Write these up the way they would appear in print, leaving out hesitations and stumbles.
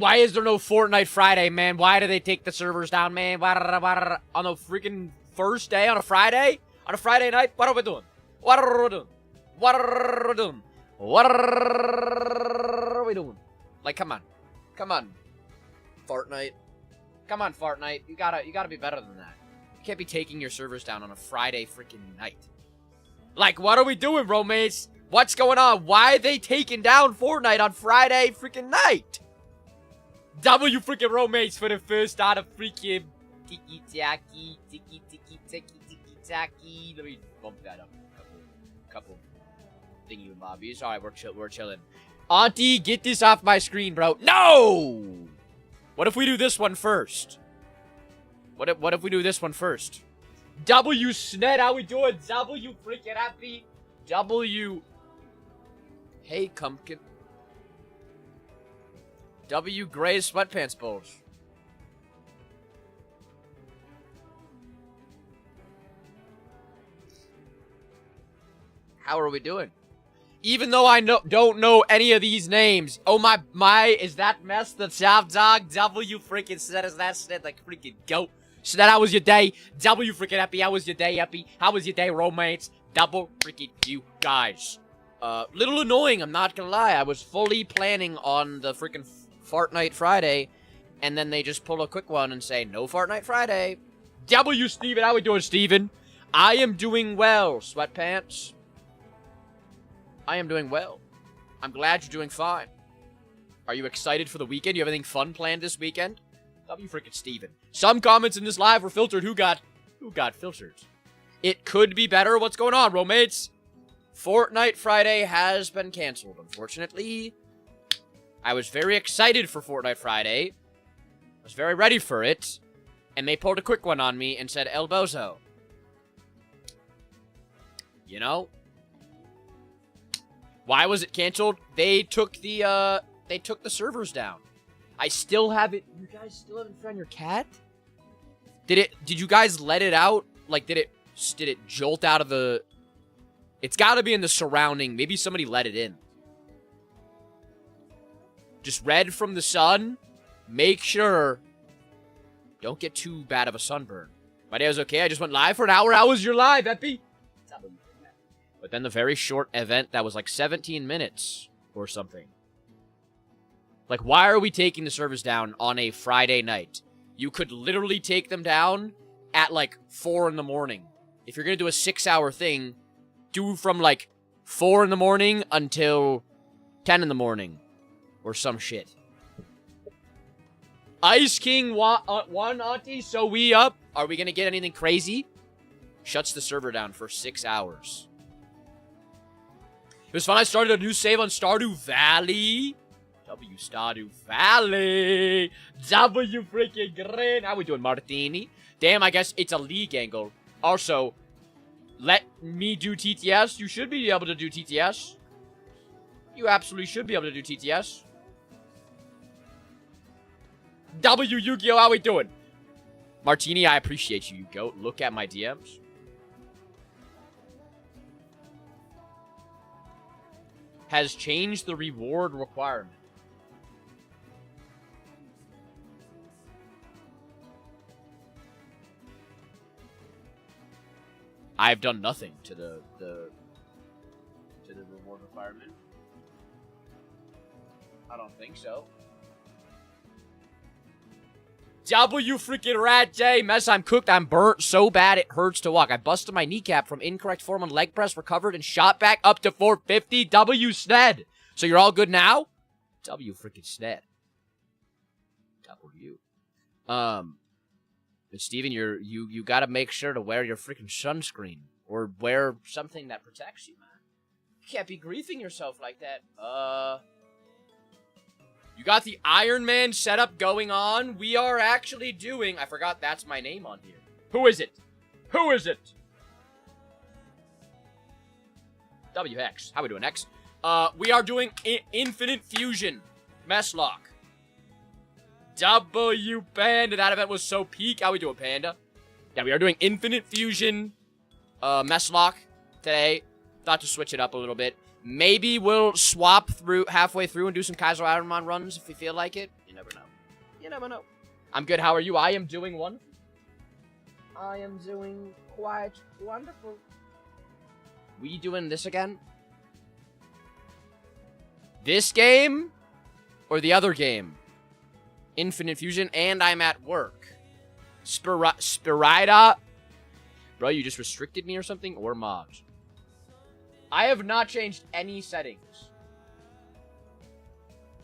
Why is there no Fortnite Friday, man? Why do they take the servers down, man? On the freaking first day on a Friday? On a Friday night? What are we doing? What are we doing? What are we doing? What are we doing? Like, come on. Come on. Fortnite. Come on, Fortnite. You gotta be better than that. You can't be taking your servers down on a Friday freaking night. Like, what are we doing, roommates? What's going on? Why are they taking down Fortnite on Friday freaking night? W freaking roommates for the first out of freaking tiki-taki, tiki-taki. Let me bump that up a couple thingy bobbies. Alright, we're chilling. Auntie, get this off my screen, bro. No! What if we do this one first? What if we do this one first? W Sned, how we doing? W freaking happy. W. Hey, Cumpkin. W gray sweatpants bulge. How are we doing? Even though I don't know any of these names. Oh my, is that Mess the Top Dog? W freaking Sned, is that Sned like freaking goat? Sned, how was your day? W freaking happy, how was your day, happy? How was your day, roommates? Double freaking you guys. Little annoying, I'm not gonna lie. I was fully planning on the freaking Fortnite Friday, and then they just pull a quick one and say, no Fortnite Friday. W Steven, how we doing, Steven? I am doing well, sweatpants. I am doing well. I'm glad you're doing fine. Are you excited for the weekend? You have anything fun planned this weekend? W freaking Steven. Some comments in this live were filtered. Who got filtered? It could be better. What's going on, roommates? Fortnite Friday has been canceled, unfortunately. I was very excited for Fortnite Friday. I was very ready for it. And they pulled a quick one on me and said, El Bozo. You know? Why was it canceled? They took the servers down. I still have it. You guys still haven't found your cat? Did you guys let it out? Like, did it jolt out of the... It's got to be in the surrounding. Maybe somebody let it in. Just red from the sun. Make sure. Don't get too bad of a sunburn. My day was okay. I just went live for an hour. How was your live, Epi? But then the very short event that was like 17 minutes or something. Like, why are we taking the servers down on a Friday night? You could literally take them down at like 4 in the morning. If you're going to do a 6-hour thing, do from like 4 in the morning until 10 in the morning. Or some shit. Ice King one, Auntie, so we up. Are we going to get anything crazy? Shuts the server down for 6 hours. It was fun. I started a new save on Stardew Valley. W Stardew Valley. W freaking Grin. How we doing, Martini? Damn, I guess it's a league angle. Also, let me do TTS. You should be able to do TTS. You absolutely should be able to do TTS. W Yu-Gi-Oh! How we doing? Martini, I appreciate you, you goat. Look at my DMs. Has changed the reward requirement. I've done nothing to the reward requirement. I don't think so. W freaking rat J. Mess, I'm cooked. I'm burnt so bad it hurts to walk. I busted my kneecap from incorrect form on leg press, recovered, and shot back up to 450. W Sned. So you're all good now? W freaking Sned. W. But Steven, you gotta make sure to wear your freaking sunscreen. Or wear something that protects you, man. You can't be griefing yourself like that. You got the Iron Man setup going on. We are actually doing... I forgot that's my name on here. Who is it? Who is it? WX. How we doing, X? We are doing Infinite Fusion. Meslocke. W Panda. That event was so peak. How we doing, Panda? Yeah, we are doing Infinite Fusion. Meslocke today. Thought to switch it up a little bit. Maybe we'll swap through halfway through and do some Kaiser Ironman runs if we feel like it. You never know. You never know. I'm good. How are you? I am doing wonderful. I am doing quite wonderful. We doing this again? This game? Or the other game? Infinite Fusion, and I'm at work. Spirida? Bro, you just restricted me or something? Or mods? I have not changed any settings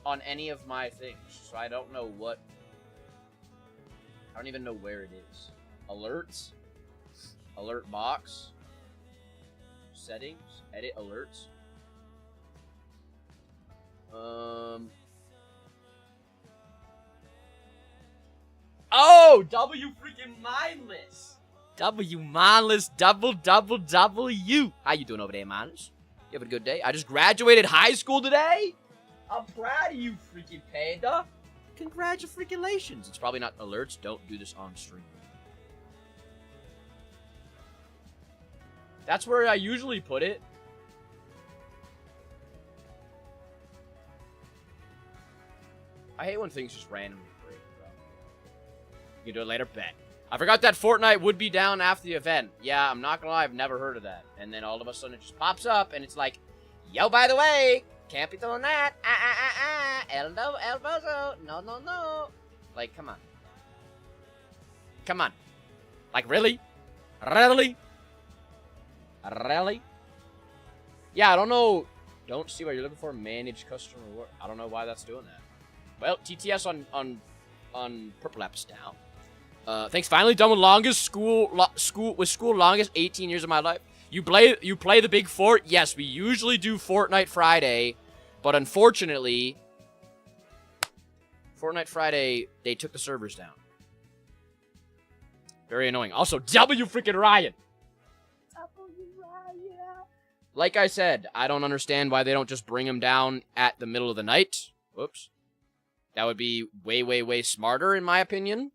on any of my things, so I don't know what... I don't even know where it is. Alerts? Alert box? Settings? Edit alerts? Oh! W freaking mindless! W mindless, double W. How you doing over there, mindless? You having a good day? I just graduated high school today? I'm proud of you, freaking panda. Congratulations. It's probably not alerts. Don't do this on stream. That's where I usually put it. I hate when things just randomly break, bro. You can do it later? Bet. I forgot that Fortnite would be down after the event. Yeah, I'm not gonna lie, I've never heard of that. And then all of a sudden it just pops up, and it's like, yo, by the way, can't be doing that. El bozo. No. Like, come on. Come on. Like, really? Really? Really? Yeah, I don't know. Don't see what you're looking for. Manage customer work. I don't know why that's doing that. Well, TTS on Purple App's down. Thanks. Finally done with longest school longest 18 years of my life. You play the big fort? Yes, we usually do Fortnite Friday, but unfortunately, Fortnite Friday they took the servers down. Very annoying. Also, W freaking Ryan. Like I said, I don't understand why they don't just bring him down at the middle of the night. Whoops. That would be way smarter, in my opinion.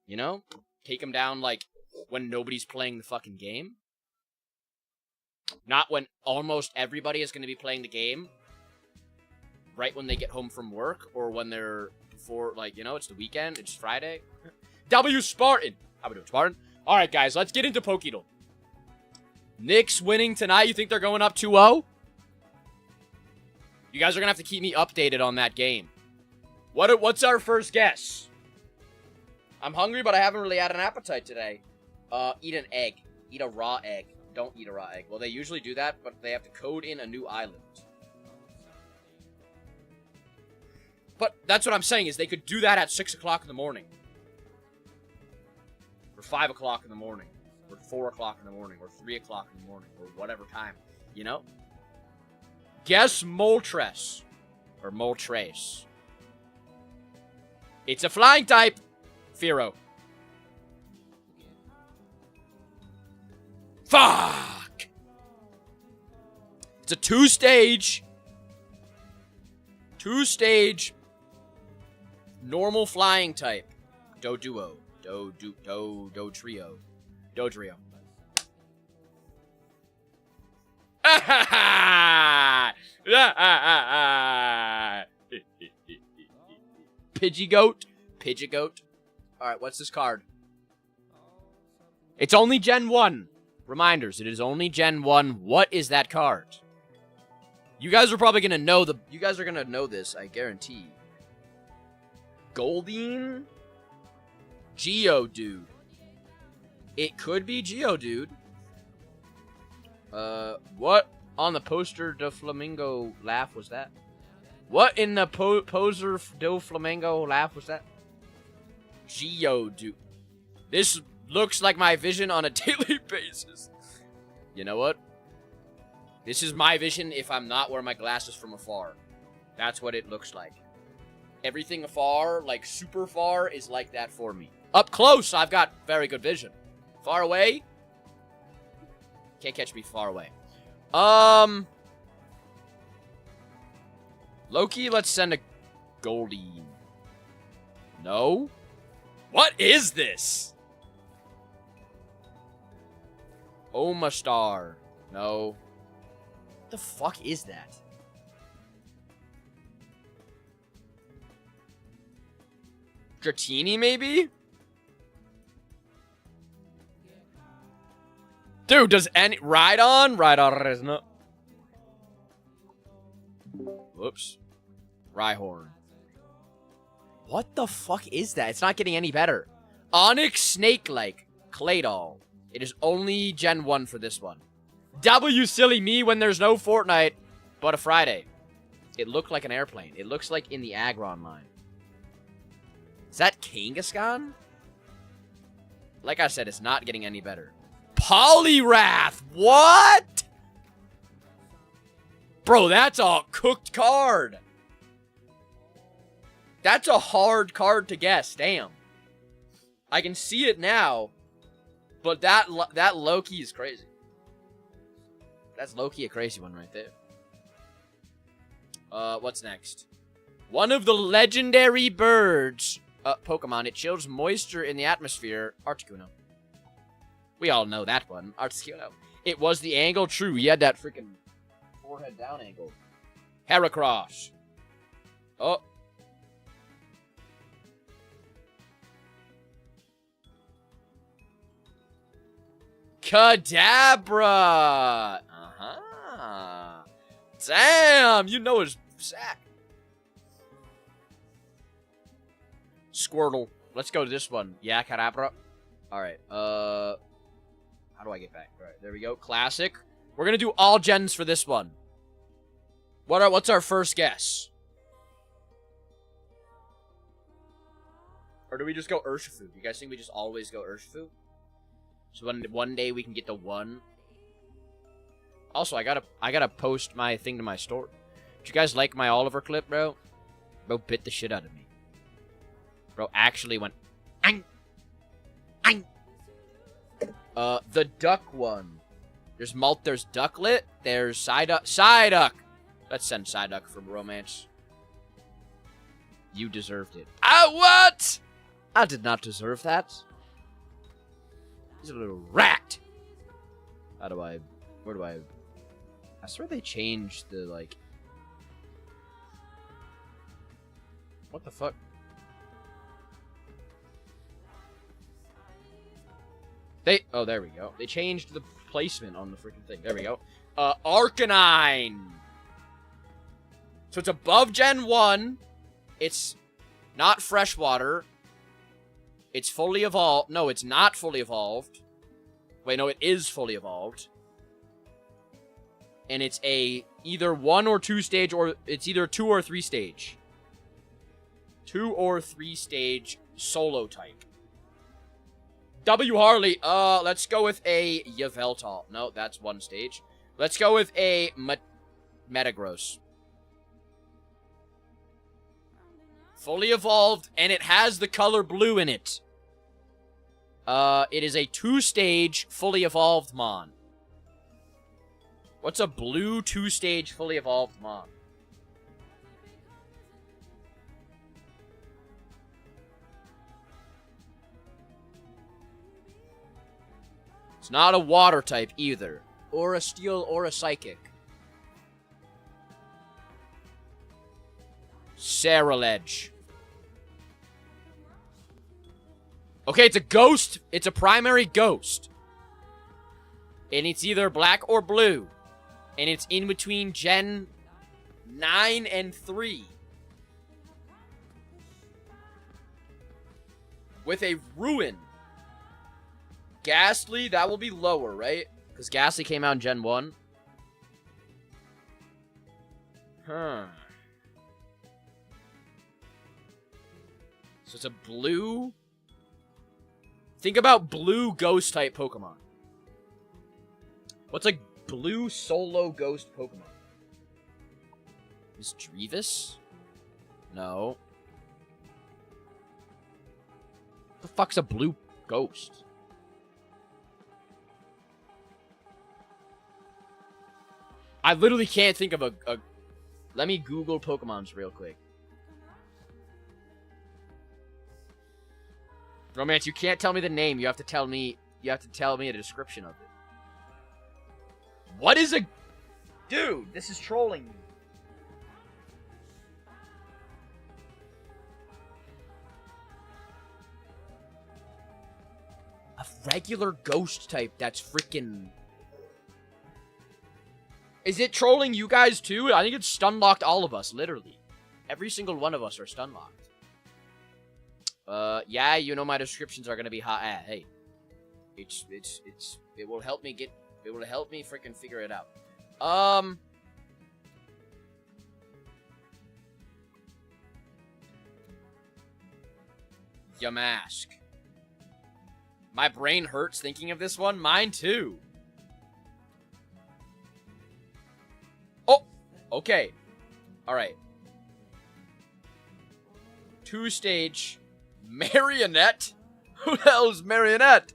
You know? Take him down, like, when nobody's playing the fucking game. Not when almost everybody is going to be playing the game. Right when they get home from work, or when they're before, like, you know, it's the weekend, it's Friday. W Spartan! How we doing, Spartan? Alright, guys, let's get into Pokédoll. Knicks winning tonight. You think they're going up 2-0? You guys are going to have to keep me updated on that game. What's our first guess? I'm hungry, but I haven't really had an appetite today. Eat an egg. Eat a raw egg. Don't eat a raw egg. Well, they usually do that, but they have to code in a new island. But that's what I'm saying, is they could do that at 6 o'clock in the morning. Or 5 o'clock in the morning. Or 4 o'clock in the morning. Or 3 o'clock in the morning. Or whatever time. You know? Guess Moltres. Or Moltres. It's a flying type. Fearow. Fuck! It's a two-stage normal flying type. Doduo. Dodrio. Pidgegoat. Alright, what's this card? It's only Gen 1. Reminders, it is only Gen 1. What is that card? You guys are probably gonna know you guys are gonna know this, I guarantee. Goldeen? Geodude. It could be Geodude. What on the poster do Flamingo laugh was that? What in the poser do Flamingo laugh was that? Geodude. This looks like my vision on a daily basis. You know what? This is my vision if I'm not wearing my glasses from afar. That's what it looks like. Everything afar, like super far, is like that for me. Up close, I've got very good vision. Far away, can't catch me far away. Loki, let's send a Goldeen. No? What is this? Omastar. No. What the fuck is that? Dratini, maybe? Dude, does any... Rhydon? Rhydon is not... Whoops. Rhyhorn. What the fuck is that? It's not getting any better. Onyx Snake-like. Claydol. It is only Gen 1 for this one. W silly me when there's no Fortnite, but a Friday. It looked like an airplane. It looks like in the Aggron line. Is that Kangaskhan? Like I said, it's not getting any better. Poliwrath! What? Bro, that's a cooked card. That's a hard card to guess. Damn. I can see it now, but that low-key is crazy. That's low-key a crazy one right there. What's next? One of the legendary birds... Pokemon. It chills moisture in the atmosphere. Articuno. We all know that one. Articuno. It was the angle. True. He had that freaking forehead down angle. Heracross. Oh. Kadabra. Uh-huh. Damn. You know his sack. Squirtle. Let's go to this one. Yeah, Kadabra. Alright, how do I get back? Alright, there we go. Classic. We're gonna do all gens for this one. What's our first guess? Or do we just go Urshifu? Do you guys think we just always go Urshifu? So one day we can get the one. Also, I gotta post my thing to my store. Did you guys like my Oliver clip, bro? Bro bit the shit out of me. Bro actually went... Ang! Ang! The duck one. There's Ducklet. There's Psyduck. Let's send Psyduck from Romance. You deserved it. Ah, what? I did not deserve that. He's a little rat. Where do I... I swear they changed the, like... What the fuck? Oh, there we go. They changed the placement on the freaking thing. There we go. Arcanine. So it's above Gen 1. It's not freshwater. It's fully evolved. No, it's not fully evolved. Wait, no, it is fully evolved. And it's either 1 or 2 stage, or it's either 2 or 3 stage. 2 or 3 stage solo type. W. Harley, let's go with a Yveltal. No, that's 1 stage. Let's go with a Metagross. Fully evolved, and it has the color blue in it. It is a 2-stage fully evolved Mon. What's a blue 2-stage fully evolved Mon? It's not a water type either. Or a steel or a psychic. Saraledge. Okay, it's a ghost. It's a primary ghost. And it's either black or blue. And it's in between Gen 9 and 3. With a Ruin. Ghastly, that will be lower, right? Because Ghastly came out in Gen 1. Huh. So it's a blue... Think about blue ghost-type Pokemon. What's a blue solo ghost Pokemon? Is Drevis? No. What the fuck's a blue ghost? I literally can't think of a... Let me Google Pokemons real quick. Romance, you can't tell me the name. You have to tell me a description of it. What is a... Dude, this is trolling me. A regular ghost type that's freaking... Is it trolling you guys too? I think it's stun-locked all of us, literally. Every single one of us are stun-locked. Yeah, you know my descriptions are gonna be hot. Hey. It will help me get... It will help me freaking figure it out. Yamask. My brain hurts thinking of this one. Mine too. Oh! Okay. Alright. 2-stage Marionette? Who the hell is Marionette?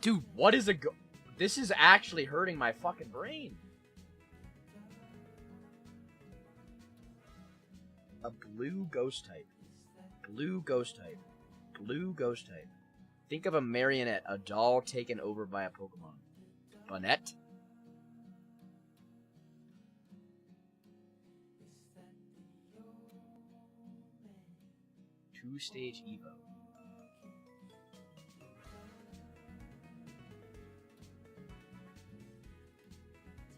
Dude, what is a This is actually hurting my fucking brain. A blue ghost type. Blue ghost type. Blue ghost type. Think of a marionette, a doll taken over by a Pokemon. Bonnet? 2-stage Evo.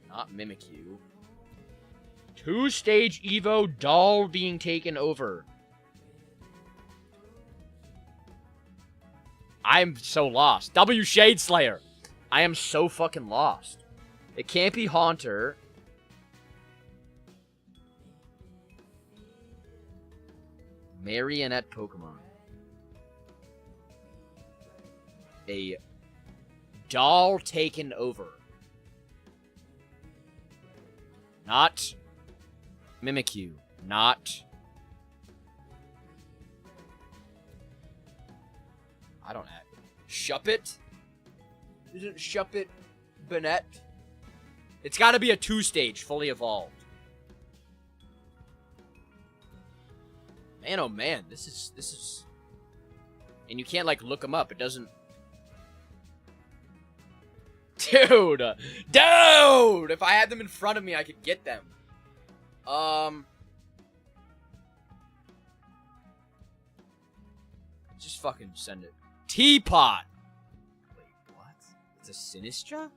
Not Mimikyu. 2-stage Evo doll being taken over. I'm so lost. W Shade Slayer. I am so fucking lost. It can't be Haunter. Marionette Pokemon. A doll taken over. Not Mimikyu. Not... I don't have... Shuppet? Isn't Shuppet Bonnet? It's gotta be a 2-stage, fully evolved. Man, oh man, this is... And you can't, like, look them up. It doesn't... Dude! Dude! If I had them in front of me, I could get them. Just fucking send it. Teapot! Wait, what? It's a Sinistra?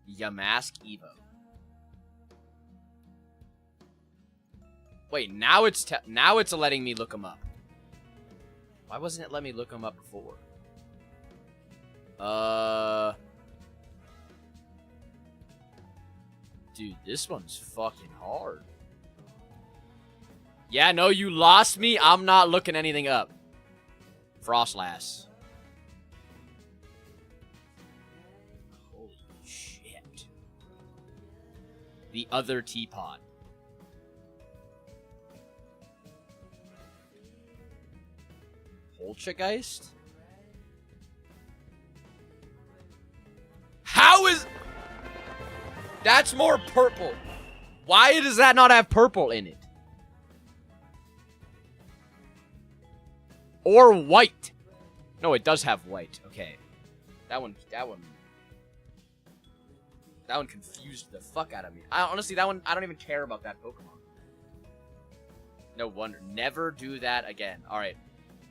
Yamask Evo. Wait, now it's letting me look them up. Why wasn't it letting me look them up before? Dude, this one's fucking hard. Yeah, no, you lost me. I'm not looking anything up. Frostlass. Holy shit. The other teapot. Poltergeist? How is... That's more purple. Why does that not have purple in it? Or white. No, it does have white. Okay. That one confused the fuck out of me. Honestly, that one, I don't even care about that Pokemon. No wonder. Never do that again. Alright.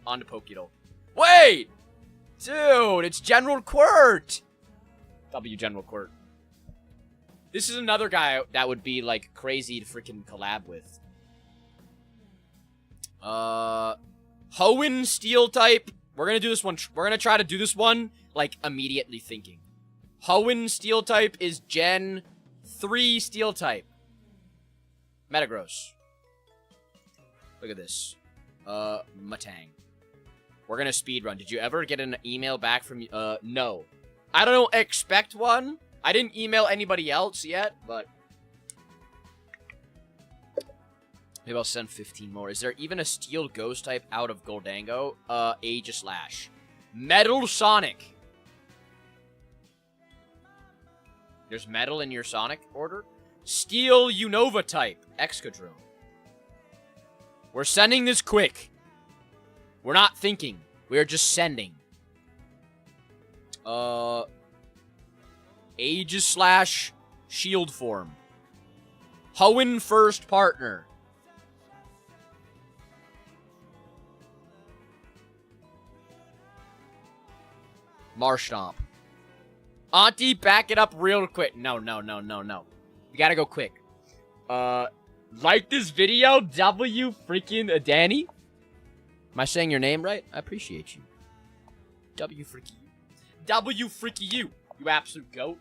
On to Pokédoll. Wait! Dude, it's General Quirt! W General Quirt. This is another guy that would be, like, crazy to freaking collab with. Hoenn Steel type. We're gonna do this one. We're gonna try to do this one, like, immediately thinking. Hoenn Steel type is Gen 3 Steel type. Metagross. Look at this. Matang. We're gonna speedrun. Did you ever get an email back from... no. I don't expect one. I didn't email anybody else yet, but... Maybe I'll send 15 more. Is there even a Steel Ghost type out of Goldango? Aegislash. Metal Sonic. There's metal in your Sonic order? Steel Unova type. Excadrome. We're sending this quick. We're not thinking. We're just sending. Aegislash Shield form. Hoenn first partner. Marstomp. Auntie, back it up real quick. No. You gotta go quick. Like this video, W freaking Danny? Am I saying your name right? I appreciate you. W freaking you. W freaking you. You absolute goat.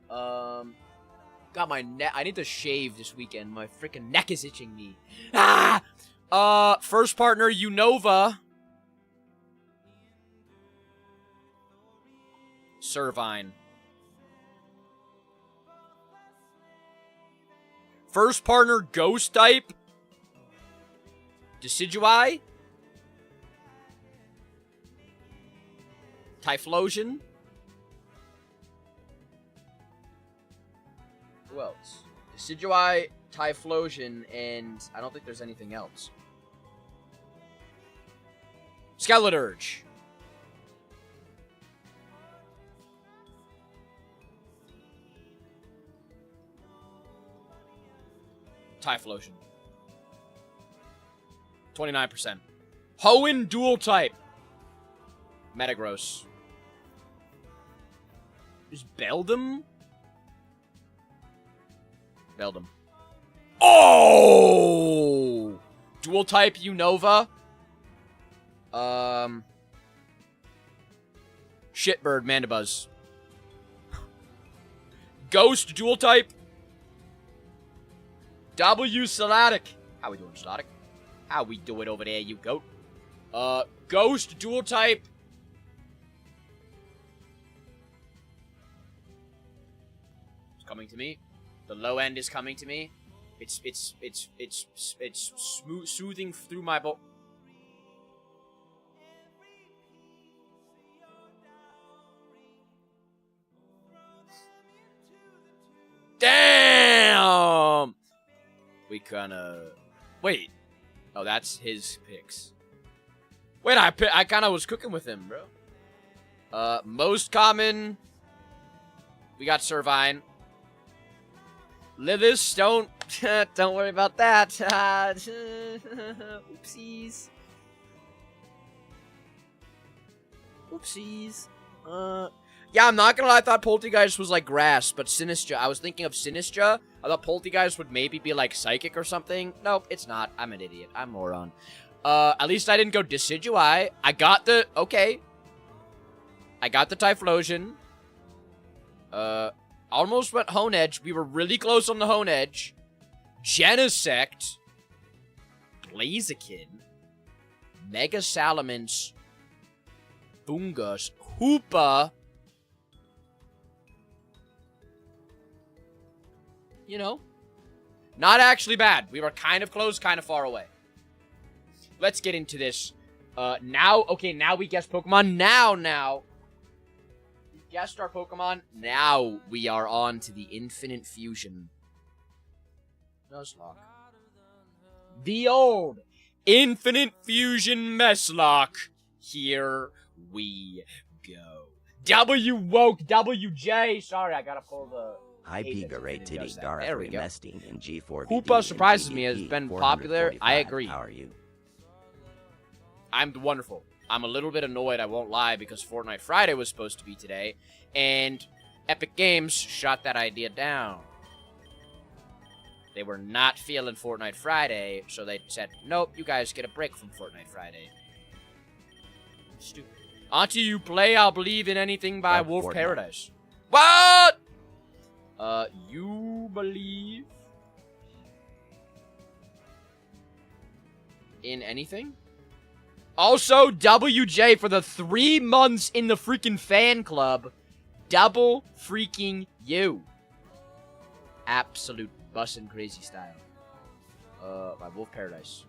Got my neck. I need to shave this weekend. My freaking neck is itching me. Ah! First partner, Unova. Servine. First partner, Ghost type. Decidueye. Typhlosion. Who else? Decidueye, Typhlosion, and I don't think there's anything else. Skeleturge. Typhlosion. 29%. Hoenn dual type. Metagross. Is Beldum? Beldum. Oh! Dual type Unova. Shitbird Mandibuzz. Ghost dual type. W Salatic. How we doing, Salatic? How we doing over there, you goat? Ghost dual type. It's coming to me. The low end is coming to me. It's soothing through my boat. Damn! We kinda... Wait. Oh, that's his picks. Wait, I kinda was cooking with him, bro. Most common... We got Servine. Lithis, don't worry about that. Oopsies. Oopsies. Yeah, I'm not gonna lie, I thought Poltegeist was like grass, but Sinistra. I was thinking of Sinistra. I thought Poltegeist would maybe be like psychic or something. Nope, it's not. I'm an idiot. I'm a moron. At least I didn't go Decidueye. I got the... Okay. I got the Typhlosion. Almost went Honedge. We were really close on the Honedge. Genesect. Blaziken. Mega Salamence. Bungus. Hoopa. You know. Not actually bad. We were kind of close, kind of far away. Let's get into this. Now, okay, now we guessed Pokemon. Now. We guessed our Pokemon. Now we are on to the Infinite Fusion. Meslocke. The old Infinite Fusion Meslocke. Here we go. W woke WJ. Sorry, I gotta pull the... There we go. Hoopa surprises me, has been popular. I agree. How are you? I'm wonderful. I'm a little bit annoyed, I won't lie, because Fortnite Friday was supposed to be today, and Epic Games shot that idea down. They were not feeling Fortnite Friday, so they said, nope, you guys get a break from Fortnite Friday. Stupid. Until you play, I'll believe in anything by Wolf Fortnite. Paradise. What? You believe in anything? Also, WJ for the 3 months in the freaking fan club. Double freaking you. Absolute bussin' crazy style. By Wolf Paradise.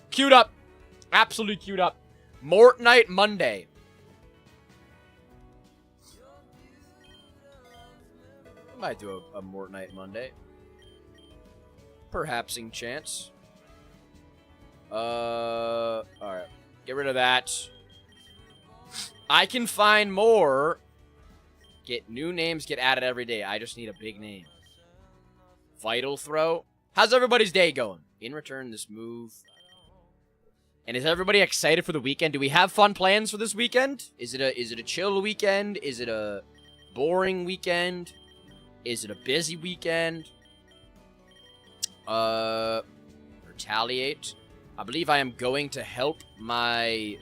Queued up. Absolutely queued up. Mortonite Monday. Might do a Mortonite Monday. Perhapsing chance. Alright. Get rid of that. I can find more. Get new names, get added every day. I just need a big name. Vital Throw. How's everybody's day going? In return, this move. And is everybody excited for the weekend? Do we have fun plans for this weekend? Is it a chill weekend? Is it a boring weekend? Is it a busy weekend? Retaliate. I believe I am going to help my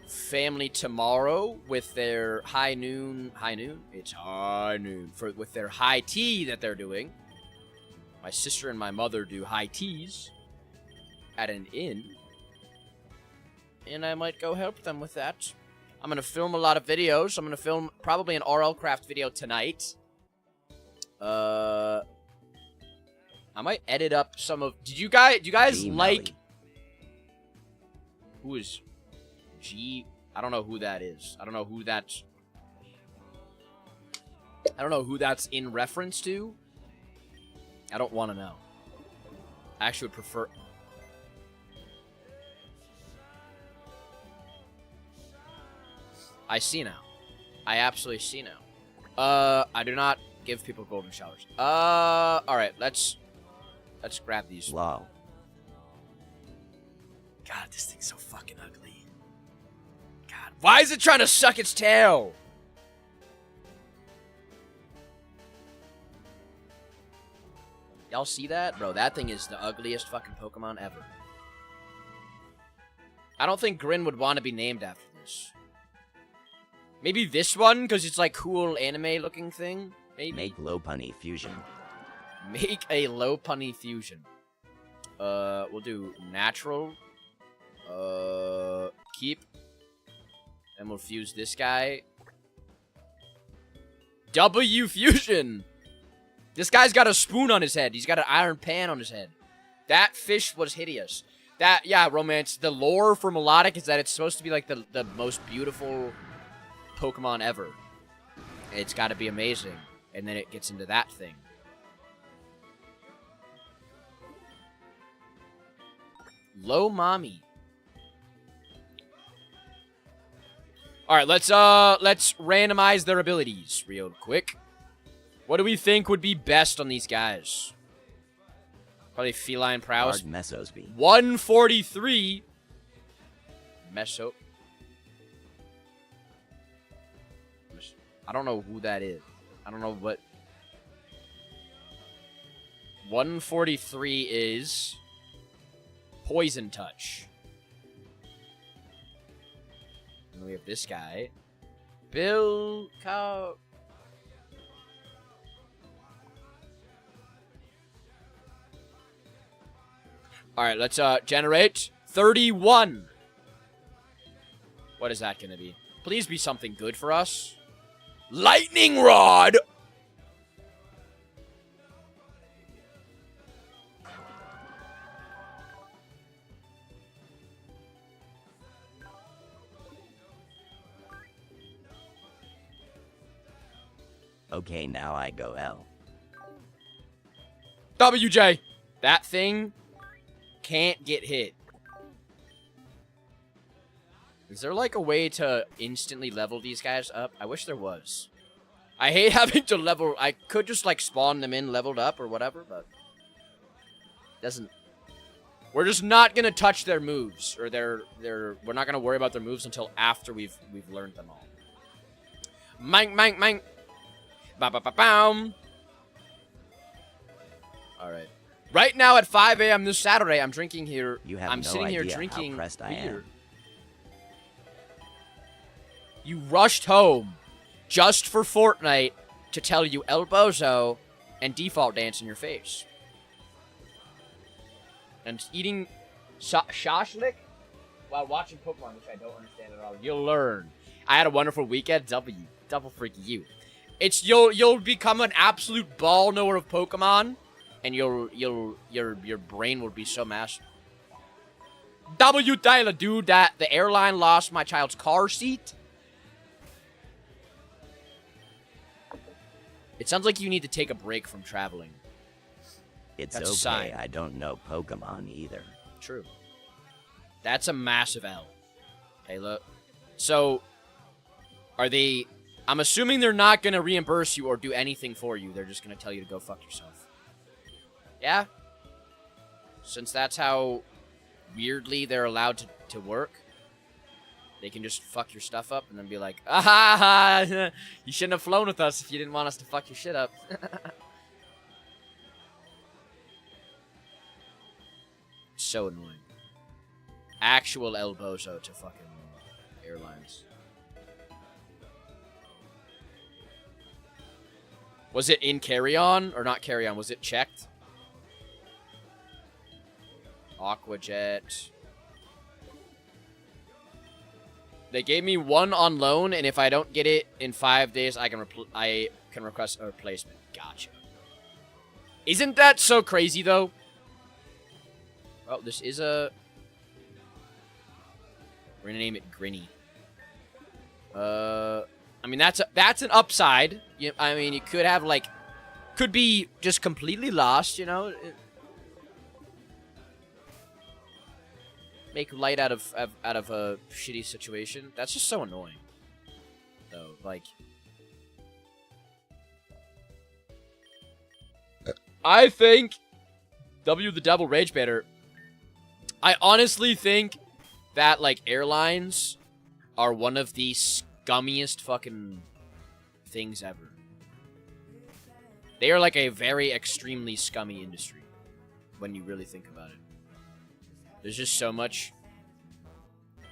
family tomorrow with their high noon. It's high noon with their high tea that they're doing. My sister and my mother do high teas at an inn, and I might go help them with that. I'm gonna film a lot of videos. I'm gonna film probably an RL Craft video tonight. I might edit up some of. Do you guys like? Who is G? I don't know who that is. I don't know who that's in reference to. I don't want to know. I actually would prefer. I see now. I absolutely see now. I do not give people golden showers. Alright, let's grab these. Wow. God, this thing's so fucking ugly. God, why is it trying to suck its tail? Y'all see that? Bro, that thing is the ugliest fucking Pokemon ever. I don't think Grin would want to be named after this. Maybe this one, because it's like cool anime-looking thing? Maybe. Make Lopunny fusion. Make a Lopunny fusion. We'll do natural. Keep. And we'll fuse this guy. W fusion! This guy's got a spoon on his head. He's got an iron pan on his head. That fish was hideous. Yeah, Romance. The lore for Meslocke is that it's supposed to be like the most beautiful Pokemon ever. It's got to be amazing. And then it gets into that thing. Low Mommy. Alright, let's randomize their abilities real quick. What do we think would be best on these guys? Probably Feline Prowess. Meso'sby. 143. Meso. I don't know who that is. I don't know what. 143 is Poison Touch. And we have this guy. Bill Cow. Alright, let's generate 31. What is that gonna be? Please be something good for us. Lightning Rod! Okay, now I go L. WJ! That thing can't get hit. Is there like a way to instantly level these guys up? I wish there was. I hate having to level. I could just like spawn them in leveled up or whatever, but doesn't. We're just not gonna touch their moves, or we're not gonna worry about their moves until after we've learned them all. Mank, mank, mank. Ba ba ba bam. All right. Right now at 5 a.m. this Saturday, I'm drinking here. I'm sitting here drinking beer. You rushed home just for Fortnite to tell you El Bozo and default dance in your face. And eating shashlik while watching Pokemon, which I don't understand at all. You'll learn. I had a wonderful weekend. Double freak you. It's you'll become an absolute ball knower of Pokemon, and your brain will be so massive. W Tyler, dude, that the airline lost my child's car seat. It sounds like you need to take a break from traveling. It's okay, sign. I don't know Pokemon either. True. That's a massive L. Hey, look. So, are they... I'm assuming they're not going to reimburse you or do anything for you. They're just going to tell you to go fuck yourself. Yeah. Since that's how weirdly they're allowed to work, they can just fuck your stuff up and then be like, ah, you shouldn't have flown with us if you didn't want us to fuck your shit up. So annoying. Actual El Bozo to fucking airlines. Was it in carry-on or not carry-on? Was it checked? Aquajet. They gave me one on loan, and if I don't get it in 5 days, I can request a replacement. Gotcha. Isn't that so crazy, though? Oh, this is a... We're gonna name it Grinny. I mean, that's an upside. I mean, you could have, like... Could be just completely lost, you know? Make light out of a shitty situation. That's just so annoying. Though, like... I think... W the Devil Rage Baiter... I honestly think that, like, airlines are one of the scummiest fucking things ever. They are, like, a very extremely scummy industry. When you really think about it. There's just so much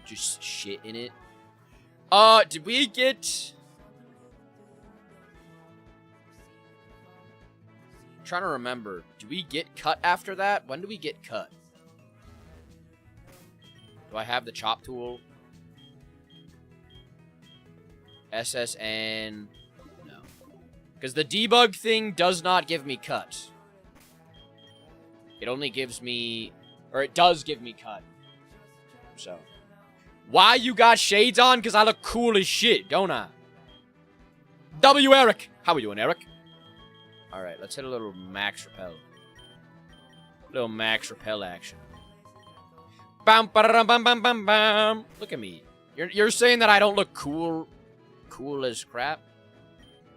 just shit in it. Did we get... I'm trying to remember. Do we get cut after that? When do we get cut? Do I have the chop tool? SSN... No. Because the debug thing does not give me cut. It only gives me... Or it does give me cut. So. Why you got shades on? Because I look cool as shit, don't I? W. Eric. How are you doing, Eric? Alright, let's hit a little max repel. Little max repel action. Bam, bam, bam, bam, bam, bam. Look at me. You're saying that I don't look cool as crap?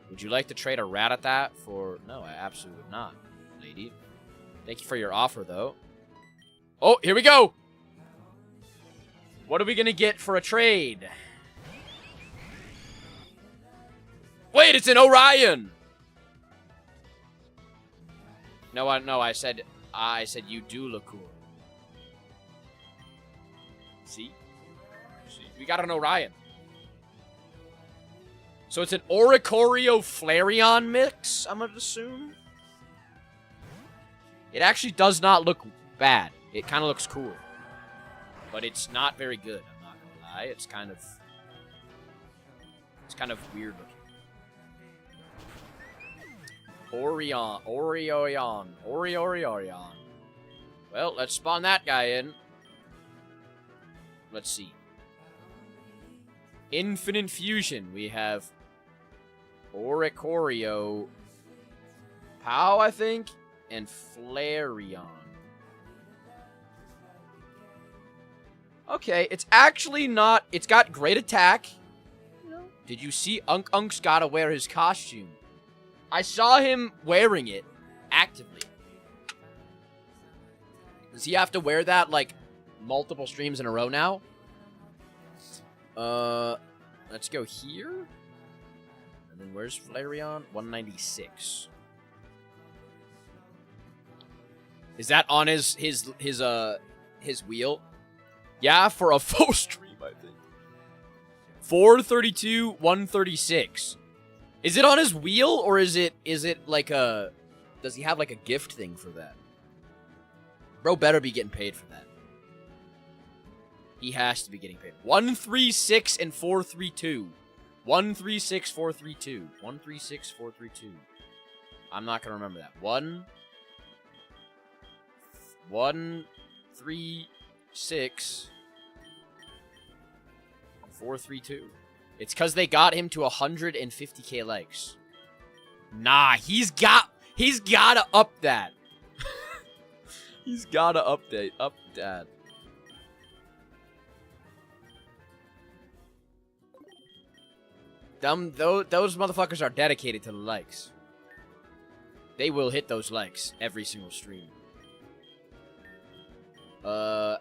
Would you like to trade a Rattata for... No, I absolutely would not, lady. Thank you for your offer, though. Oh, here we go! What are we gonna get for a trade? Wait, it's an Orion! No, I said you do look cool. See? We got an Orion. So it's an Oricorio Flareon mix, I'm gonna assume? It actually does not look bad. It kind of looks cool. But it's not very good, I'm not gonna lie. It's kind of weird looking. Orion. Well, let's spawn that guy in. Let's see. Infinite Fusion. We have Oricorio, Pow, I think, and Flareon. Okay, it's actually not... It's got great attack. Did you see Unk's gotta wear his costume? I saw him wearing it actively. Does he have to wear that, like, multiple streams in a row now? Let's go here. And then where's Flareon? 196. Is that on his wheel? Yeah, for a full stream, I think. 432, 136. Is it on his wheel, or is it like a... Does he have, like, a gift thing for that? Bro better be getting paid for that. He has to be getting paid. 136 and 432. 136, 432. 136, 432. I'm not gonna remember that. 136... 432. It's because they got him to 150k likes. Nah, he's gotta up that. He's gotta up that. Those motherfuckers are dedicated to the likes. They will hit those legs every single stream.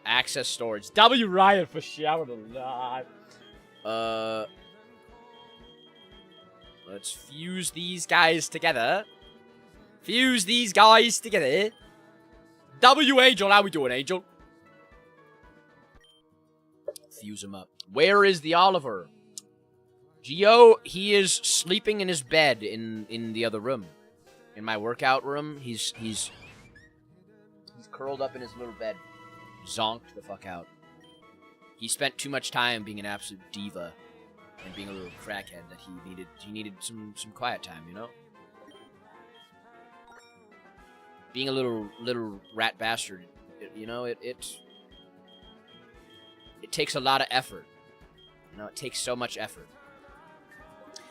Access storage. W Ryan for showering a lot. Let's fuse these guys together. Fuse these guys together. W Angel, how we doing, Angel? Fuse him up. Where is the Oliver? Geo, he is sleeping in his bed in the other room. In my workout room, he's curled up in his little bed. Zonked the fuck out. He spent too much time being an absolute diva and being a little crackhead that he needed some quiet time, you know? Being a little rat bastard, you know, it takes a lot of effort. You know, it takes so much effort.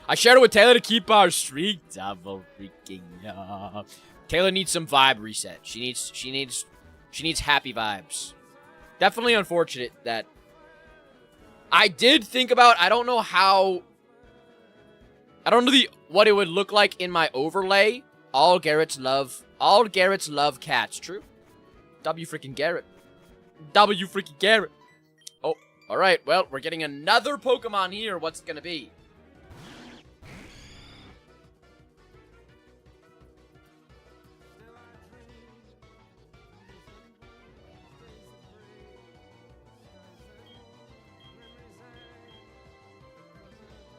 I shared it with Taylor to keep our streak double freaking up. Taylor needs some vibe reset. She needs happy vibes. Definitely unfortunate that I did think about, I don't know what it would look like in my overlay. All Garrett's love cats. True. W freaking Garrett. W freaking Garrett. Oh, alright. Well, we're getting another Pokemon here. What's it gonna be?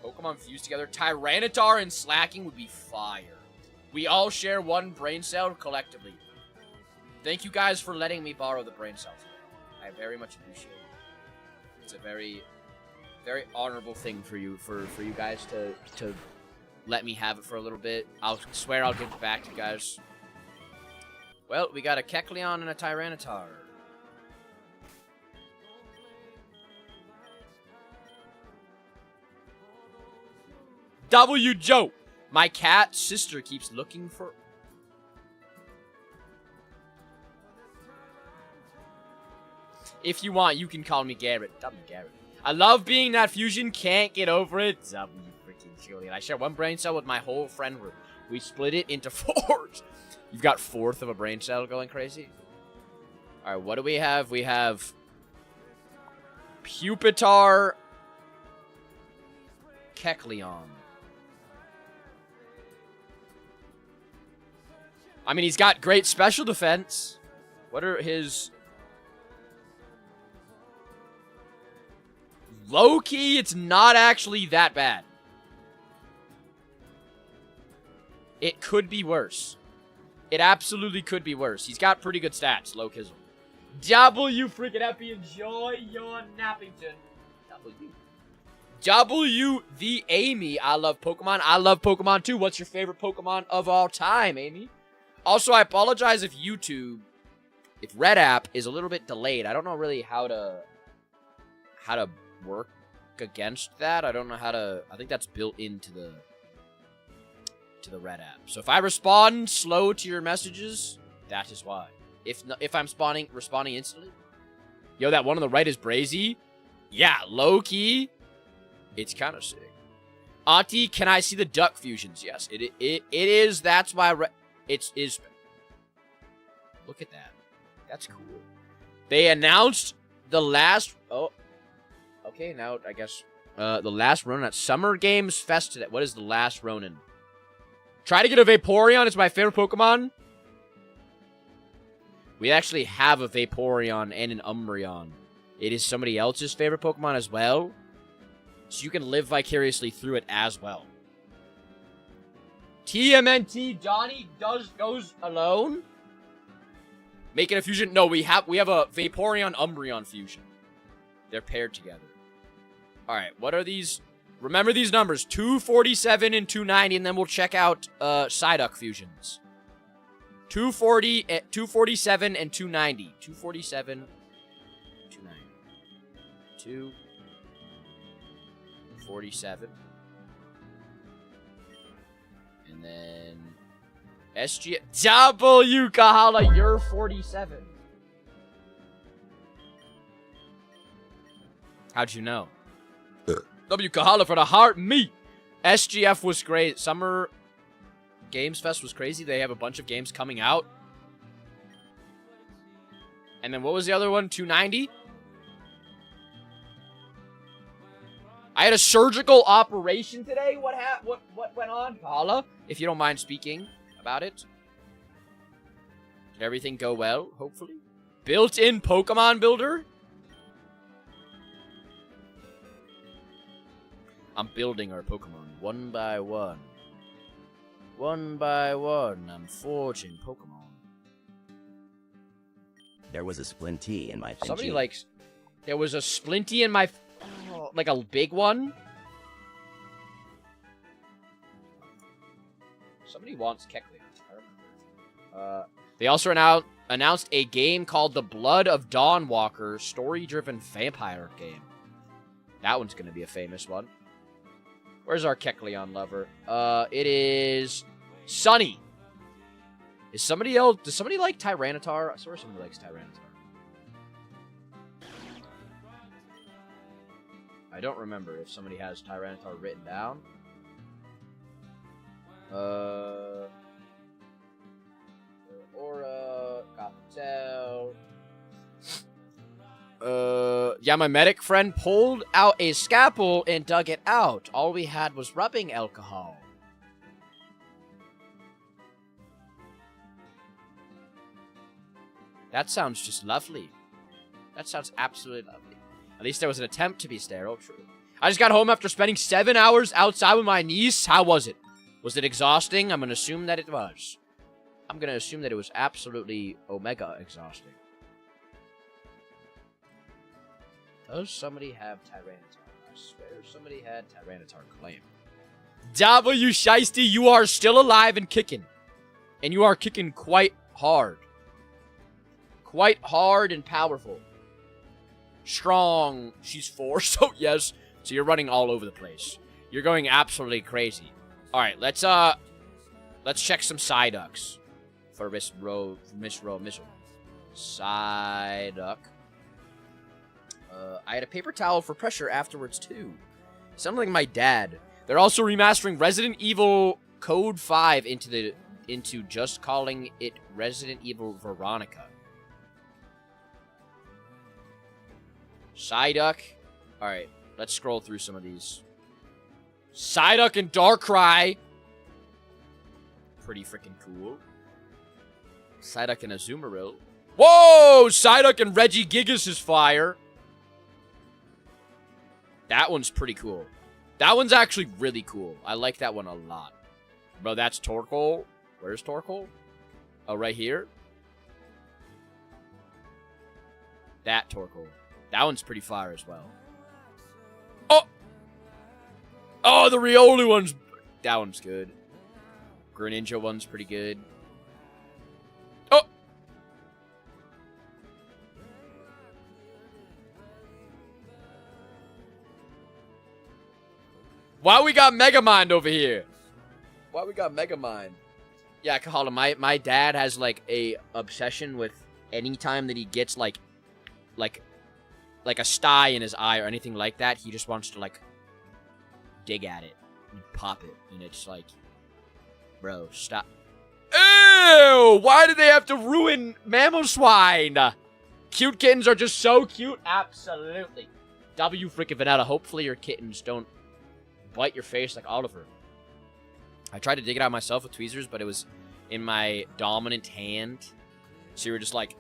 Pokemon fused together. Tyranitar and Slacking would be fire. We all share one brain cell collectively. Thank you guys for letting me borrow the brain cell today. I very much appreciate it. It's a very, very honorable thing for you guys to let me have it for a little bit. I'll swear I'll give it back to you guys. Well, we got a Kecleon and a Tyranitar. W. Joe. My cat sister keeps looking for... If you want, you can call me Garrett. W. Garrett. I love being that fusion. Can't get over it. W. freaking Julian. I share one brain cell with my whole friend group. We split it into 4s. You've got 4th of a brain cell going crazy. Alright, what do we have? We have... Pupitar... Kecleon. I mean, he's got great special defense. What are his... Low-key, it's not actually that bad. It could be worse. It absolutely could be worse. He's got pretty good stats, Low-Kizzle. W freaking happy, enjoy your Nappington. W the Amy. I love Pokemon. I love Pokemon too. What's your favorite Pokemon of all time, Amy? Also, I apologize if YouTube, if Red App is a little bit delayed. I don't know really how to work against that. I don't know how to. I think that's built into the Red App. So if I respond slow to your messages, that is why. If I'm responding instantly. Yo, that one on the right is Brazy. Yeah, low key. It's kind of sick. Auntie, can I see the duck fusions? Yes, it is. That's why it is. Look at that. That's cool. They announced the last. Oh, okay. Now I guess the last Ronin at Summer Games Fest today. What is the last Ronin? Try to get a Vaporeon. It's my favorite Pokemon. We actually have a Vaporeon and an Umbreon. It is somebody else's favorite Pokemon as well. So you can live vicariously through it as well. TMNT Johnny goes alone. Making a fusion? No, we have a Vaporeon Umbreon fusion. They're paired together. Alright, what are these? Remember these numbers, 247 and 290, and then we'll check out Psyduck fusions. 247 and 290. 247, 290. 247. And then SG W Kahala, you're 47. How'd you know? W Kahala for the heart, me. SGF was great. Summer Games Fest was crazy. They have a bunch of games coming out. And then what was the other one? 290? I had a surgical operation today. What went on? Paula, if you don't mind speaking about it. Did everything go well, hopefully? Built-in Pokemon builder? I'm building our Pokemon one by one. One by one, I'm forging Pokemon. There was a Splinty in my Somebody likes... There was a Splinty in my... Oh, like a big one? Somebody wants Kecleon. I remember. They also announced a game called The Blood of Dawnwalker, story-driven vampire game. That one's going to be a famous one. Where's our Kecleon lover? It is Sunny. Is somebody else? Does somebody like Tyranitar? I swear somebody likes Tyranitar. I don't remember if somebody has Tyranitar written down. Aura, Gothel. Yeah, my medic friend pulled out a scalpel and dug it out. All we had was rubbing alcohol. That sounds just lovely. That sounds absolutely lovely. At least there was an attempt to be sterile, true. I just got home after spending 7 hours outside with my niece. How was it? Was it exhausting? I'm going to assume that it was. I'm going to assume that it was absolutely omega exhausting. Does somebody have Tyranitar? I swear somebody had Tyranitar claim. W. Shiesty, you are still alive and kicking. And you are kicking quite hard. Quite hard and powerful. Strong. She's 4, so yes. So you're running all over the place. You're going absolutely crazy. Alright, let's check some Psyducks. For Miss Mitchell. Psyduck. I had a paper towel for pressure afterwards, too. Sounded like my dad. They're also remastering Resident Evil Code 5 into just calling it Resident Evil Veronica. Psyduck. Alright, let's scroll through some of these. Psyduck and Darkrai. Pretty freaking cool. Psyduck and Azumarill. Whoa! Psyduck and Regigigas is fire. That one's pretty cool. That one's actually really cool. I like that one a lot. Bro, that's Torkoal. Where's Torkoal? Oh, right here. That Torkoal. That one's pretty fire as well. Oh! Oh, the Riolu one's... That one's good. Greninja one's pretty good. Oh! Why we got Megamind over here? Why we got Megamind? Yeah, Kahala, my dad has, like, a obsession with any time that he gets, like a sty in his eye or anything like that, he just wants to, like, dig at it and pop it. And it's like, bro, stop. Ew! Why did they have to ruin Mamoswine? Cute kittens are just so cute. Absolutely. W freaking Vanetta. Hopefully your kittens don't bite your face like Oliver. I tried to dig it out myself with tweezers, but it was in my dominant hand. So you were just like...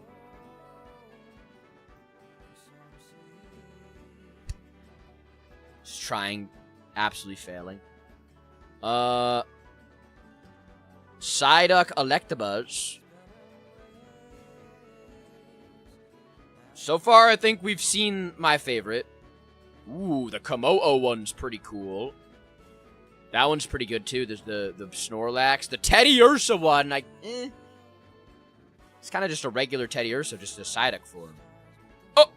Just trying, absolutely failing. Psyduck Electabuzz. So far, I think we've seen my favorite. Ooh, the Komodo one's pretty cool. That one's pretty good, too. There's the Snorlax. The Teddiursa one, like, eh. It's kind of just a regular Teddiursa, just a Psyduck form. Oh!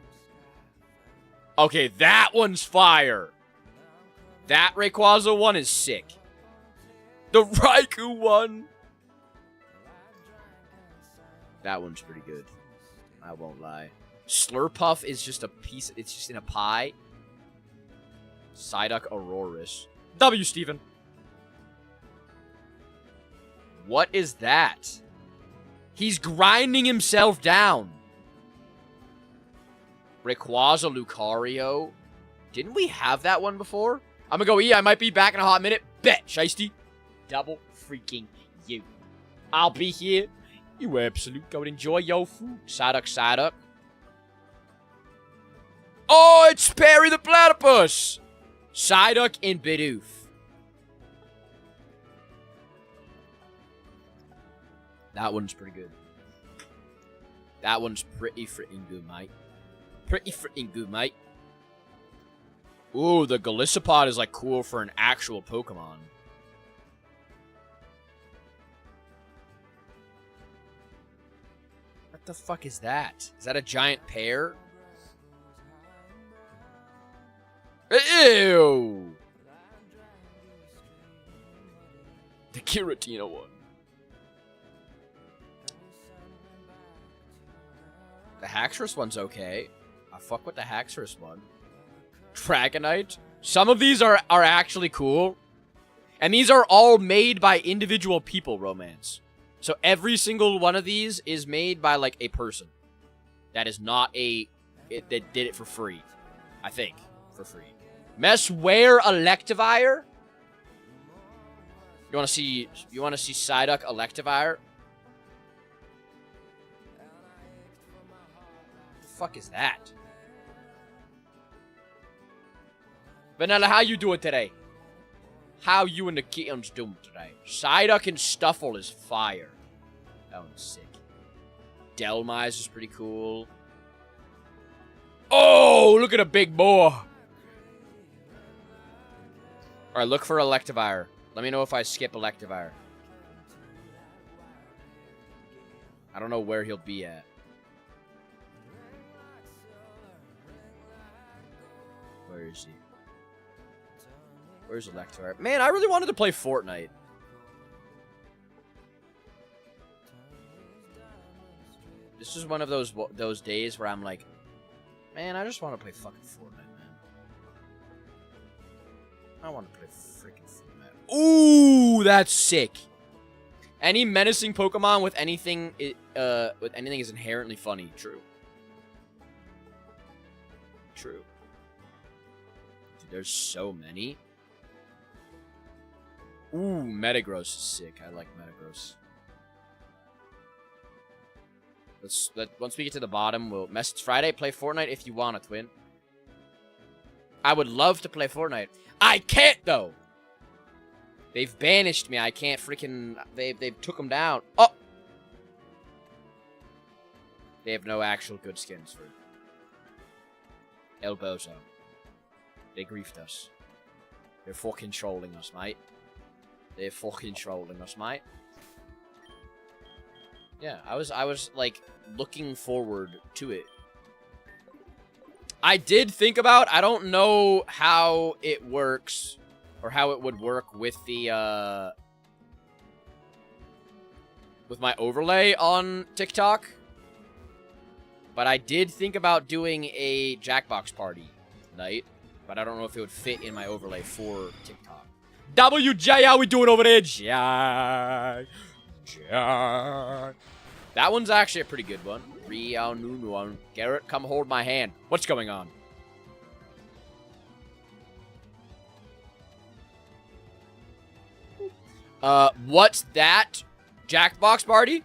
Okay, that one's fire. That Rayquaza one is sick. The Raikou one. That one's pretty good. I won't lie. Slurpuff is just a piece. It's just in a pie. Psyduck Aurorus. W, Steven. What is that? He's grinding himself down. Rayquaza Lucario. Didn't we have that one before? I'm gonna go E. I might be back in a hot minute. Bet, Shiesty. Double freaking you. I'll be here. You absolute. Go and enjoy your food. Psyduck, Psyduck. Oh, it's Perry the Platypus. Psyduck and Bidoof. That one's pretty good. That one's pretty freaking good, mate. Pretty freaking good, mate. Ooh, the Golisopod is, like, cool for an actual Pokemon. What the fuck is that? Is that a giant pear? Ew! The Giratina one. The Haxorus one's okay. I fuck with the Haxorus one. Dragonite. Some of these are actually cool. And these are all made by individual people, Romance. So every single one of these is made by, like, a person. That is not that did it for free. I think. For free. Messware Electivire? You wanna see Psyduck Electivire? What the fuck is that? Vanilla, how you doing today? How you and the kittens doing today? Psyduck and Stuffle is fire. That one's sick. Delmise is pretty cool. Oh, look at a big boy. Alright, look for Electivire. Let me know if I skip Electivire. I don't know where he'll be at. Where is he? Where's Electivire? Man, I really wanted to play Fortnite. This is one of those days where I'm like, man, I just want to play fucking Fortnite, man. I want to play freaking Fortnite. Ooh, that's sick. Any menacing Pokemon with anything is inherently funny. True. True. Dude, there's so many. Ooh, Metagross is sick. I like Metagross. Once we get to the bottom, we'll message Friday. Play Fortnite if you want to, Twin. I would love to play Fortnite. I can't, though. They've banished me. I can't freaking... They've took them down. Oh! They have no actual good skins for El Bozo. They griefed us. They're fucking trolling us, mate. They're fucking trolling us, mate. Yeah, I was like looking forward to it. I did think about, I don't know how it works or how it would work with the with my overlay on TikTok. But I did think about doing a Jackbox party night, but I don't know if it would fit in my overlay for TikTok. WJ, how we doing over there? Jack. That one's actually a pretty good one. Garrett, come hold my hand. What's going on? What's that? Jackbox party?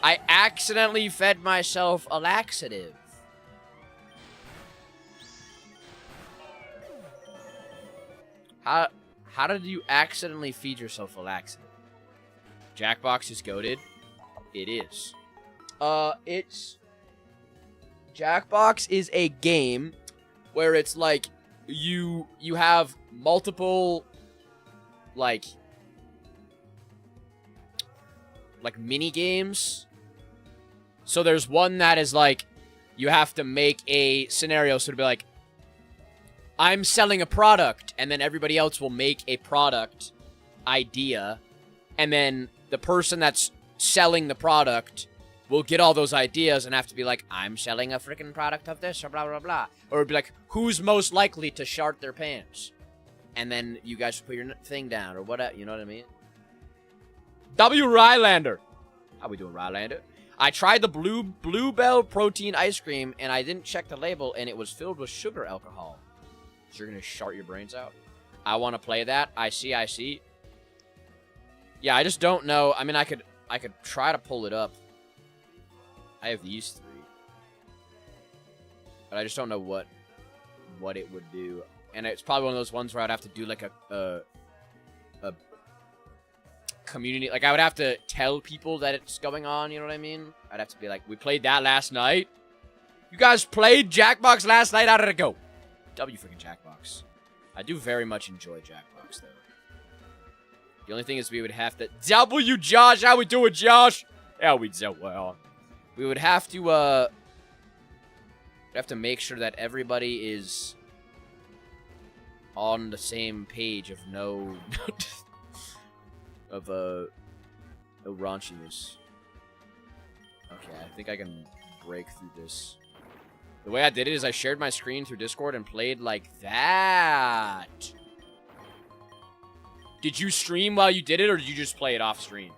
I accidentally fed myself a laxative. How did you accidentally feed yourself a laxative? Jackbox is goated. It is. Jackbox is a game where it's like you have multiple like mini games. So there's one that is like you have to make a scenario, so to be like, I'm selling a product, and then everybody else will make a product idea, and then the person that's selling the product will get all those ideas and have to be like, I'm selling a freaking product of this, or blah, blah, blah. Or it'd be like, who's most likely to shart their pants? And then you guys put your thing down, or whatever, you know what I mean? W. Rylander. How we doing, Rylander? I tried the Bluebell protein ice cream, and I didn't check the label, and it was filled with sugar alcohol. So you're gonna shart your brains out? I want to play that. I see. Yeah, I just don't know. I mean, I could try to pull it up. I have these 3. But I just don't know what it would do. And it's probably one of those ones where I'd have to do like a community, like I would have to tell people that it's going on, you know what I mean? I'd have to be like, we played that last night. You guys played Jackbox last night? How did it go? W freaking Jackbox. I do very much enjoy Jackbox though. The only thing is we would have to W Josh, how we doing, Josh? Yeah, we do well. We would have to make sure that everybody is on the same page of no raunchiness. Okay, I think I can break through this. The way I did it is I shared my screen through Discord and played like that. Did you stream while you did it, or did you just play it off stream?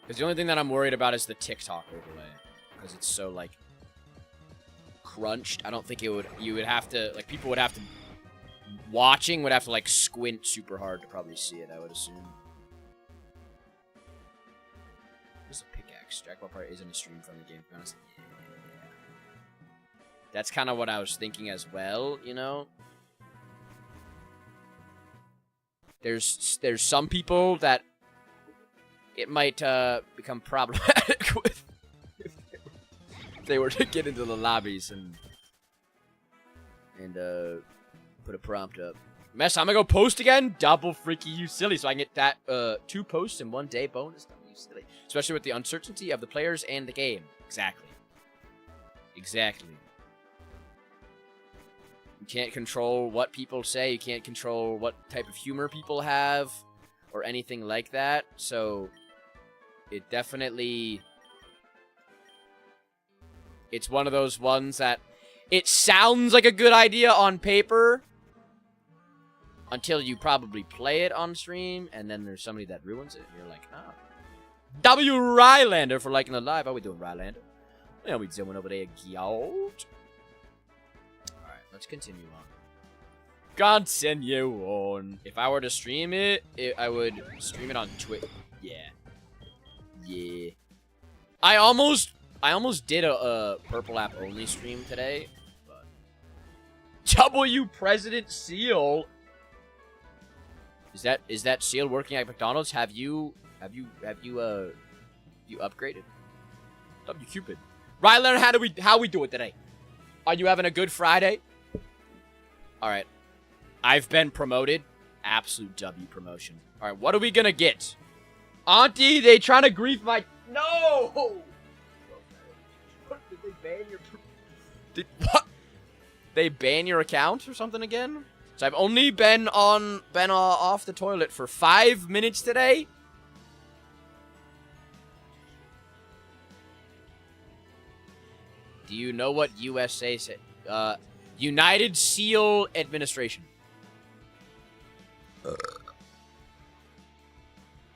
Because the only thing that I'm worried about is the TikTok overlay. Because it's so, like, crunched. I don't think it would... You would have to... Like, people would have to... Watching would have to, like, squint super hard to probably see it, I would assume. There's a pickaxe. Jackpot Party isn't a stream-friendly game, to be honest. Yeah. That's kind of what I was thinking as well, you know? There's some people that it might become problematic with if they were to get into the lobbies and put a prompt up. Mess, I'm gonna go post again. Double freaky you silly, so I can get that 2 posts in 1 day bonus. Double you silly, especially with the uncertainty of the players and the game. Exactly. You can't control what people say. You can't control what type of humor people have or anything like that. So it definitely... It's one of those ones that it sounds like a good idea on paper until you probably play it on stream, and then there's somebody that ruins it, and you're like, oh. W. Rylander for liking the live. How we doing, Rylander? How we doing over there, Gyalt? Let's continue on. Continue on. If I were to stream it, I would stream it on Twitch. Yeah. I almost did a purple app only stream today, but W President Seal. Is that Seal working at McDonald's? Have you upgraded? W Cupid. Ryler, how we do it today? Are you having a good Friday? Alright. I've been promoted. Absolute W promotion. Alright, what are we gonna get? Auntie, they trying to grief my... No! What, did they ban your... What? They ban your account or something again? So I've only been off the toilet for 5 minutes today? Do you know what USA said? United Seal Administration.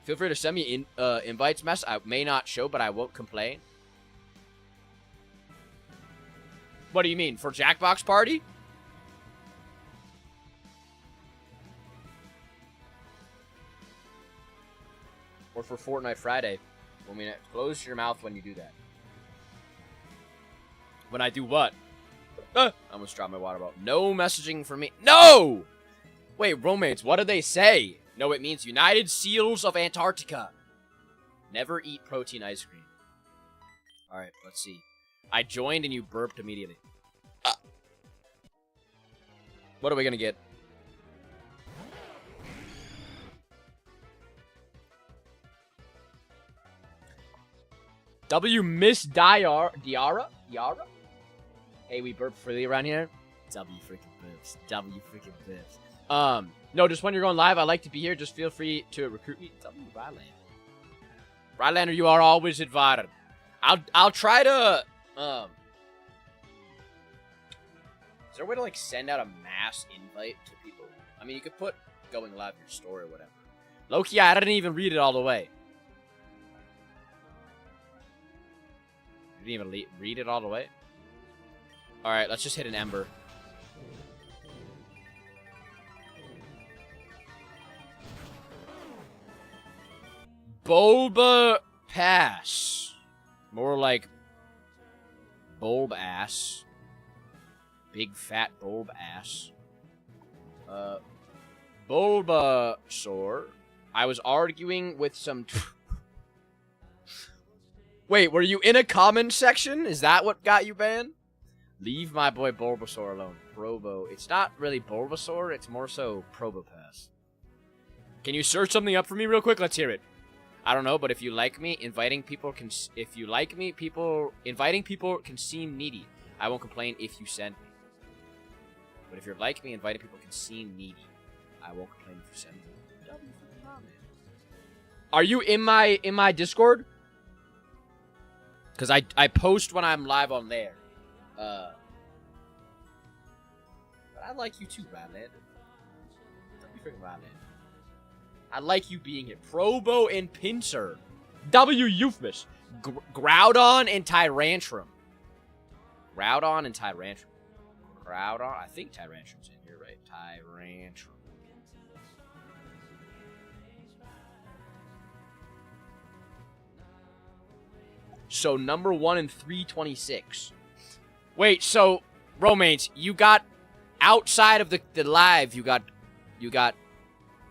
Feel free to send me invites, Mess. I may not show, but I won't complain. What do you mean? For Jackbox Party? Or for Fortnite Friday? I mean, close your mouth when you do that. When I do what? I almost dropped my water bottle. No messaging for me. No! Wait, roommates, what do they say? No, it means United Seals of Antarctica. Never eat protein ice cream. Alright, let's see. I joined and you burped immediately. What are we gonna get? W Miss Diara? Diara? Hey, we burp freely around here. W freaking burps. W freaking burps. No, just when you're going live, I like to be here. Just feel free to recruit me. W Rylander. Rylander, you are always invited. I'll try to, is there a way to, like, send out a mass invite to people? I mean, you could put going live in your story or whatever. Low-key, I didn't even read it all the way. Didn't even read it all the way. Alright, let's just hit an Ember. Bulba Pass. More like bulb ass. Big fat bulb ass. Bulbasaur. I was arguing with some... Wait, were you in a comment section? Is that what got you banned? Leave my boy Bulbasaur alone. Probo. It's not really Bulbasaur, it's more so Probopass. Can you search something up for me real quick? Let's hear it. I don't know, but if you like me, inviting people can seem needy. I won't complain if you send me. But if you're like me, inviting people can seem needy. I won't complain if you send me. Are you in my Discord? Because I post when I'm live on there. But I like you too, Radland. Don't be freaking Radland. I like you being here. Probo and Pinsir. W. Euphmus. Groudon and Tyrantrum. Groudon and Tyrantrum. Groudon? I think Tyrantrum's in here, right? Tyrantrum. So, number 1 in 326. Wait, so, Romains, you got, outside of the live, you got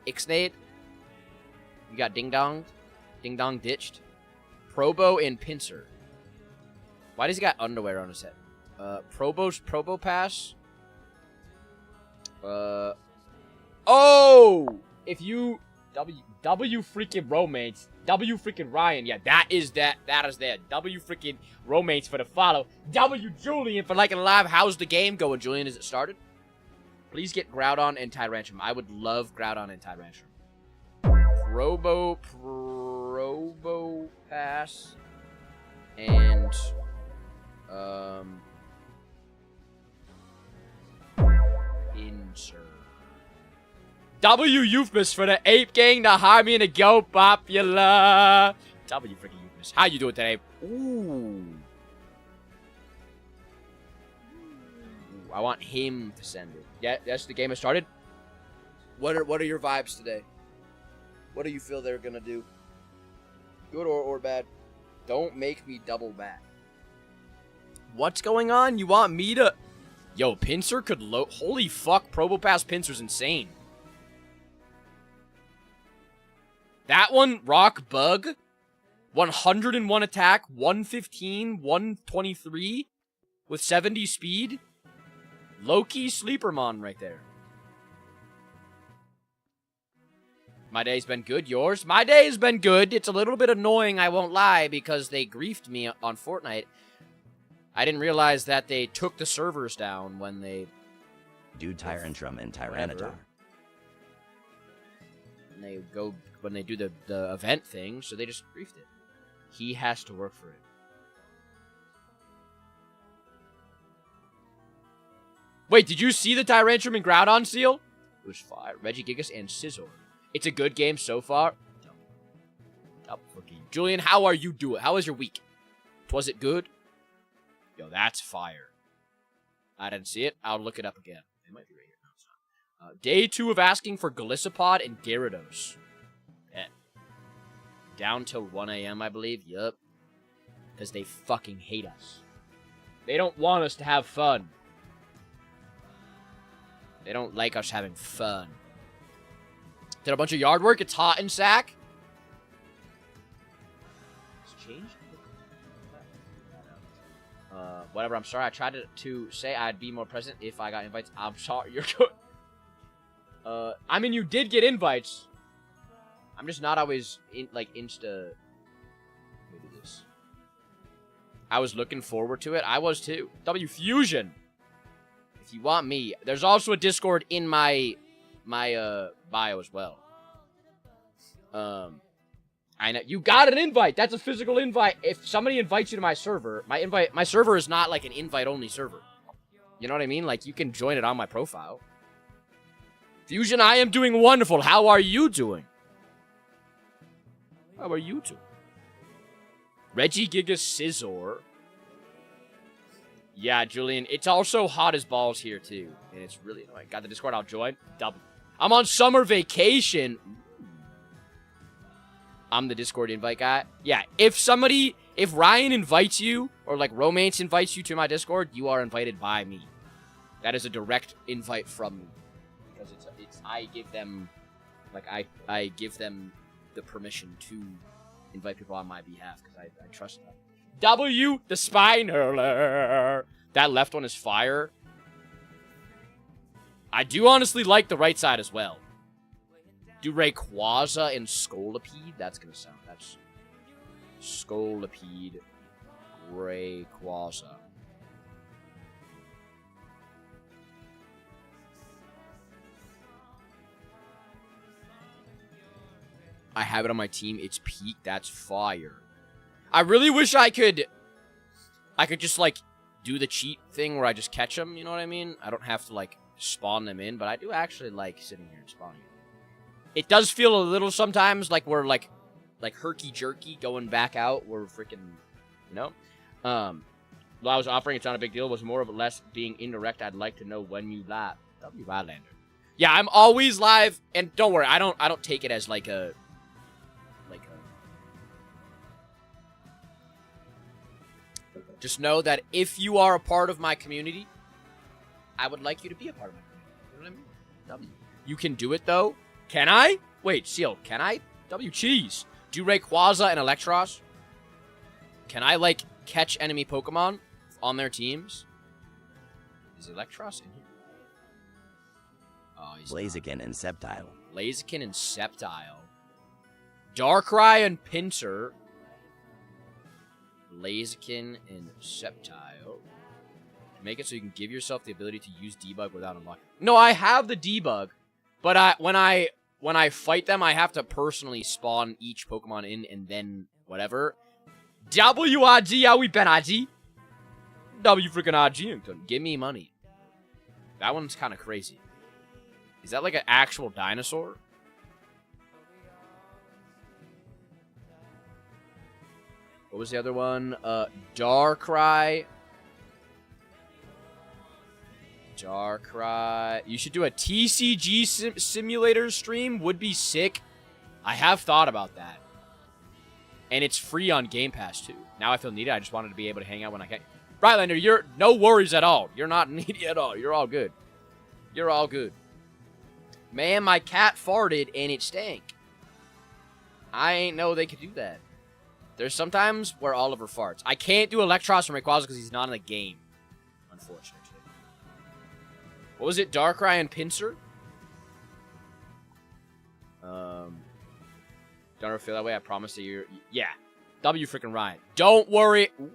Ixnade, you got Ding Dong ditched, Probo and Pinsir. Why does he got underwear on his head? Probo Pass. Oh! If you, W freaking Romains, W freaking Ryan, yeah, that is that. W freaking Romains for the follow. W Julian for liking live. How's the game going, Julian? Is it started? Please get Groudon and Tyrantrum. I would love Groudon and Tyrantrum. Probo Pass. And, insert. W Euphmus for the Ape Gang, the Harmony, and the Go Popular. W freaking Euphmus. How you doing today? Ooh. I want him to send it. Yeah, yes, the game has started. What are your vibes today? What do you feel they're gonna do? Good or bad? Don't make me double back. What's going on? You want me to... Yo, Pinsir could holy fuck, Probopass Pinsir's insane. That one, Rock Bug, 101 attack, 115, 123, with 70 speed. Low-key Sleepermon right there. My day's been good. Yours? My day's been good. It's a little bit annoying, I won't lie, because they griefed me on Fortnite. I didn't realize that they took the servers down when they... Do Tyrantrum and Tyranitar. And they go... when they do the event thing, so they just griefed it. He has to work for it. Wait, did you see the Tyrantrum and Groudon seal? It was fire. Regigigas and Scizor. It's a good game so far. Double for game. Julian, how are you doing? How was your week? Was it good? Yo, that's fire. I didn't see it. I'll look it up again. It might be right here. No, it's not. Day 2 of asking for Golisopod and Gyarados. Down till 1 a.m., I believe. Yup. Because they fucking hate us. They don't want us to have fun. They don't like us having fun. Did a bunch of yard work. It's hot in Sac. It's changed? Whatever, I'm sorry. I tried to say I'd be more present if I got invites. I'm sorry. You're good. I mean, you did get invites. I'm just not always insta. Let me do this. I was looking forward to it. I was too. W Fusion. If you want me, there's also a Discord in my bio as well. I know you got an invite. That's a physical invite. If somebody invites you to my server, my server is not like an invite only server. You know what I mean? Like you can join it on my profile. Fusion, I am doing wonderful. How are you doing? How about you two? Reggie Giga Scizor. Yeah, Julian. It's also hot as balls here, too. And it's really annoying. Got the Discord. I'll join. Double. I'm on summer vacation. I'm the Discord invite guy. Yeah, if Ryan invites you, or like Romance invites you to my Discord, you are invited by me. That is a direct invite from me. Because I give them, like, I give them the permission to invite people on my behalf, because I trust them. W, the spine hurler. That left one is fire. I do honestly like the right side as well. Do Rayquaza and Scolipede? That's gonna sound. That's Scolipede, Rayquaza. I have it on my team. It's peak. That's fire. I really wish I could just, like, do the cheat thing where I just catch them, you know what I mean? I don't have to, like, spawn them in, but I do actually like sitting here and spawning. It does feel a little sometimes like we're, like herky-jerky going back out. We're freaking, you know? While I was offering, it's not a big deal. It was more of a less being indirect. I'd like to know when you live. W Wildlander. Yeah, I'm always live, and don't worry, I don't take it as, like a... Just know that if you are a part of my community, I would like you to be a part of my community. You know what I mean? W. You can do it, though. Can I? Wait, Seal, can I? W cheese. Do Rayquaza and Electros? Can I, like, catch enemy Pokemon on their teams? Is Electros in here? Oh, he's Blaziken and Sceptile. Blaziken and Sceptile. Darkrai and Pinsir. Blaziken and Sceptile. Make it so you can give yourself the ability to use debug without unlocking. No, I have the debug, but when I fight them, I have to personally spawn each Pokemon in and then whatever. W-I-G, are we Ben-I-G? W freaking I-G. Give me money. That one's kind of crazy. Is that like an actual dinosaur? What was the other one? Darkrai. Darkrai. You should do a TCG simulator stream. Would be sick. I have thought about that. And it's free on Game Pass, too. Now I feel needed. I just wanted to be able to hang out when I can. Brightlander, you're no worries at all. You're not needy at all. You're all good. You're all good. Man, my cat farted and it stank. I ain't know they could do that. There's sometimes where Oliver farts. I can't do Electros and Rayquaza because he's not in the game, unfortunately. What was it? Darkrai and Pinsir? Don't ever feel that way. I promise that you're... Yeah. W freaking Ryan. Don't worry. Ooh.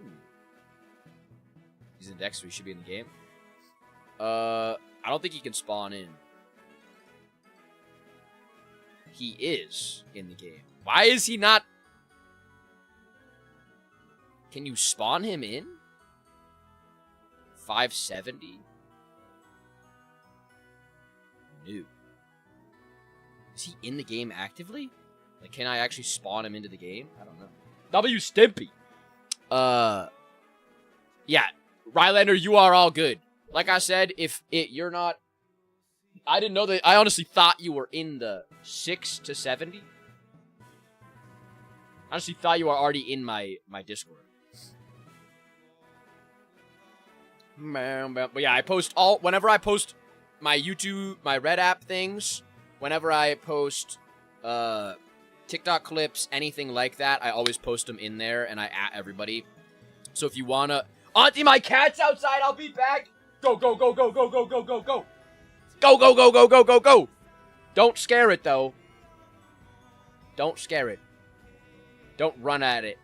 He's in Dex, so he should be in the game. I don't think he can spawn in. He is in the game. Why is he not... Can you spawn him in? 570? No. Is he in the game actively? Like, can I actually spawn him into the game? I don't know. W Stimpy. Yeah. Rylander, you are all good. Like I said, you're not... I didn't know that... I honestly thought you were in the 6 to 70. I honestly thought you were already in my Discord. But yeah, I post all... Whenever I post my YouTube, my Red app things, whenever I post TikTok clips, anything like that, I always post them in there, and I at everybody. So if you wanna... Auntie, my cat's outside, I'll be back! Go, go, go, go, go, go, go, go, go! Go, go, go, go, go, go, go! Don't scare it, though. Don't scare it. Don't run at it.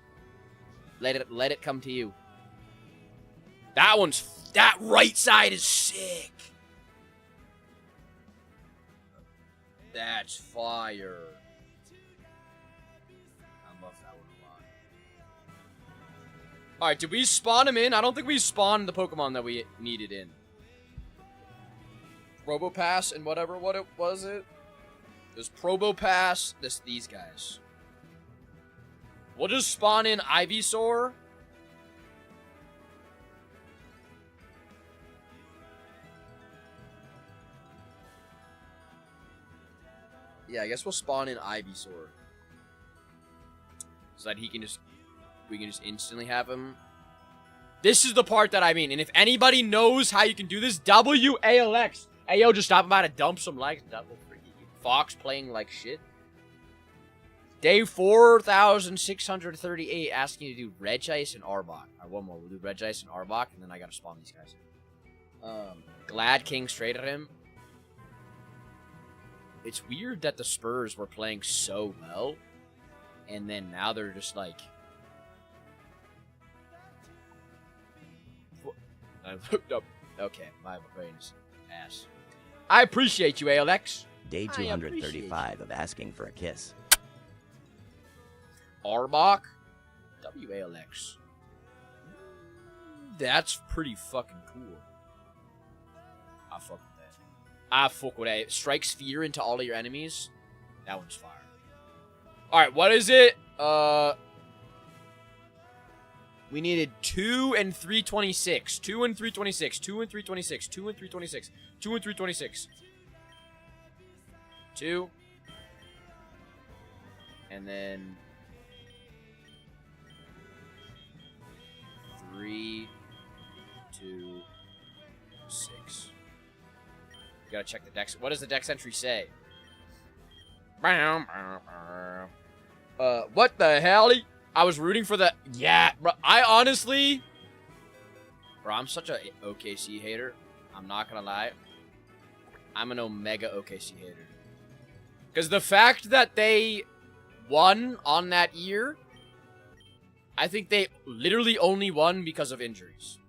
Let it come to you. That right side is sick. That's fire. I love that one a lot. Alright, did we spawn him in? I don't think we spawned the Pokemon that we needed in. Probopass and whatever, what it was it? It was Probopass, these guys. We'll just spawn in Ivysaur. Yeah, I guess we'll spawn in Ivysaur. So that we can just instantly have him. This is the part that I mean. And if anybody knows how you can do this, WALX. Hey, yo, just stop by to dump some likes. Double freaking Fox playing like shit. Day 4,638 asking you to do Regice and Arbok. All right, one more. We'll do Regice and Arbok, and then I gotta spawn these guys. Glad King straight at him. It's weird that the Spurs were playing so well, and then now they're just like... I looked up... Okay, my brain is ass. I appreciate you, ALX. Day 235 of asking for a kiss. Arbok? WALX. That's pretty fucking cool. I fuck with that. I fuck with that. It strikes fear into all of your enemies. That one's fire. Alright, what is it? We needed 2 and 326. 2 and 326. 2 and 326. 2 and 326. 2 and 326. 2. And then 3, 2, 6. You gotta check the dex. What does the dex entry say? What the hell? I was rooting for the... Yeah, bro. I honestly... Bro, I'm such a OKC hater. I'm not gonna lie. I'm an Omega OKC hater. Because the fact that they won on that year... I think they literally only won because of injuries.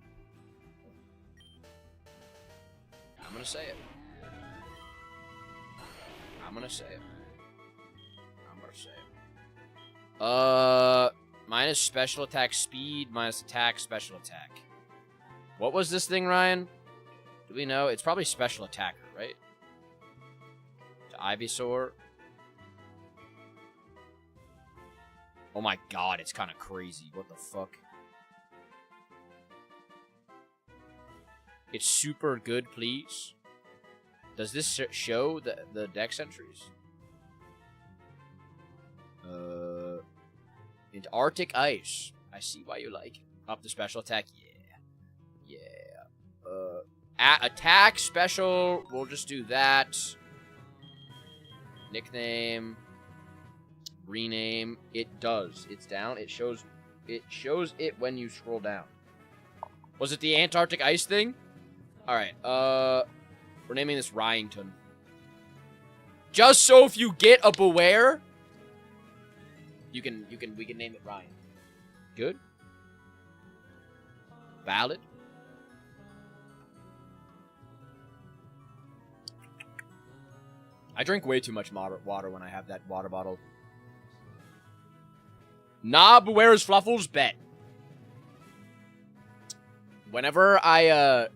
I'm gonna say it. I'm gonna say it. I'm gonna say it. Minus special attack speed, minus attack, special attack. What was this thing, Ryan? Do we know? It's probably special attacker, right? To Ivysaur. Oh my god, it's kind of crazy. What the fuck? It's super good, please. Does this show the dex entries? Into Arctic Ice. I see why you like it. Up the special attack. Yeah. Yeah. Attack, special. We'll just do that. Nickname. Rename. It does. It's down. It shows it when you scroll down. Was it the Antarctic Ice thing? Alright. We're naming this Ryington. Just so if you get a Beware, we can name it Ryan. Good? Valid? I drink way too much water when I have that water bottle. Nah, Beware's Fluffles, bet. Whenever I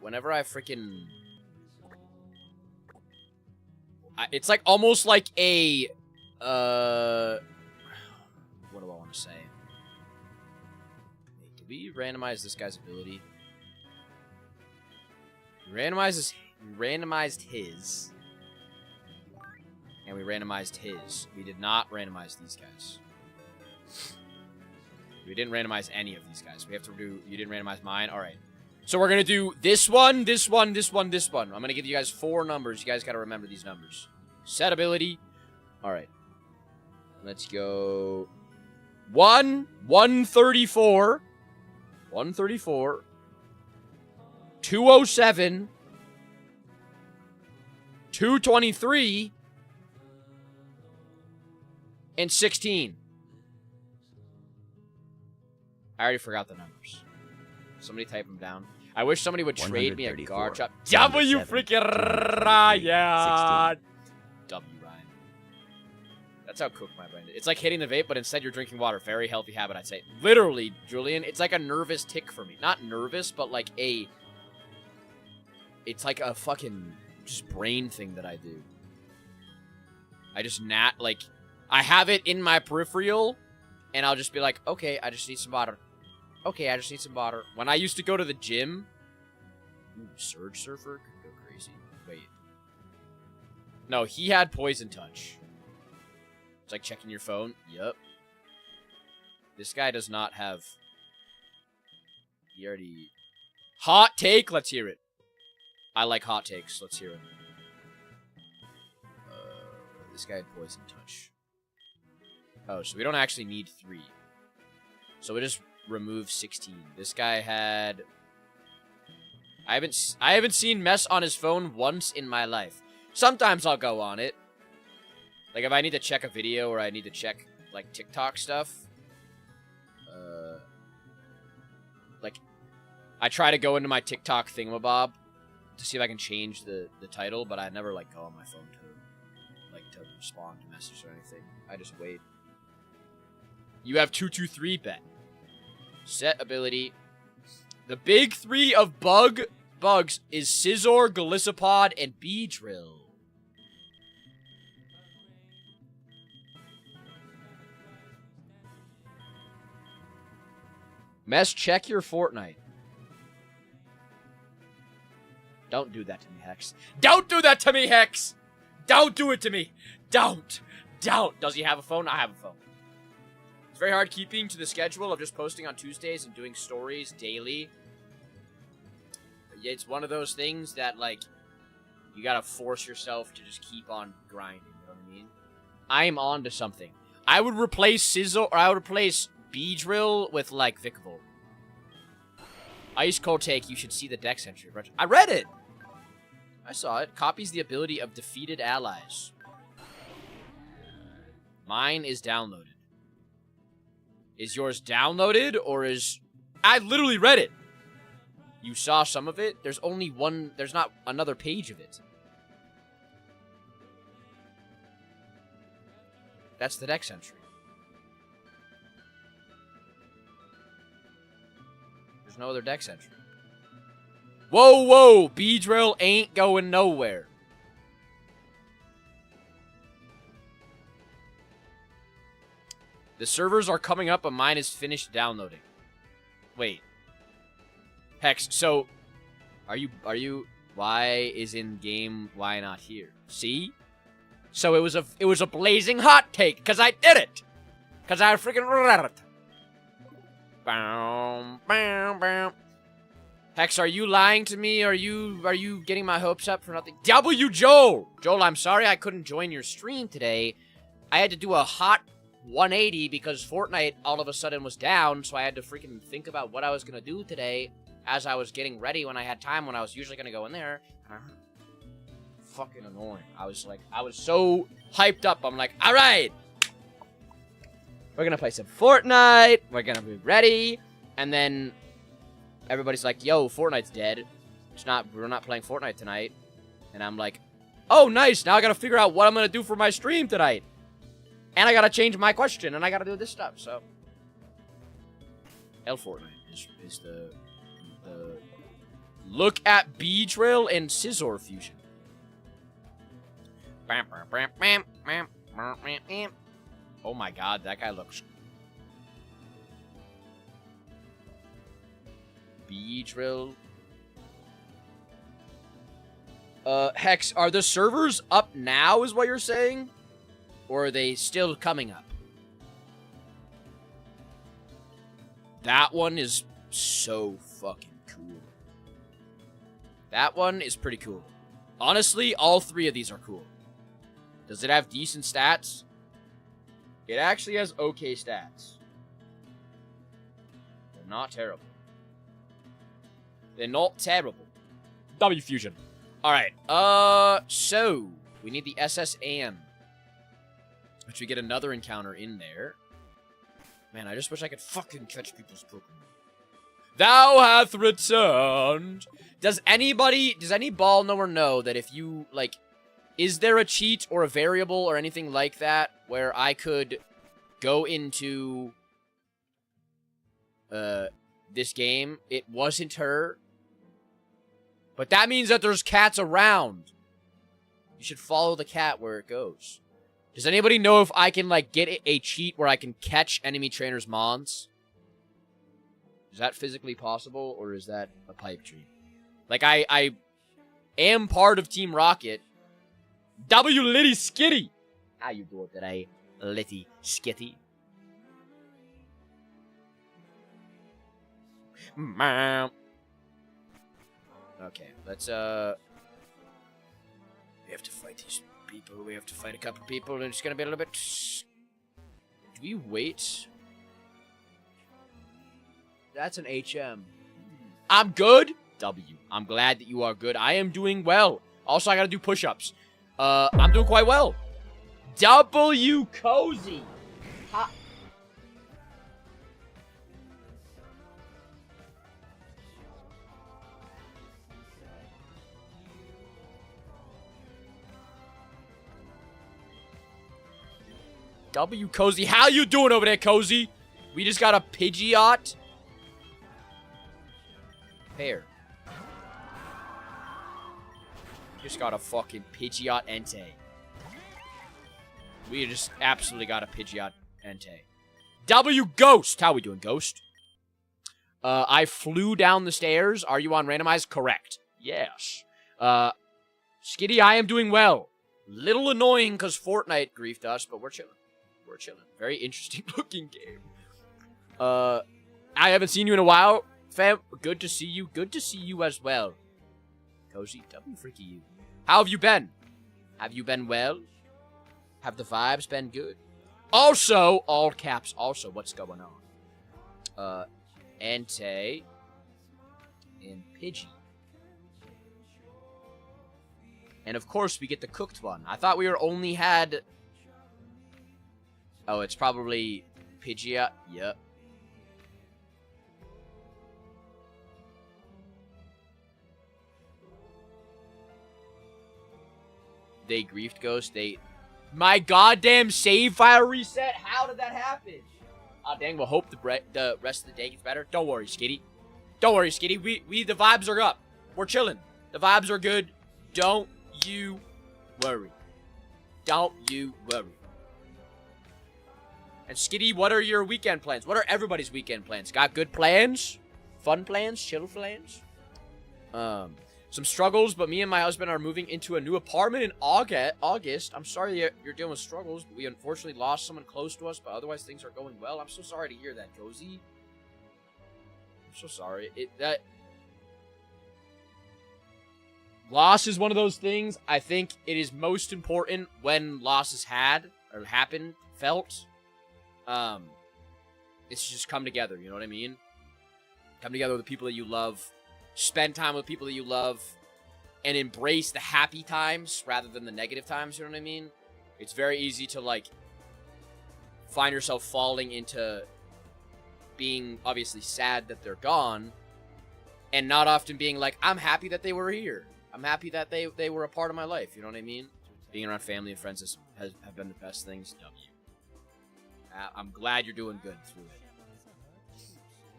freaking... it's like almost like a... what do I want to say? Wait, did we randomize this guy's ability? We randomized his. And we randomized his. We did not randomize these guys. We didn't randomize any of these guys. We have to do... You didn't randomize mine? Alright. So we're going to do this one, this one, this one, this one. I'm going to give you guys 4 numbers. You guys got to remember these numbers. Set ability. Alright. Let's go... 134. 134. 207. 223. And 16. I already forgot the numbers. Somebody type them down. I wish somebody would trade me a Garchomp. W freaking Ryan! W Ryan. That's how cooked my brain is. It's like hitting the vape, but instead you're drinking water. Very healthy habit, I'd say. Literally, Julian, it's like a nervous tick for me. Not nervous, but like a... It's like a fucking just brain thing that I do. I just like... I have it in my peripheral, And I'll just be like, okay, I just need some water. Okay, I just need some water. When I used to go to the gym... Ooh, Surge Surfer could go crazy. Wait. No, he had Poison Touch. It's like checking your phone. Yep. This guy does not have... He already... Hot take? Let's hear it. I like hot takes. Let's hear it. This guy had Poison Touch. Oh, so we don't actually need 3. So we just remove 16. This guy had... I haven't seen Mess on his phone once in my life. Sometimes I'll go on it. Like if I need to check a video or I need to check like TikTok stuff. Like I try to go into my TikTok thingamabob to see if I can change the title, but I never like go on my phone to respond to messages or anything. I just wait. You have 223 bet. Set ability. The big 3 of bugs is Scizor, Golisopod, and Beedrill. Mess, check your Fortnite. Don't do that to me, Hex. Don't do that to me, Hex! Don't do it to me! Don't! Does he have a phone? I have a phone. It's very hard keeping to the schedule of just posting on Tuesdays and doing stories daily. It's one of those things that, like, you gotta force yourself to just keep on grinding, you know what I mean? I'm on to something. I would replace Scizor, or I would replace Beedrill with, like, Vikavolt. Ice Cold Take, you should see the dex entry. I read it! I saw it. Copies the ability of defeated allies. Mine is downloaded. Is yours downloaded, or is... I literally read it! You saw some of it? There's only one... There's not another page of it. That's the dex entry. There's no other dex entry. Whoa! Beedrill ain't going nowhere. The servers are coming up, but mine is finished downloading. Wait. Hex, so... Are you... Why is in game, why not here? See? So it was a blazing hot take, because I did it! Because I freaking read it. Bow, bow, bow. Hex, are you lying to me? Are you getting my hopes up for nothing? Joel, I'm sorry I couldn't join your stream today. I had to do a hot 180 because Fortnite all of a sudden was down, so I had to freaking think about what I was gonna do today as I was getting ready when I had time, when I was usually gonna go in there. Fucking annoying. I was so hyped up. I'm like, all right, we're gonna play some Fortnite. We're gonna be ready, and then everybody's like, yo, Fortnite's dead. We're not playing Fortnite tonight. And I'm like, oh, nice. Now I gotta figure out what I'm gonna do for my stream tonight. And I gotta change my question, and I gotta do this stuff, so. Fortnite is the look at Beedrill and Scizor fusion. Oh my god, that guy looks... Beedrill. Hex, are the servers up now, is what you're saying? Or are they still coming up? That one is so fucking cool. That one is pretty cool. Honestly, all 3 of these are cool. Does it have decent stats? It actually has okay stats. They're not terrible. They're not terrible. W Fusion. Alright, so, we need the SSAM. Which we get another encounter in there. Man, I just wish I could fucking catch people's Pokemon. Thou hath returned! Does any ball knower know that if you, like... Is there a cheat or a variable or anything like that where I could go into... this game? It wasn't her. But that means that there's cats around. You should follow the cat where it goes. Does anybody know if I can, like, get a cheat where I can catch enemy trainers' mons? Is that physically possible, or is that a pipe dream? Like, I am part of Team Rocket. W Litty Skitty! How you doing today, Litty Skitty? Okay, let's, we have to fight these people. We have to fight a couple people, and it's gonna be a little bit... Do we wait? That's an HM. I'm good. W. I'm glad that you are good. I am doing well. Also, I gotta do push-ups. I'm doing quite well. W Cozy. Ha W Cozy. How you doing over there, Cozy? We just got a Pidgeot. Pair. Just got a fucking Pidgeot Entei. We just absolutely got a Pidgeot Entei. W Ghost! How we doing, Ghost? I flew down the stairs. Are you on randomized? Correct. Yes. Skitty, I am doing well. Little annoying because Fortnite griefed us, but we're chilling. We're chilling. Very interesting looking game. I haven't seen you in a while. Fam, good to see you. Good to see you as well. Cozy, W freaky you. How have you been? Have you been well? Have the vibes been good? Also, all caps, also, what's going on? Entei and Pidgey. And of course, we get the cooked one. I thought we were only had... Oh, it's probably Pidgeot. Yep. They griefed Ghost. They... My goddamn save file reset? How did that happen? Ah, dang, we'll hope the rest of the day gets better. Don't worry, Skitty. Don't worry, Skitty. The vibes are up. We're chilling. The vibes are good. Don't you worry. Don't you worry. And Skitty, what are your weekend plans? What are everybody's weekend plans? Got good plans? Fun plans? Chill plans? Some struggles, but me and my husband are moving into a new apartment in August. I'm sorry you're dealing with struggles, but we unfortunately lost someone close to us, but otherwise things are going well. I'm so sorry to hear that, Cozy. I'm so sorry. That loss is one of those things. I think it is most important when losses felt. It's just come together, you know what I mean? Come together with the people that you love. Spend time with people that you love and embrace the happy times rather than the negative times, you know what I mean? It's very easy to, like, find yourself falling into being obviously sad that they're gone and not often being like, I'm happy that they were here. I'm happy that they were a part of my life, you know what I mean? Being around family and friends have been the best things. W. I'm glad you're doing good through it.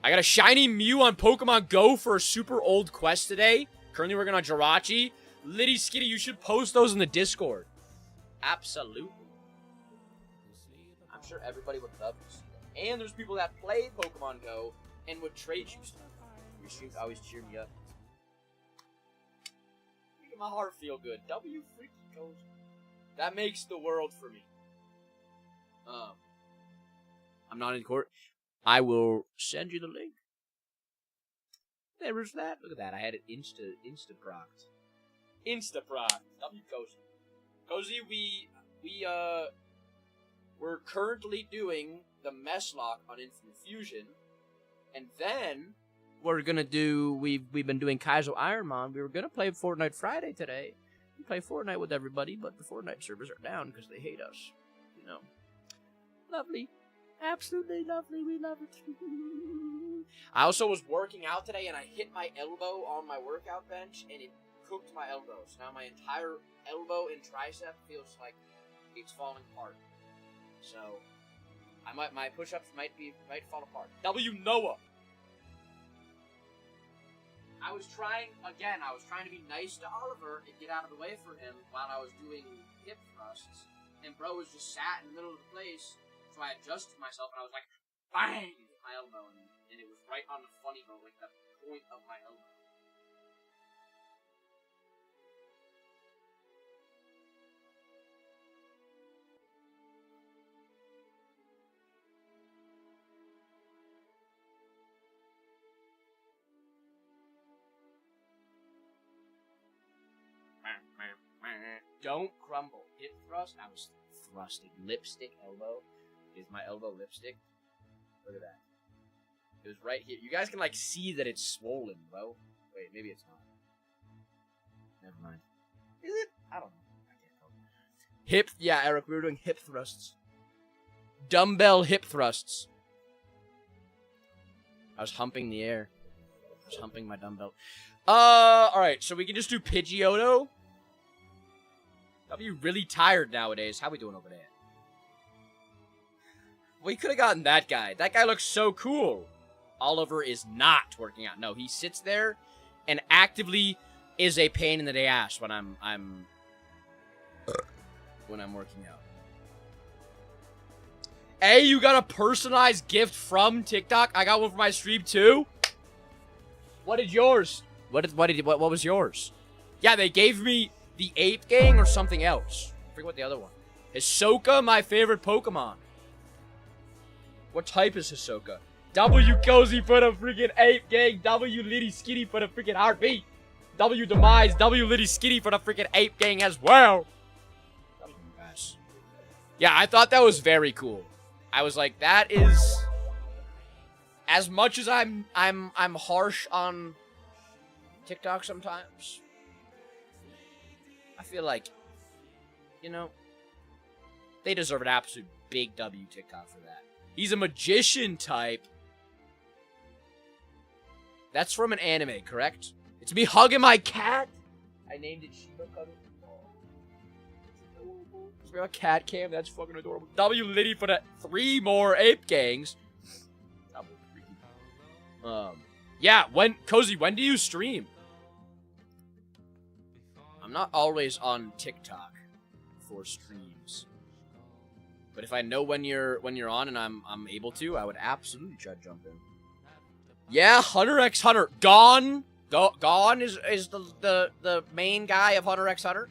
I got a shiny Mew on Pokemon Go for a super old quest today. Currently working on Jirachi. Litty Skitty, you should post those in the Discord. Absolutely. I'm sure everybody would love to see them. And there's people that play Pokemon Go and would trade you stuff. Your streams always cheer me up. Making my heart feel good. W freaking goes. That makes the world for me. I'm not in court. I will send you the link. There is that. Look at that. I had it insta-procced. Insta-procced. W Cozy. Cozy, we're currently doing the Meslocke on Infinite Fusion. And then we're gonna do, we've been doing Kaizo Ironmon. We were gonna play Fortnite Friday today. We play Fortnite with everybody, but the Fortnite servers are down because they hate us. You know. Lovely. Absolutely lovely. We love it. I also was working out today, and I hit my elbow on my workout bench, and it cooked my elbow. So now my entire elbow and tricep feels like it's falling apart. So my push-ups might fall apart. W Noah. I was trying to be nice to Oliver and get out of the way for him while I was doing hip thrusts. and bro was just sat in the middle of the place, so I adjusted myself, and I was like, bang! My elbow, and it was right on the funny bone, like the point of my elbow. Don't crumble. Hip thrust. I was thrusting. Lipstick elbow. Is my elbow lipstick? Look at that. It was right here. You guys can like see that it's swollen, bro. Wait, maybe it's not. Never mind. Is it? I don't know. I can't tell. Hip. Yeah, Eric. We were doing hip thrusts. Dumbbell hip thrusts. I was humping the air. I was humping my dumbbell. Alright, so we can just do Pidgeotto. W really tired nowadays. How we doing over there? We could have gotten that guy. That guy looks so cool. Oliver is not working out. No, he sits there and actively is a pain in the ass when I'm working out. Hey, you got a personalized gift from TikTok? I got one for my stream too. What did yours? What was yours? Yeah, they gave me the Ape Gang or something else. I forget what the other one. Hisoka, my favorite Pokemon. What type is Hisoka? W Cozy for the freaking Ape Gang. W Litty Skitty for the freaking Heartbeat. W Demise. W Litty Skitty for the freaking Ape Gang as well. Yeah, I thought that was very cool. I was like, that is, as much as I'm harsh on TikTok sometimes, I feel like, you know, they deserve an absolute big W TikTok for that. He's a magician type. That's from an anime, correct? It's me hugging my cat. I named it Shiba Cuddle. It's a cat cam. That's fucking adorable. W Liddy for the 3 more Ape Gangs. Yeah, Cozy, when do you stream? I'm not always on TikTok for streams, but if I know when you're on and I'm able to, I would absolutely try to jump in. Yeah, Hunter x Hunter. Gone is the main guy of Hunter x Hunter.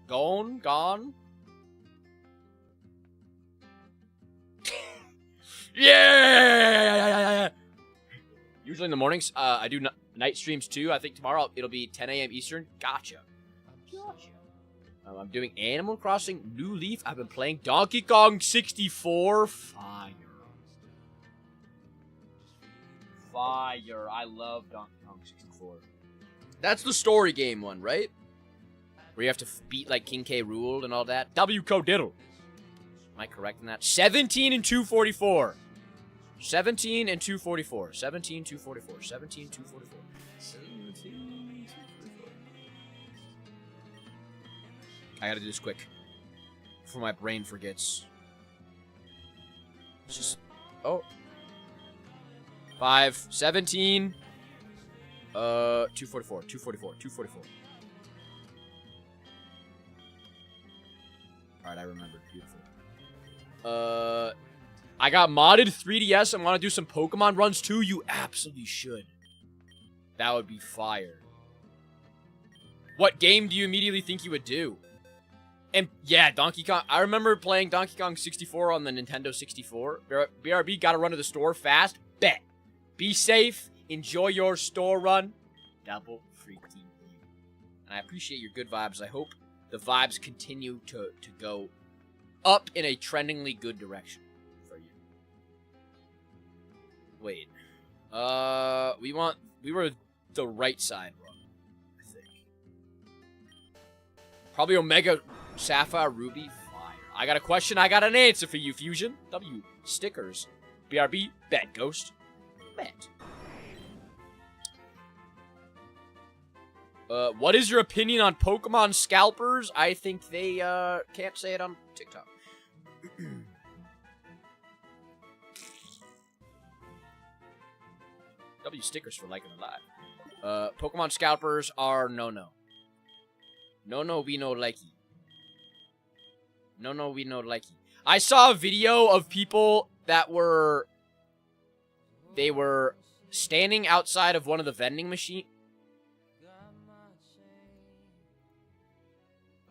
Gone. Yeah. Usually in the mornings, I do night streams too. I think tomorrow it'll be 10 a.m. Eastern. Gotcha. I'm doing Animal Crossing New Leaf. I've been playing Donkey Kong 64. Fire. I love Donkey Kong 64. That's the story game one, right? Where you have to beat like King K. Rool and all that. W. Codiddle. Am I correct in that? 17 and 244. 17 and 244. 17, 244. 17, 244. 17, 244. I gotta do this quick before my brain forgets. It's just... Oh. 5, 17. 244. 244. 244. Alright, I remembered. Beautiful. I got modded 3DS and want to do some Pokemon runs too. You absolutely should. That would be fire. What game do you immediately think you would do? And yeah, Donkey Kong. I remember playing Donkey Kong 64 on the Nintendo 64. BRB, gotta run to the store fast. Bet. Be safe. Enjoy your store run. Double freaking you. And I appreciate your good vibes. I hope the vibes continue to go up in a trendingly good direction for you. Wait. We were the right side wrong, I think. Probably Omega, Sapphire, Ruby, Fire. I got a question, I got an answer for you, Fusion. W, stickers. BRB, bet, Ghost. Bet. What is your opinion on Pokemon scalpers? I think they, can't say it on TikTok. W stickers for liking the live. Pokemon scalpers are no. No, we no likey. No, we know likey. I saw a video of people that were... They were standing outside of one of the vending machine.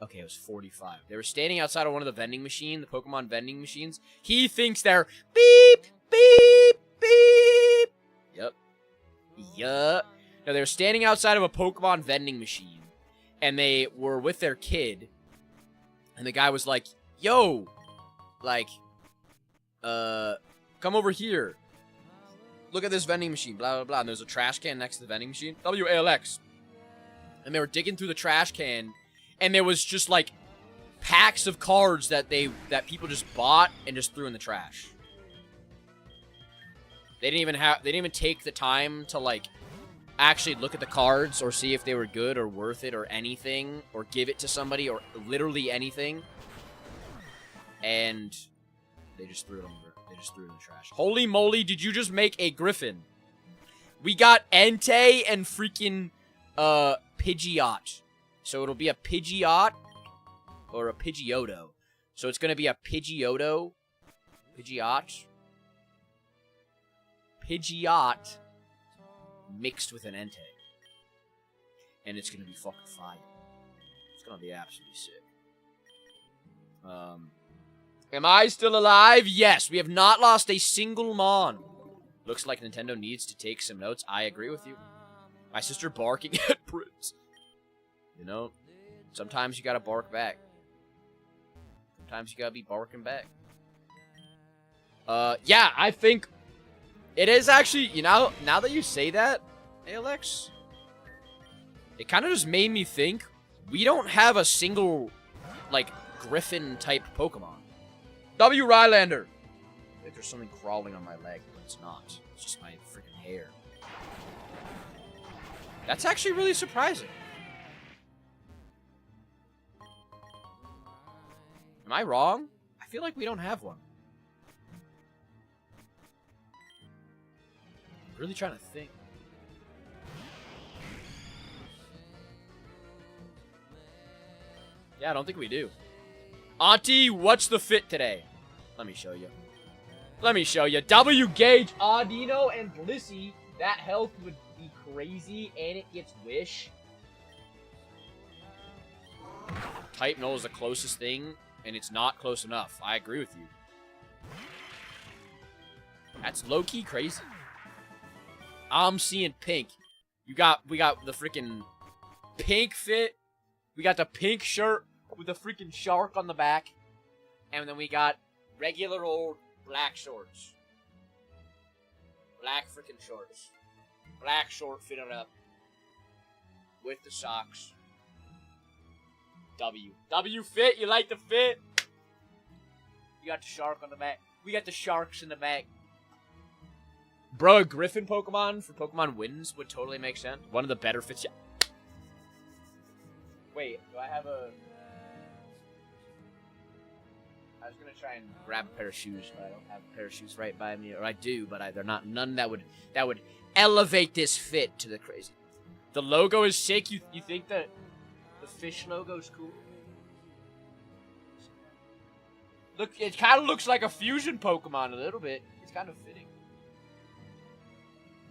Okay, it was 45. They were standing outside of one of the vending machine, the Pokemon vending machines. He thinks they're beep, beep, beep. Yep. Yup. No, they were standing outside of a Pokemon vending machine, and they were with their kid, and the guy was like, yo, like, come over here. Look at this vending machine, blah, blah, blah. And there's a trash can next to the vending machine. WALX. And they were digging through the trash can, and there was just, like, packs of cards that people just bought and just threw in the trash. They didn't even take the time to, like, actually look at the cards or see if they were good or worth it or anything, or give it to somebody or literally anything. And they just threw it in the trash. Holy moly, did you just make a Griffin? We got Entei and freaking Pidgeot. So it'll be a Pidgeot or a Pidgeotto. So it's going to be a Pidgeotto. Pidgeot mixed with an Entei. And it's going to be fucking fire. It's going to be absolutely sick. Am I still alive? Yes, we have not lost a single Mon. Looks like Nintendo needs to take some notes. I agree with you. My sister barking at Prince. You know, sometimes you gotta bark back. Sometimes you gotta be barking back. Yeah, I think it is actually, you know, now that you say that, Alex, it kind of just made me think we don't have a single, like, Griffin-type Pokemon. W. Rylander. I think there's something crawling on my leg, but it's not. It's just my freaking hair. That's actually really surprising. Am I wrong? I feel like we don't have one. I'm really trying to think. Yeah, I don't think we do. Auntie, what's the fit today? Let me show you. Let me show you. W Gauge, Audino, and Blissey. That health would be crazy, and it gets Wish. Type Null is the closest thing, and it's not close enough. I agree with you. That's low-key crazy. I'm seeing pink. We got the freaking pink fit. We got the pink shirt with the freaking shark on the back. And then we got regular old black shorts. Black freaking shorts. Black short fitted up. With the socks. W. W fit? You like the fit? You got the shark on the back. We got the sharks in the back. Bro, a Griffin Pokemon for Pokemon Wins would totally make sense. One of the better fits. Yeah. Wait, do I have a... I was gonna try and grab a pair of shoes, but I don't have a pair of shoes right by me. Or I do, but they're not. None that would elevate this fit to the crazy. The logo is sick. You think that the fish logo is cool? Look, it kind of looks like a fusion Pokemon a little bit. It's kind of fitting.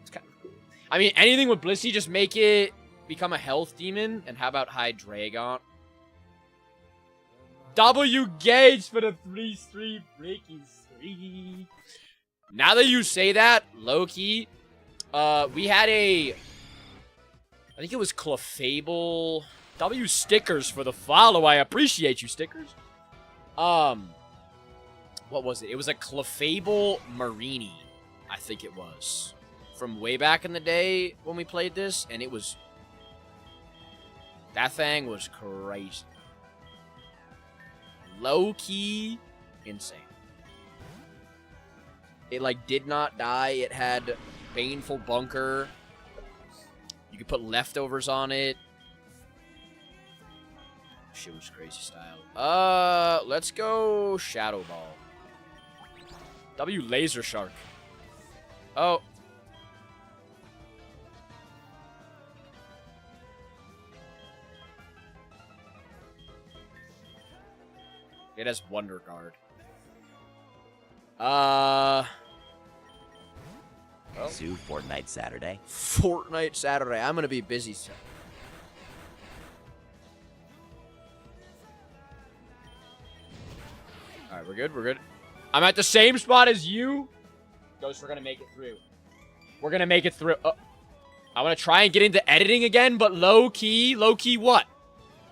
It's kind of cool. I mean, anything with Blissey, just make it become a health demon. And how about Hydreigon? W Gauge for the 3-3 breaking streak. Now that you say that, low-key, we had a... I think it was Clefable. W stickers for the follow. I appreciate you, stickers. What was it? It was a Clefable Marini, I think it was. From way back in the day when we played this, and it was... That thing was crazy. Low-key insane. It, like, did not die. It had Baneful Bunker. You could put leftovers on it. Shit was crazy style. Let's go Shadow Ball. W Laser Shark. Oh. It has Wonder Guard. Well. Sue, Fortnite Saturday. Fortnite Saturday. I'm gonna be busy. All right, we're good. We're good. I'm at the same spot as you. Ghost, we're gonna make it through. We're gonna make it through. I want to try and get into editing again, but low key what?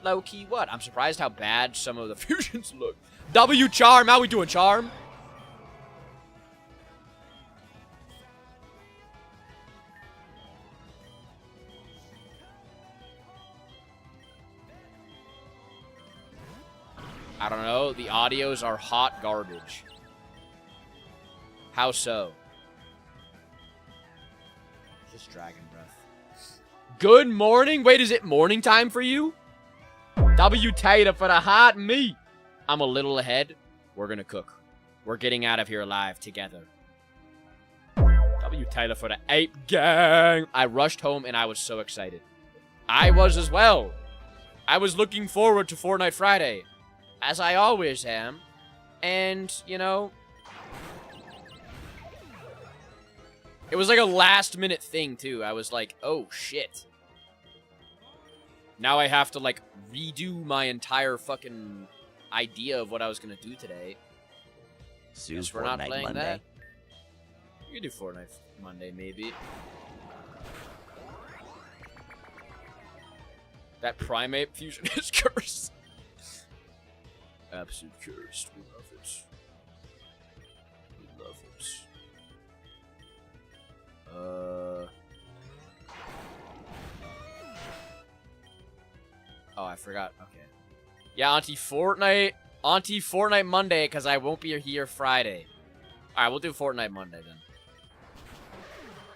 Low key what? I'm surprised how bad some of the fusions look. W Charm. How we doing, Charm? I don't know. The audios are hot garbage. How so? Just Dragon Breath. Good morning? Wait, is it morning time for you? W Tater for the hot meat. I'm a little ahead. We're gonna cook. We're getting out of here alive together. W Taylor for the Ape Gang. I rushed home and I was so excited. I was as well. I was looking forward to Fortnite Friday, as I always am. And, you know, it was like a last minute thing too. I was like, oh shit. Now I have to like redo my entire fucking idea of what I was gonna do today. Guess we're not Fortnite playing Monday. that. You can do Fortnite Monday, maybe. That primate fusion is cursed. Absolute cursed. We love it. We love it. Oh, I forgot. Okay. Yeah, Auntie Fortnite Monday, because I won't be here Friday. Alright, we'll do Fortnite Monday then.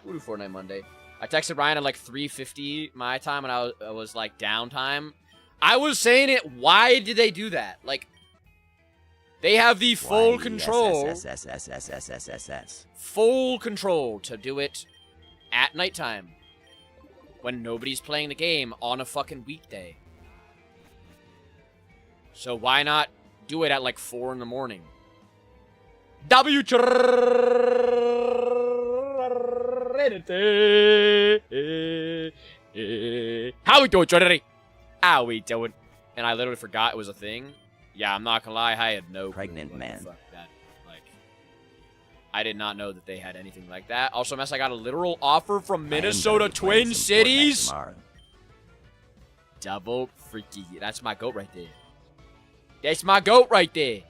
We'll do Fortnite Monday. I texted Ryan at like 3:50 my time, and I was like downtime. I was saying it. Why did they do that? Like, they have the full control. Full control to do it at nighttime when nobody's playing the game on a fucking weekday. So why not do it at like 4 in the morning? W How we doing, Trinity? How we doing? And I literally forgot it was a thing. Yeah, I'm not gonna lie, I had no Pregnant clue man. Fuck that. Like, I did not know that they had anything like that. Also, Mess, I got a literal offer from Minnesota Twin Cities. Double freaky. That's my goat right there. That's my goat right there.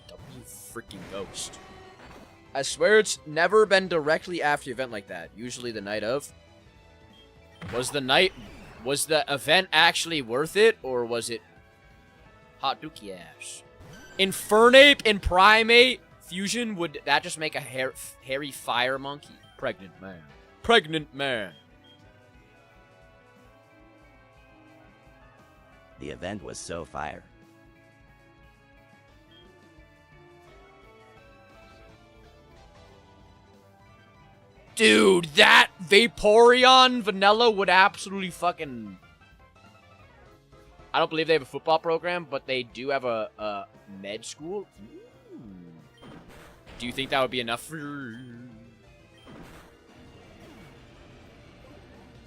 W freaking ghost. I swear it's never been directly after the event like that. Usually the night of. Was the event actually worth it, or was it hot dookie ass? Infernape and Primate fusion, would that just make a hairy fire monkey? Pregnant man. Pregnant man. The event was so fire. Dude, that Vaporeon vanilla would absolutely fucking... I don't believe they have a football program, but they do have a med school. Ooh. Do you think that would be enough for...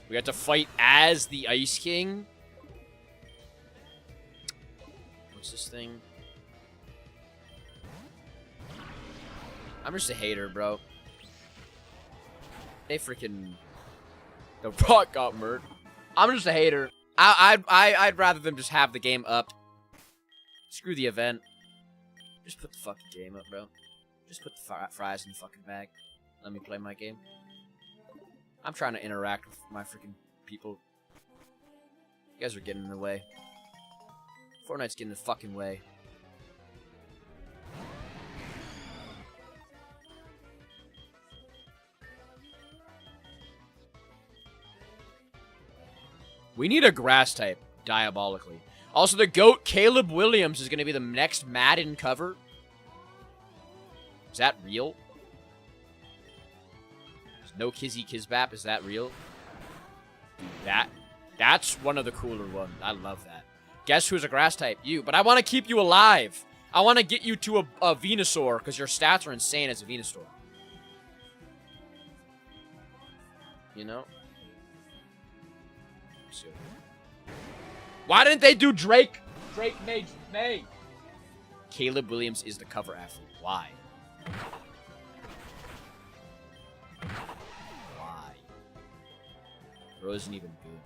We got to fight as the Ice King. What's this thing? I'm just a hater, bro. They freaking... The Rock got murdered. I'm just a hater. I'd rather them just have the game up. Screw the event. Just put the fucking game up, bro. Just put the fries in the fucking bag. Let me play my game. I'm trying to interact with my freaking people. You guys are getting in the way. Fortnite's getting in the fucking way. We need a grass type, diabolically. Also, the GOAT, Caleb Williams, is going to be the next Madden cover. Is that real? There's no Kizzy Kizbap, is that real? Dude, that's one of the cooler ones. I love that. Guess who's a grass type? You. But I want to keep you alive. I want to get you to a Venusaur because your stats are insane as a Venusaur. You know? Why didn't they do Drake? Drake May. Caleb Williams is the cover athlete. Why? Why? Bro isn't even good.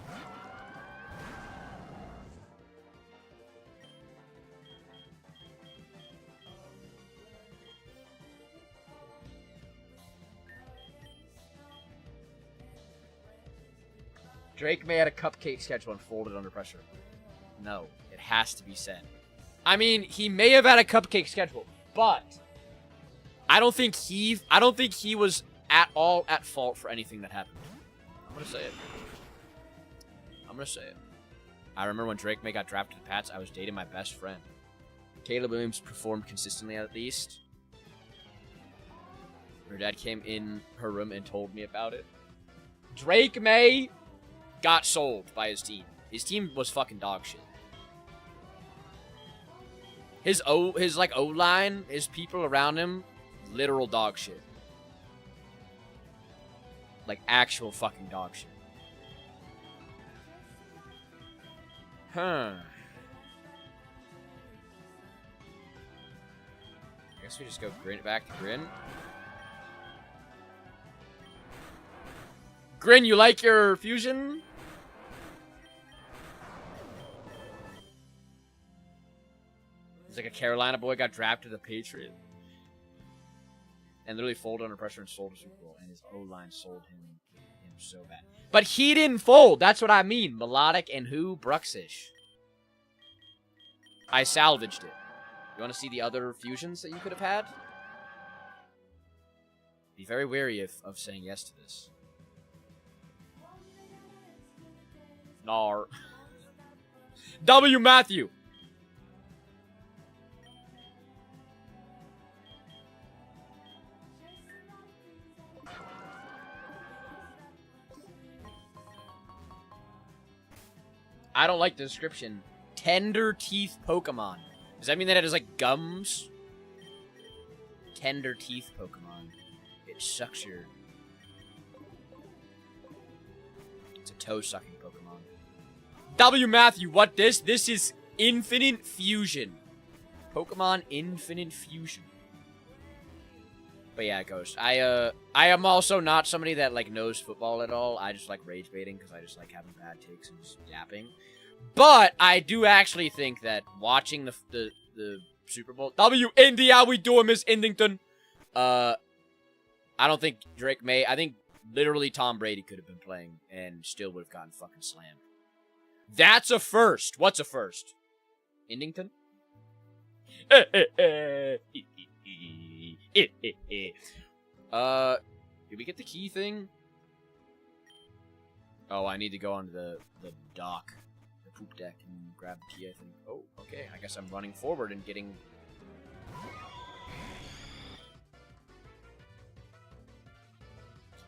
Drake May had a cupcake schedule and folded under pressure. No, it has to be said. I mean, he may have had a cupcake schedule, but I don't think he was at all at fault for anything that happened. I'm gonna say it. I remember when Drake May got drafted to the Pats, I was dating my best friend. Caleb Williams performed consistently at least. Her dad came in her room and told me about it. Drake May got sold by his team. His team was fucking dog shit. His O-line, his people around him, literal dog shit. Like actual fucking dog shit. Huh. I guess we just go back to Grin. Grin, you like your fusion? He's like a Carolina boy, got drafted to the Patriot. And literally folded under pressure and sold a Super Bowl. And his O-line sold him so bad. But he didn't fold. That's what I mean. Meslocke and who? Bruxish. I salvaged it. You want to see the other fusions that you could have had? Be very wary of saying yes to this. Nar. W. Matthew. I don't like the description. Tender teeth Pokemon. Does that mean that it has like gums? Tender teeth Pokemon. It sucks your... It's a toe-sucking Pokemon. W. Matthew, what this? This is Infinite Fusion. Pokemon Infinite Fusion. But yeah, Ghost. I am also not somebody that like knows football at all. I just like rage baiting because I just like having bad takes and just yapping. But I do actually think that watching the Super Bowl, W Indy, how we doing, Miss Indington? I don't think Drake May. I think literally Tom Brady could have been playing and still would have gotten fucking slammed. That's a first. What's a first? Indington? Did we get the key thing? Oh, I need to go onto the dock, the poop deck, and grab the key, I think. Oh, okay. I guess I'm running forward and getting...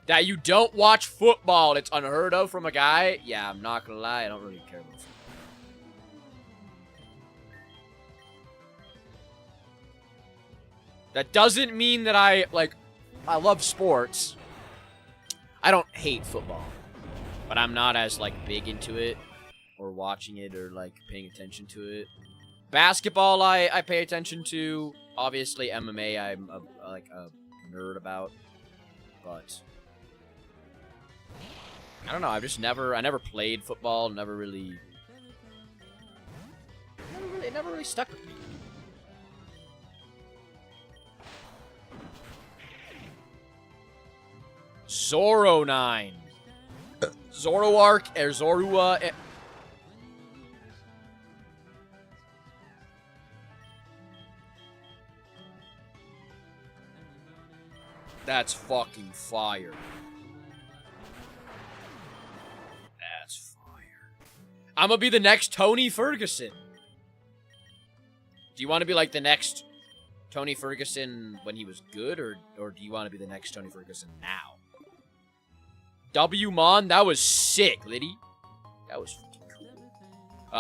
That you don't watch football. It's unheard of from a guy. Yeah, I'm not gonna lie. I don't really care about football. That doesn't mean that I love sports. I don't hate football. But I'm not as, like, big into it. Or watching it or, like, paying attention to it. Basketball, I pay attention to. Obviously, MMA, I'm, a nerd about. But... I don't know, I never played football, it never really stuck with me. Zoro9. Zoroark, or Zorua. That's fucking fire. That's fire. I'm gonna be the next Tony Ferguson. Do you want to be like the next Tony Ferguson when he was good, or do you want to be the next Tony Ferguson now? W-Mon, that was sick, Liddy. That was fucking cool.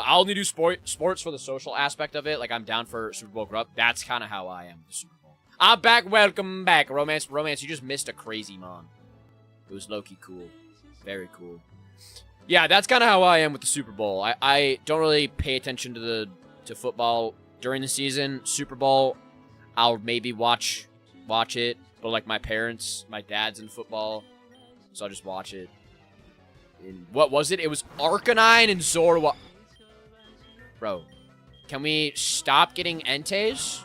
I'll only do sports for the social aspect of it. Like, I'm down for Super Bowl grub. That's kind of how I am with the Super Bowl. I'm back. Welcome back. Romance, you just missed a crazy mon. It was low-key cool. Very cool. Yeah, that's kind of how I am with the Super Bowl. I don't really pay attention to football during the season. Super Bowl, I'll maybe watch it. But, like, my dad's in football, so I'll just watch it. And what was it? It was Arcanine and Zorua. Bro, can we stop getting Entei?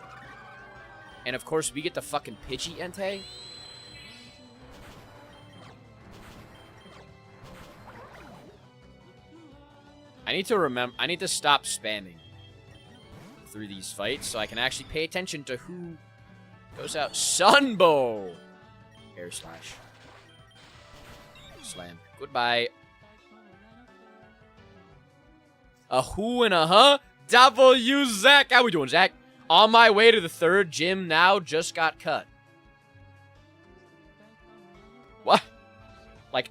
And, of course, we get the fucking Pidgey Entei. I need to stop spamming through these fights so I can actually pay attention to who goes out. Sunbow! Air slash. Slam. Goodbye. A who and a huh? W, Zach. How we doing, Zach? On my way to the 3rd gym now, just got cut. What? Like,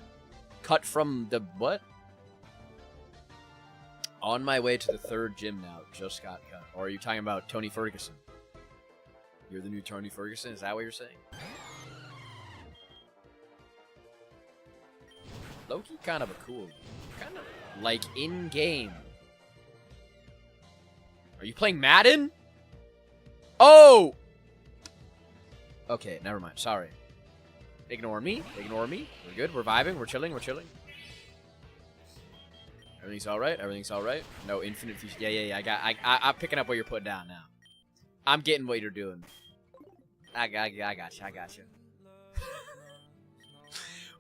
cut from the what? On my way to the 3rd gym now, just got cut. Or are you talking about Tony Ferguson? You're the new Tony Ferguson? Is that what you're saying? Loki kind of a cool, kind of like in-game. Are you playing Madden? Oh! Okay, never mind. Sorry. Ignore me. Ignore me. We're good. We're vibing. We're chilling. We're chilling. Everything's all right. Everything's all right. No infinite fusion. Yeah. I'm picking up what you're putting down now. I'm getting what you're doing. I got you. I got you.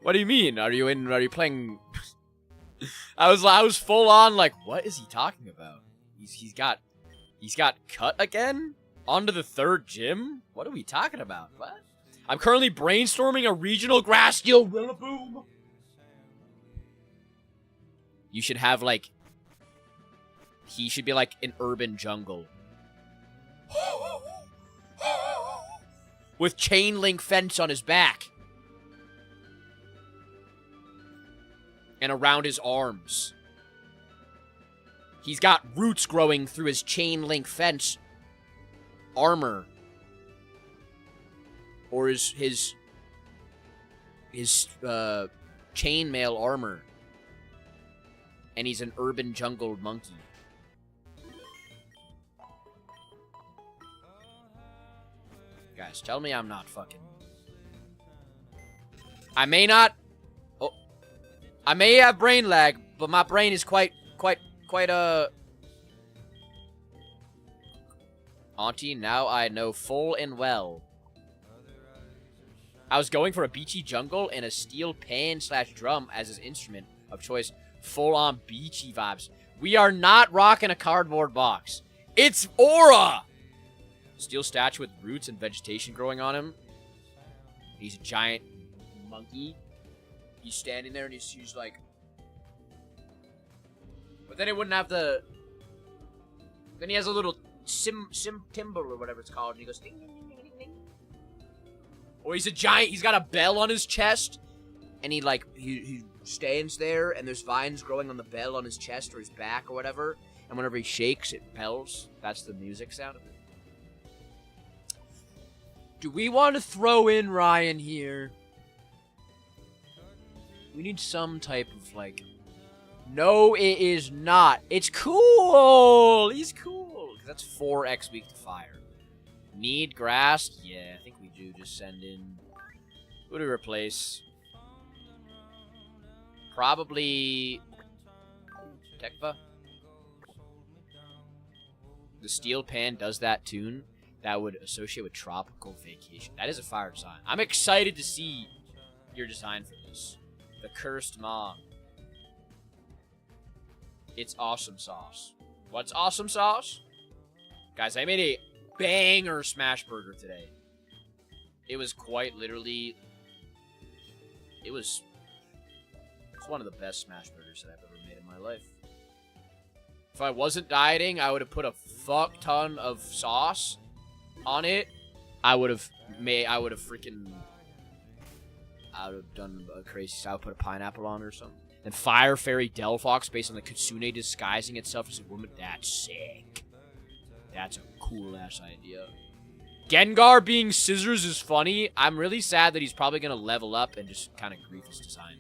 What do you mean? Are you playing? I was full on like, what is he talking about? He's got cut again onto the 3rd gym. What are we talking about? What? I'm currently brainstorming a regional grass skill Rillaboom. You should have like. He should be like an urban jungle. With chain link fence on his back. And around his arms. He's got roots growing through his chain link fence armor. Or his chainmail armor. And he's an urban jungle monkey. Guys, tell me I'm not fucking... I may not... Oh. I may have brain lag, but my brain is quite, Auntie, now I know full and well. I was going for a beachy jungle and a steel pan/drum as his instrument of choice. Full-on beachy vibes. We are not rocking a cardboard box. It's Aura! Steel statue with roots and vegetation growing on him. He's a giant monkey. He's standing there and he's like... But then it wouldn't have the... Then he has a little timber or whatever it's called. And he goes... Ding, ding, ding, ding, ding, ding. Or he's a giant... He's got a bell on his chest. And he like... He stands there and there's vines growing on the bell on his chest or his back or whatever. And whenever he shakes, it bells. That's the music sound of it. Do we want to throw in Ryan here? We need some type of, like... No, it is not. It's cool! He's cool! That's 4x weak to fire. Need grass? Yeah, I think we do. Just send in... Who to replace? Probably... Tekva? The steel pan does that tune. That would associate with tropical vacation. That is a fire design. I'm excited to see your design for this. The cursed mom. It's awesome sauce. What's awesome sauce? Guys, I made a banger smash burger today. It was quite literally... It's one of the best smash burgers that I've ever made in my life. If I wasn't dieting, I would have put a fuck ton of sauce on it. I would have done a crazy style. I would put a pineapple on it or something. Then Fire Fairy Delphox based on the Kitsune disguising itself as a woman. That's sick. That's a cool-ass idea. Gengar being Scissors is funny. I'm really sad that he's probably going to level up and just kind of grief his design.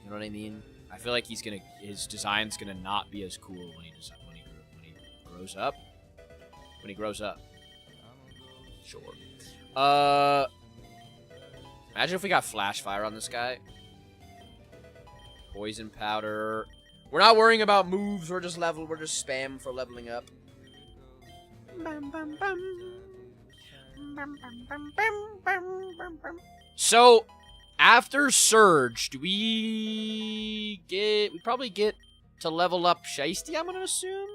You know what I mean? I feel like his design's going to not be as cool when he grows up. When he grows up. Sure. Imagine if we got Flash Fire on this guy. Poison Powder. We're not worrying about moves. We're just spam for leveling up. So, after Surge, we probably get to level up Shiesty, I'm gonna assume?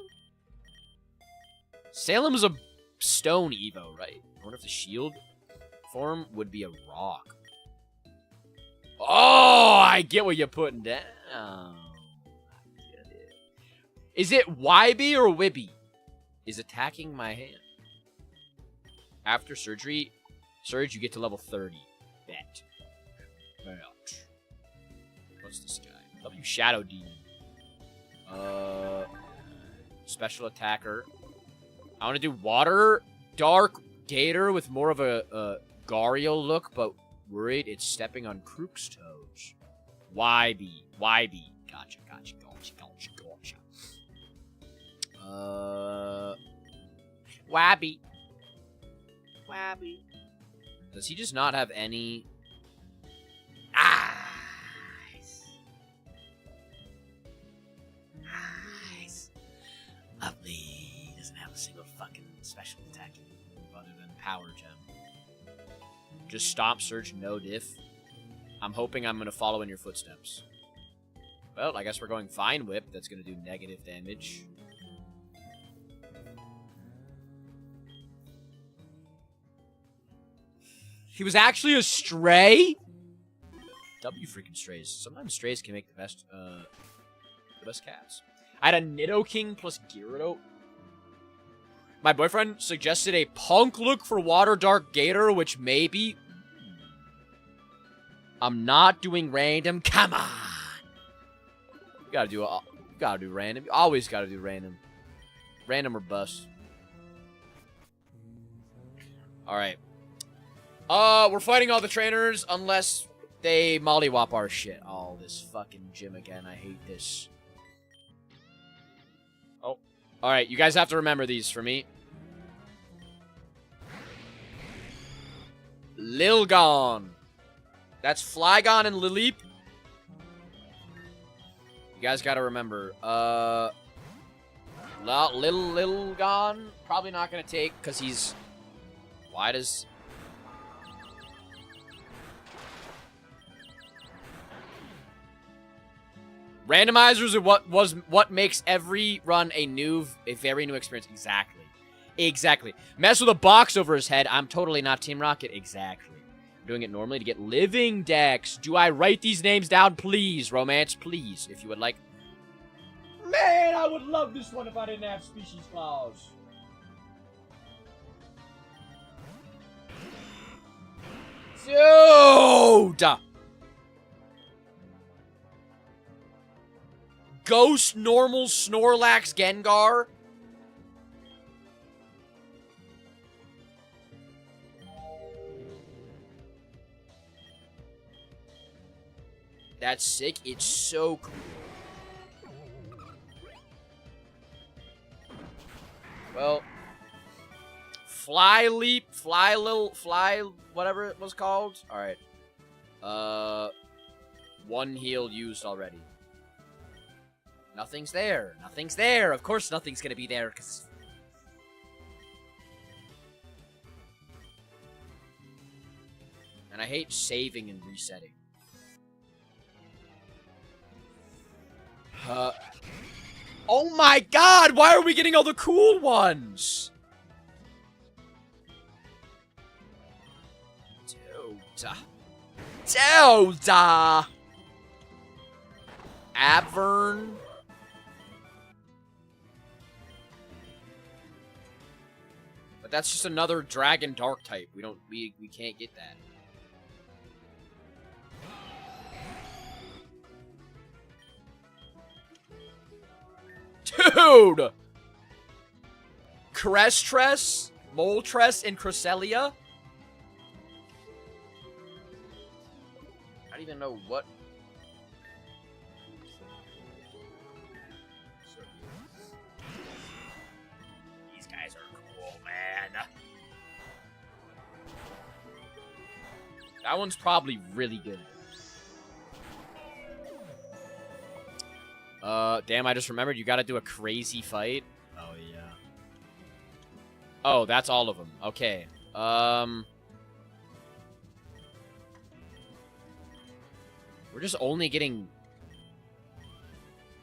Salem's a stone Evo, right? I wonder if the shield form would be a rock. Oh, I get what you're putting down. I get it. Is it YB or Wibby? Is attacking my hand. After Surge, you get to level 30. Bet. What's this guy? W Shadow Demon. Special attacker. I want to do Water Dark Gator with more of a Gario look, but worried it's stepping on Crook's toes. YB. Gotcha. Wabby. Does he just not have any... Nice. Lovely. He doesn't have a single fucking special attack other than Power Gem. Just Stomp, Surge, no diff. I'm hoping I'm going to follow in your footsteps. Well, I guess we're going Vine Whip. That's going to do negative damage. He was actually a stray? W freaking strays. Sometimes strays can make the best cats. I had a Nidoking plus Gyarados. My boyfriend suggested a punk look for Water Dark Gator, which maybe... I'm not doing random. Come on! You gotta do random. You always gotta do random. Random or bust. Alright. We're fighting all the trainers unless they mollywop our shit. Oh, this fucking gym again. I hate this. Oh. Alright, you guys have to remember these for me. Lilgon. That's Flygon and Lileep. You guys gotta remember. Lilgon. Probably not gonna take, because he's... Why does... Randomizers are what makes every run a very new experience. Exactly. Mess with a box over his head. I'm totally not Team Rocket. Exactly. I'm doing it normally to get living decks. Do I write these names down, please? Romance, please, if you would like. Man, I would love this one if I didn't have species clause. Dude! Ghost, normal, Snorlax, Gengar. That's sick. It's so cool. Well, Fly Leap, Fly whatever it was called. Alright. One heal used already. Nothing's there. Nothing's there. Of course nothing's gonna be there, because... And I hate saving and resetting. Oh my god! Why are we getting all the cool ones? Delta! Abvern. But that's just another Dragon Dark type. We can't get that. Dude! Cresstress, Moltres, and Cresselia? I don't even know what... These guys are cool, man. That one's probably really good. Damn, I just remembered you gotta do a crazy fight. Oh, yeah. Oh, that's all of them. Okay. We're just only getting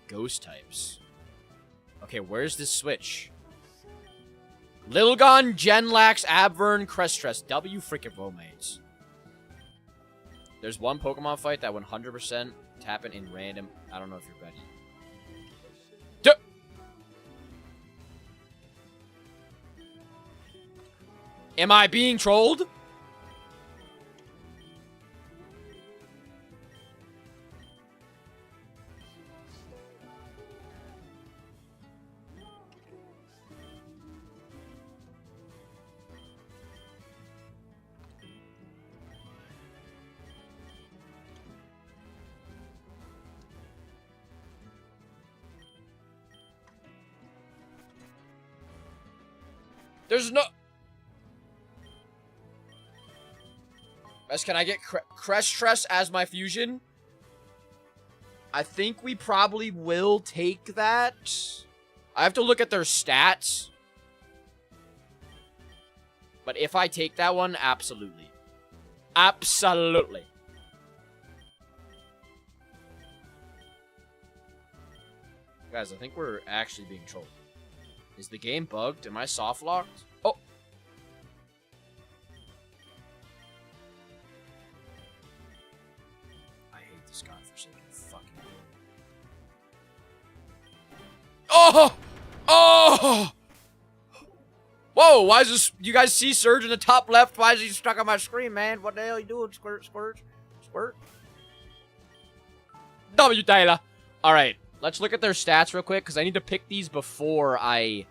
ghost types. Okay, where's this switch? Lilgon, Genlax, Abvern, Cresstress. W freaking roommates. There's one Pokemon fight that 100% happen in random. I don't know if you're ready. Am I being trolled? There's no... Best, can I get Cresstress as my fusion? I think we probably will take that. I have to look at their stats. But if I take that one, absolutely. Absolutely. Guys, I think we're actually being trolled. Is the game bugged? Am I soft locked? Oh. I hate this godforsaken fucking game. Oh! Oh! Whoa, why is this... You guys see Surge in the top left? Why is he stuck on my screen, man? What the hell are you doing? Squirt, squirt, squirt. W, Taylor. Alright, let's look at their stats real quick, because I need to pick these before I...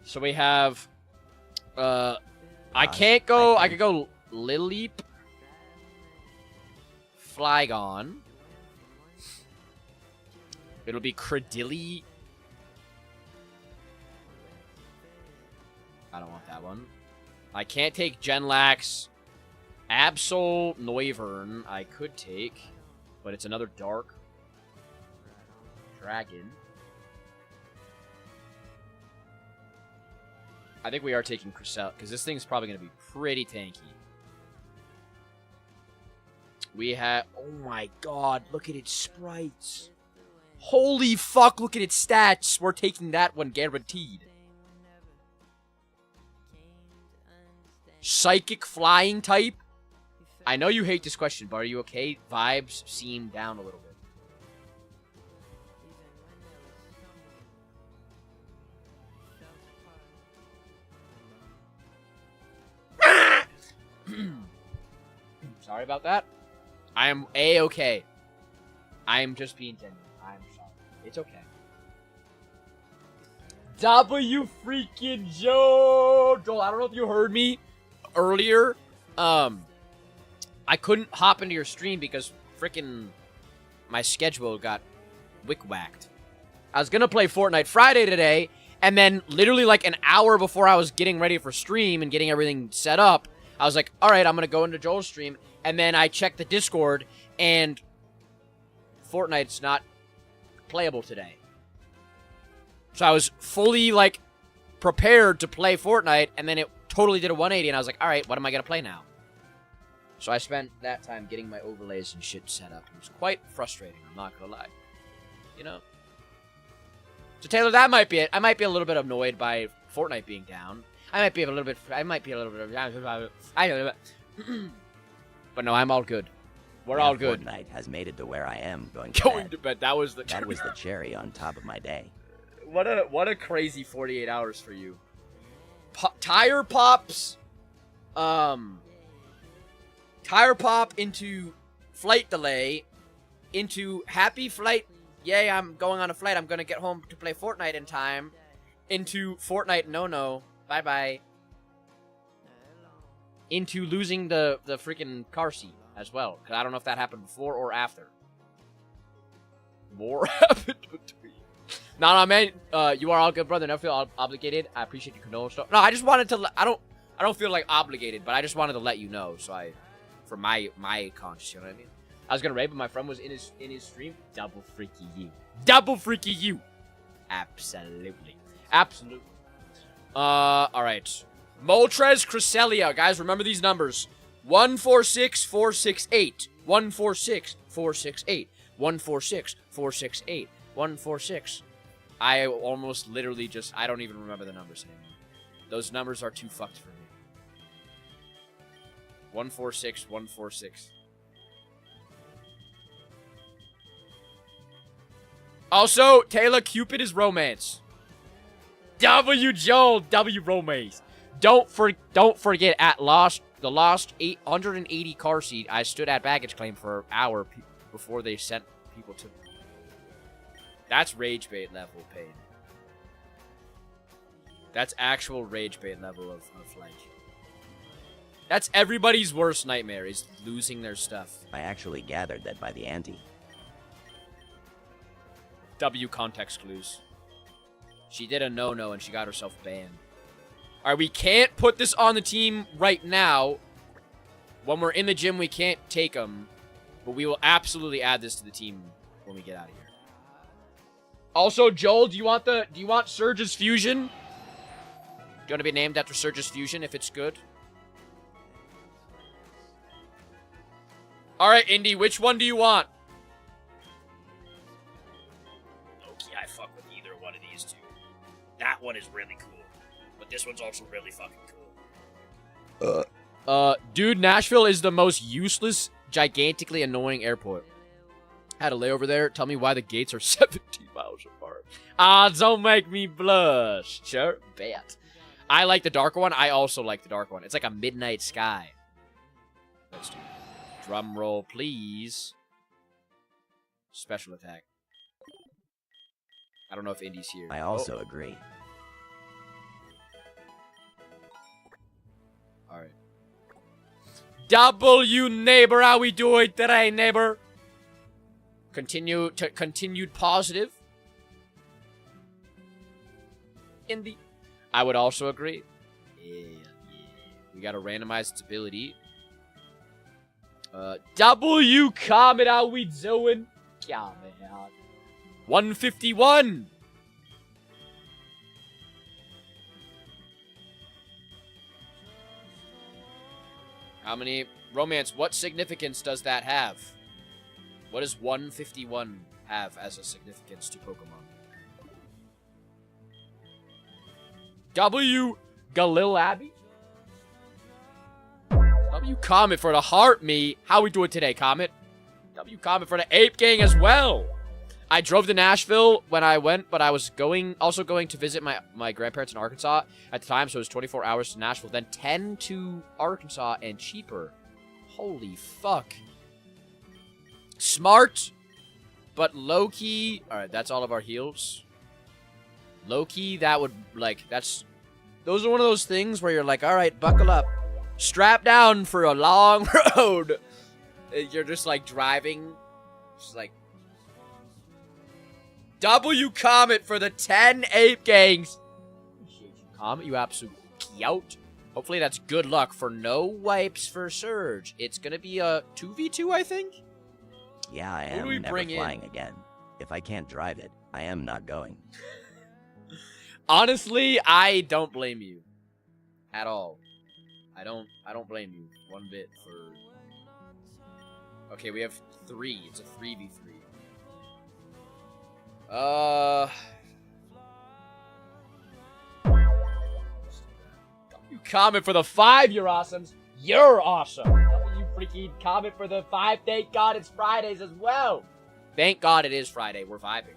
So we have... I can't go... I could go Lileep. Flygon. It'll be Credilli. I don't want that one. I can't take Genlax. Absol, Noivern, I could take, but it's another dark dragon. I think we are taking Cresselia, because this thing's probably going to be pretty tanky. We have... Oh my god, look at its sprites. Holy fuck, look at its stats. We're taking that one guaranteed. Psychic flying type? I know you hate this question, but are you okay? Vibes seem down a little bit. Sorry about that. I am A-okay. I am just being genuine. I am sorry. It's okay. W freaking Joe! Joel, I don't know if you heard me earlier. I couldn't hop into your stream because freaking my schedule got wick-whacked. I was gonna play Fortnite Friday today, and then literally like an hour before I was getting ready for stream and getting everything set up, I was like, alright, I'm gonna go into Joel's stream, and then I checked the Discord, and Fortnite's not playable today. So I was fully, like, prepared to play Fortnite, and then it totally did a 180, and I was like, alright, what am I gonna play now? So I spent that time getting my overlays and shit set up. It was quite frustrating, I'm not gonna lie. You know? So Taylor, that might be it. I might be a little bit annoyed by Fortnite being down. I might be a little bit... But no, I'm all good. We're all good. Fortnite has made it to where I am going to bed. That was the cherry on top of my day. What a crazy 48 hours for you. Tire pops. Tire pop into flight delay into happy flight Yay, I'm going on a flight. I'm gonna get home to play Fortnite in time. Into Fortnite no. Bye-bye. Into losing the freaking car seat as well. Because I don't know if that happened before or after. More happened between. No, man. You are all good, brother. Never feel obligated. I appreciate your condolence. No, I just wanted to... I don't feel like obligated, but I just wanted to let you know. So for my conscience, you know what I mean? I was gonna raid, but my friend was in his stream. Double freaky you. Double freaky you. Absolutely. Absolutely. Alright. Moltres Cresselia. Guys, remember these numbers. 146468. 146468. 146468. 146. I almost literally just... I don't even remember the numbers anymore. Those numbers are too fucked for me. 146, 146. Also, Taylor Cupid is romance. W Joel, W romance. Don't forget at the lost 880 car seat. I stood at baggage claim for an hour before they sent people to. That's rage bait level pain. That's actual rage bait level of like. That's everybody's worst nightmare is losing their stuff. I actually gathered that by the ante. W context clues. She did a no-no and she got herself banned. Alright, we can't put this on the team right now. When we're in the gym, we can't take them. But we will absolutely add this to the team when we get out of here. Also, Joel, do you want Surge's Fusion? Do you want to be named after Surge's Fusion if it's good? Alright, Indy, which one do you want? Okay, I fuck with either one of these two. That one is really cool. But this one's also really fucking cool. Dude, Nashville is the most useless, gigantically annoying airport. Had a layover there. Tell me why the gates are 17 miles apart. Ah, don't make me blush. Sure, bet. I like the darker one. I also like the dark one. It's like a midnight sky. Let's do it. Drum roll, please. Special attack. I don't know if Indy's here. I also agree. Alright. W, neighbor. How we doing today, neighbor? Continued positive. Indy. I would also agree. Yeah. We got a randomized its ability. W, comment, how we doing? Comment out. 151. How many romance? What significance does that have? What does 151 have as a significance to Pokemon? W, Galil Abbey? W, Comet for the heart me. How we doing today, Comet? W, Comet for the Ape Gang as well. I drove to Nashville when I went, but I was also going to visit my grandparents in Arkansas at the time, so it was 24 hours to Nashville, then 10 to Arkansas and cheaper. Holy fuck. Smart, but low-key. Alright, that's all of our heals. Low-key, that would, like, those are one of those things where you're like, alright, buckle up. Strap down for a long road. You're just, like, driving. Just, like. W Comet for the 10 Ape Gangs. Appreciate you, Comet, you absolute cute. Hopefully that's good luck for no wipes for Surge. It's gonna be a 2v2, I think? Yeah, I am never flying again. If I can't drive it, I am not going. Honestly, I don't blame you. At all. I don't blame you one bit for... Okay, we have 3. It's a 3v3. You comment for the 5, you're awesome. You're awesome. You freaking comment for the 5. Thank God it's Fridays as well. Thank God it is Friday. We're vibing.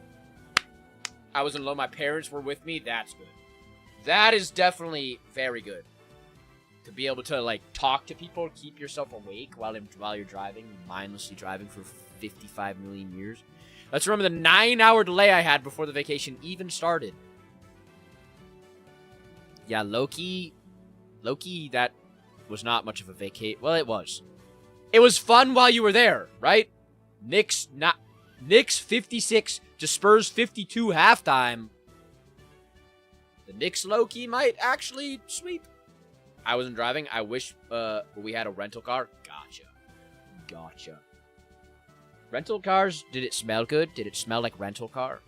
I was alone. My parents were with me. That's good. That is definitely very good. To be able to, like, talk to people, keep yourself awake while you're driving, mindlessly driving for 55 million years. Let's remember the 9-hour delay I had before the vacation even started. Yeah, Loki, that was not much of a vacate. Well, it was. It was fun while you were there, right? Knicks 56 to Spurs 52 halftime. The Knicks Loki might actually sweep. I wasn't driving. I wish we had a rental car. Gotcha. Rental cars, did it smell good? Did it smell like rental car?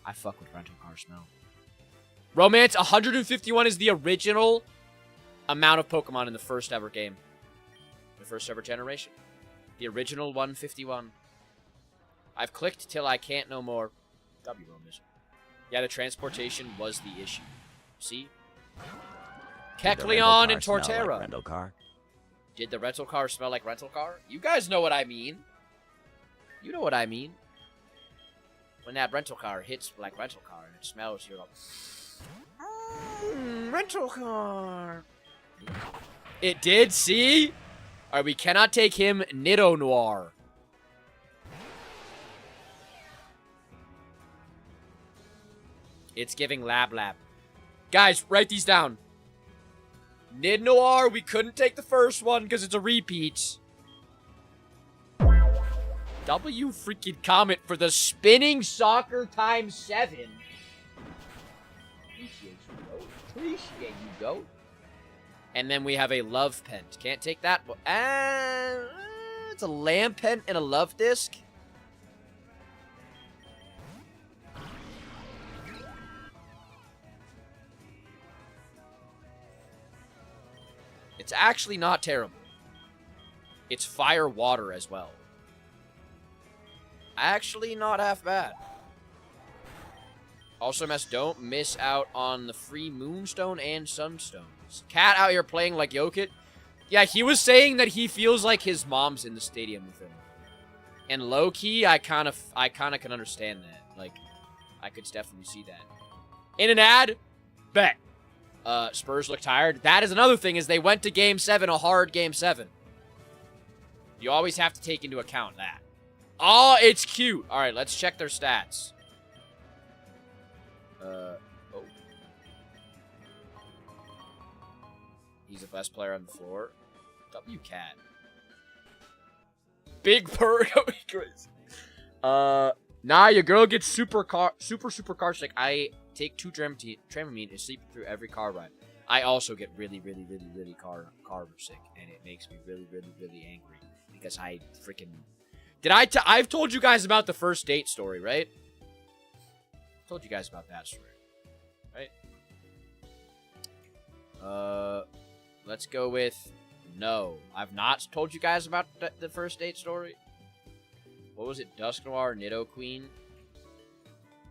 I fuck with rental car smell. Romance 151 is the original amount of Pokemon in the first ever game. The first ever generation. The original 151. I've clicked till I can't no more. W Romance. Yeah, the transportation was the issue. See? Kecleon and Torterra. Like rental car? Did the rental car smell like rental car? You guys know what I mean. You know what I mean. When that rental car hits like rental car and it smells, you're like, rental car. It did, see? Alright, we cannot take him Nido Noir. It's giving Lab. Guys, write these down. Nid Noir, we couldn't take the first one because it's a repeat. W freaking Comet for the spinning soccer times 7. Appreciate you, goat. And then we have a love pent. Can't take that. It's a lamp pent and a love disc. It's actually not terrible. It's fire water as well. Actually not half bad. Also, Mess, don't miss out on the free Moonstone and Sunstones. Cat out here playing like Jokic. Yeah, he was saying that he feels like his mom's in the stadium with him. And low-key, I kind of can understand that. Like, I could definitely see that. In an ad, bet. Spurs look tired. That is another thing, is they went to Game 7, a hard Game 7. You always have to take into account that. Oh, it's cute. All right, let's check their stats. Oh. He's the best player on the floor. W-Cat. Big purr. Crazy. Nah, your girl gets super car sick. I take 2 Dramamine and sleep through every car ride. I also get really car sick, and it makes me really angry because I freaking... I've told you guys about the first date story, right? Told you guys about that story, right? Let's go with no. I've not told you guys about the first date story. What was it? Dusk Noir, Nido Queen.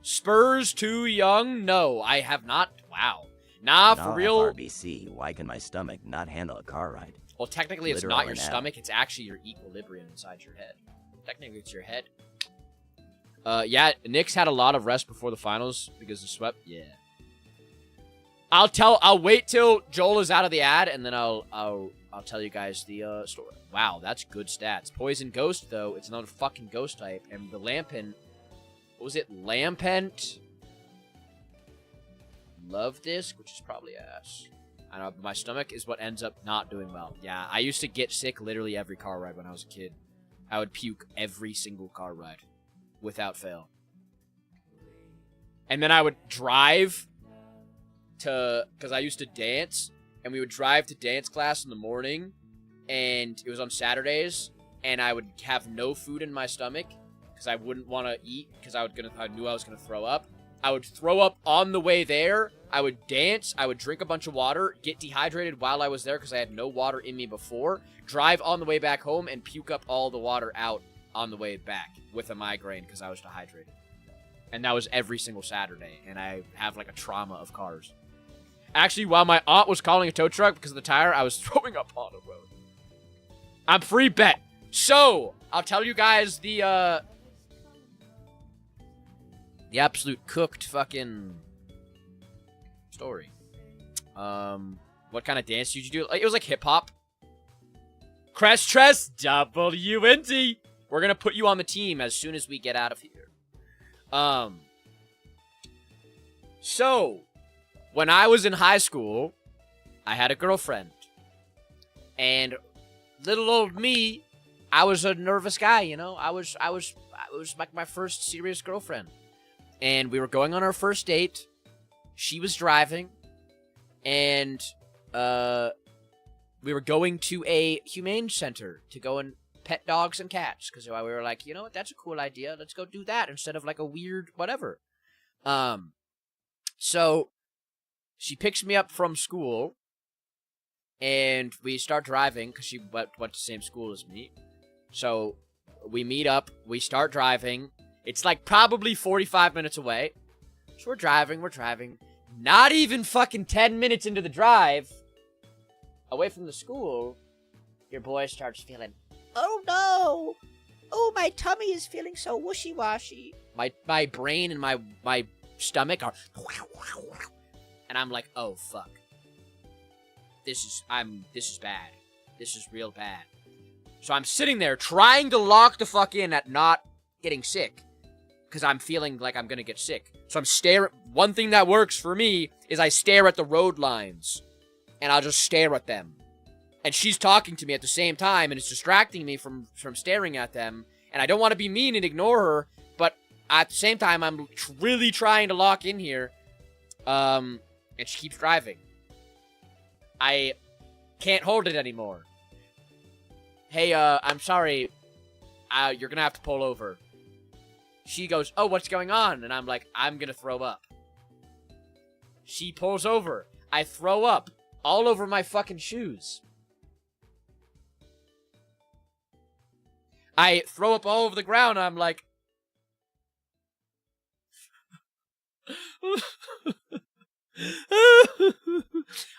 Spurs too young? No, I have not. Wow. Nah, for real. RBC, why can my stomach not handle a car ride? Well, technically, it's not your stomach. It's actually your equilibrium inside your head. Technically, it's your head. Yeah, Knicks had a lot of rest before the finals because of swept. Yeah. I'll wait till Joel is out of the ad, and then I'll tell you guys the story. Wow, that's good stats. Poison Ghost, though, it's another fucking ghost type, and the Lampent, what was it? Lampent Love Disc, which is probably ass. I don't know, but my stomach is what ends up not doing well. Yeah, I used to get sick literally every car ride when I was a kid. I would puke every single car ride, without fail. And then I would drive to, because I used to dance, and we would drive to dance class in the morning, and it was on Saturdays, and I would have no food in my stomach, because I wouldn't want to eat, because I knew I was going to throw up. I would throw up on the way there, I would dance, I would drink a bunch of water, get dehydrated while I was there, because I had no water in me before, drive on the way back home, and puke up all the water out on the way back, with a migraine, because I was dehydrated. And that was every single Saturday, and I have, like, a trauma of cars. Actually, while my aunt was calling a tow truck because of the tire, I was throwing up on the road. I'm free bet. So, I'll tell you guys the absolute cooked fucking story. What kind of dance did you do? It was like hip-hop. Crest Tress, WNT. We're going to put you on the team as soon as we get out of here. So, when I was in high school, I had a girlfriend. And little old me, I was a nervous guy, you know? I was like my first serious girlfriend. And we were going on our first date. She was driving. And, we were going to a humane center to go and pet dogs and cats. Because we were like, you know what? That's a cool idea. Let's go do that instead of like a weird whatever. So she picks me up from school. And we start driving because she went to the same school as me. So we meet up. We start driving. It's like probably 45 minutes away. So we're driving. Not even fucking 10 minutes into the drive, away from the school, your boy starts feeling, oh no! Oh, my tummy is feeling so wishy-washy. My brain and my stomach are... And I'm like, oh, fuck. This is bad. This is real bad. So I'm sitting there trying to lock the fuck in at not getting sick. Because I'm feeling like I'm gonna get sick. So I'm staring. One thing that works for me is I stare at the road lines. And I'll just stare at them. And she's talking to me at the same time, and it's distracting me from staring at them. And I don't want to be mean and ignore her, but at the same time, I'm really trying to lock in here. And she keeps driving. I can't hold it anymore. Hey, I'm sorry. You're gonna have to pull over. She goes, oh, what's going on? And I'm like, I'm gonna throw up. She pulls over. I throw up all over my fucking shoes. I throw up all over the ground. I'm like...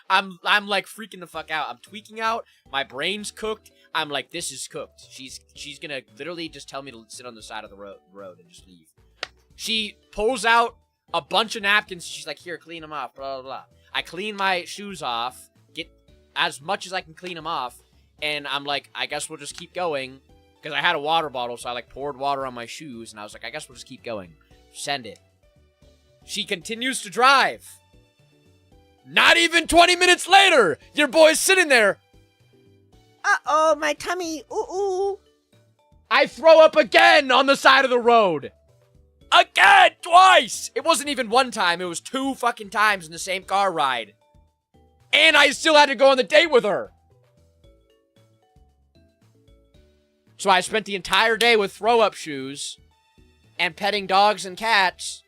I'm like freaking the fuck out. I'm tweaking out. My brain's cooked. I'm like, this is cooked. She's gonna literally just tell me to sit on the side of the road and just leave. She pulls out a bunch of napkins. She's like, here, clean them off, blah, blah, blah. I clean my shoes off, get as much as I can clean them off, and I'm like, I guess we'll just keep going. Because I had a water bottle, so I like poured water on my shoes, and I was like, I guess we'll just keep going. Send it. She continues to drive. Not even 20 minutes later, your boy's sitting there. Uh-oh, my tummy. Ooh. I throw up again on the side of the road. Again, twice. It wasn't even one time. It was 2 fucking times in the same car ride. And I still had to go on the date with her. So I spent the entire day with throw-up shoes and petting dogs and cats,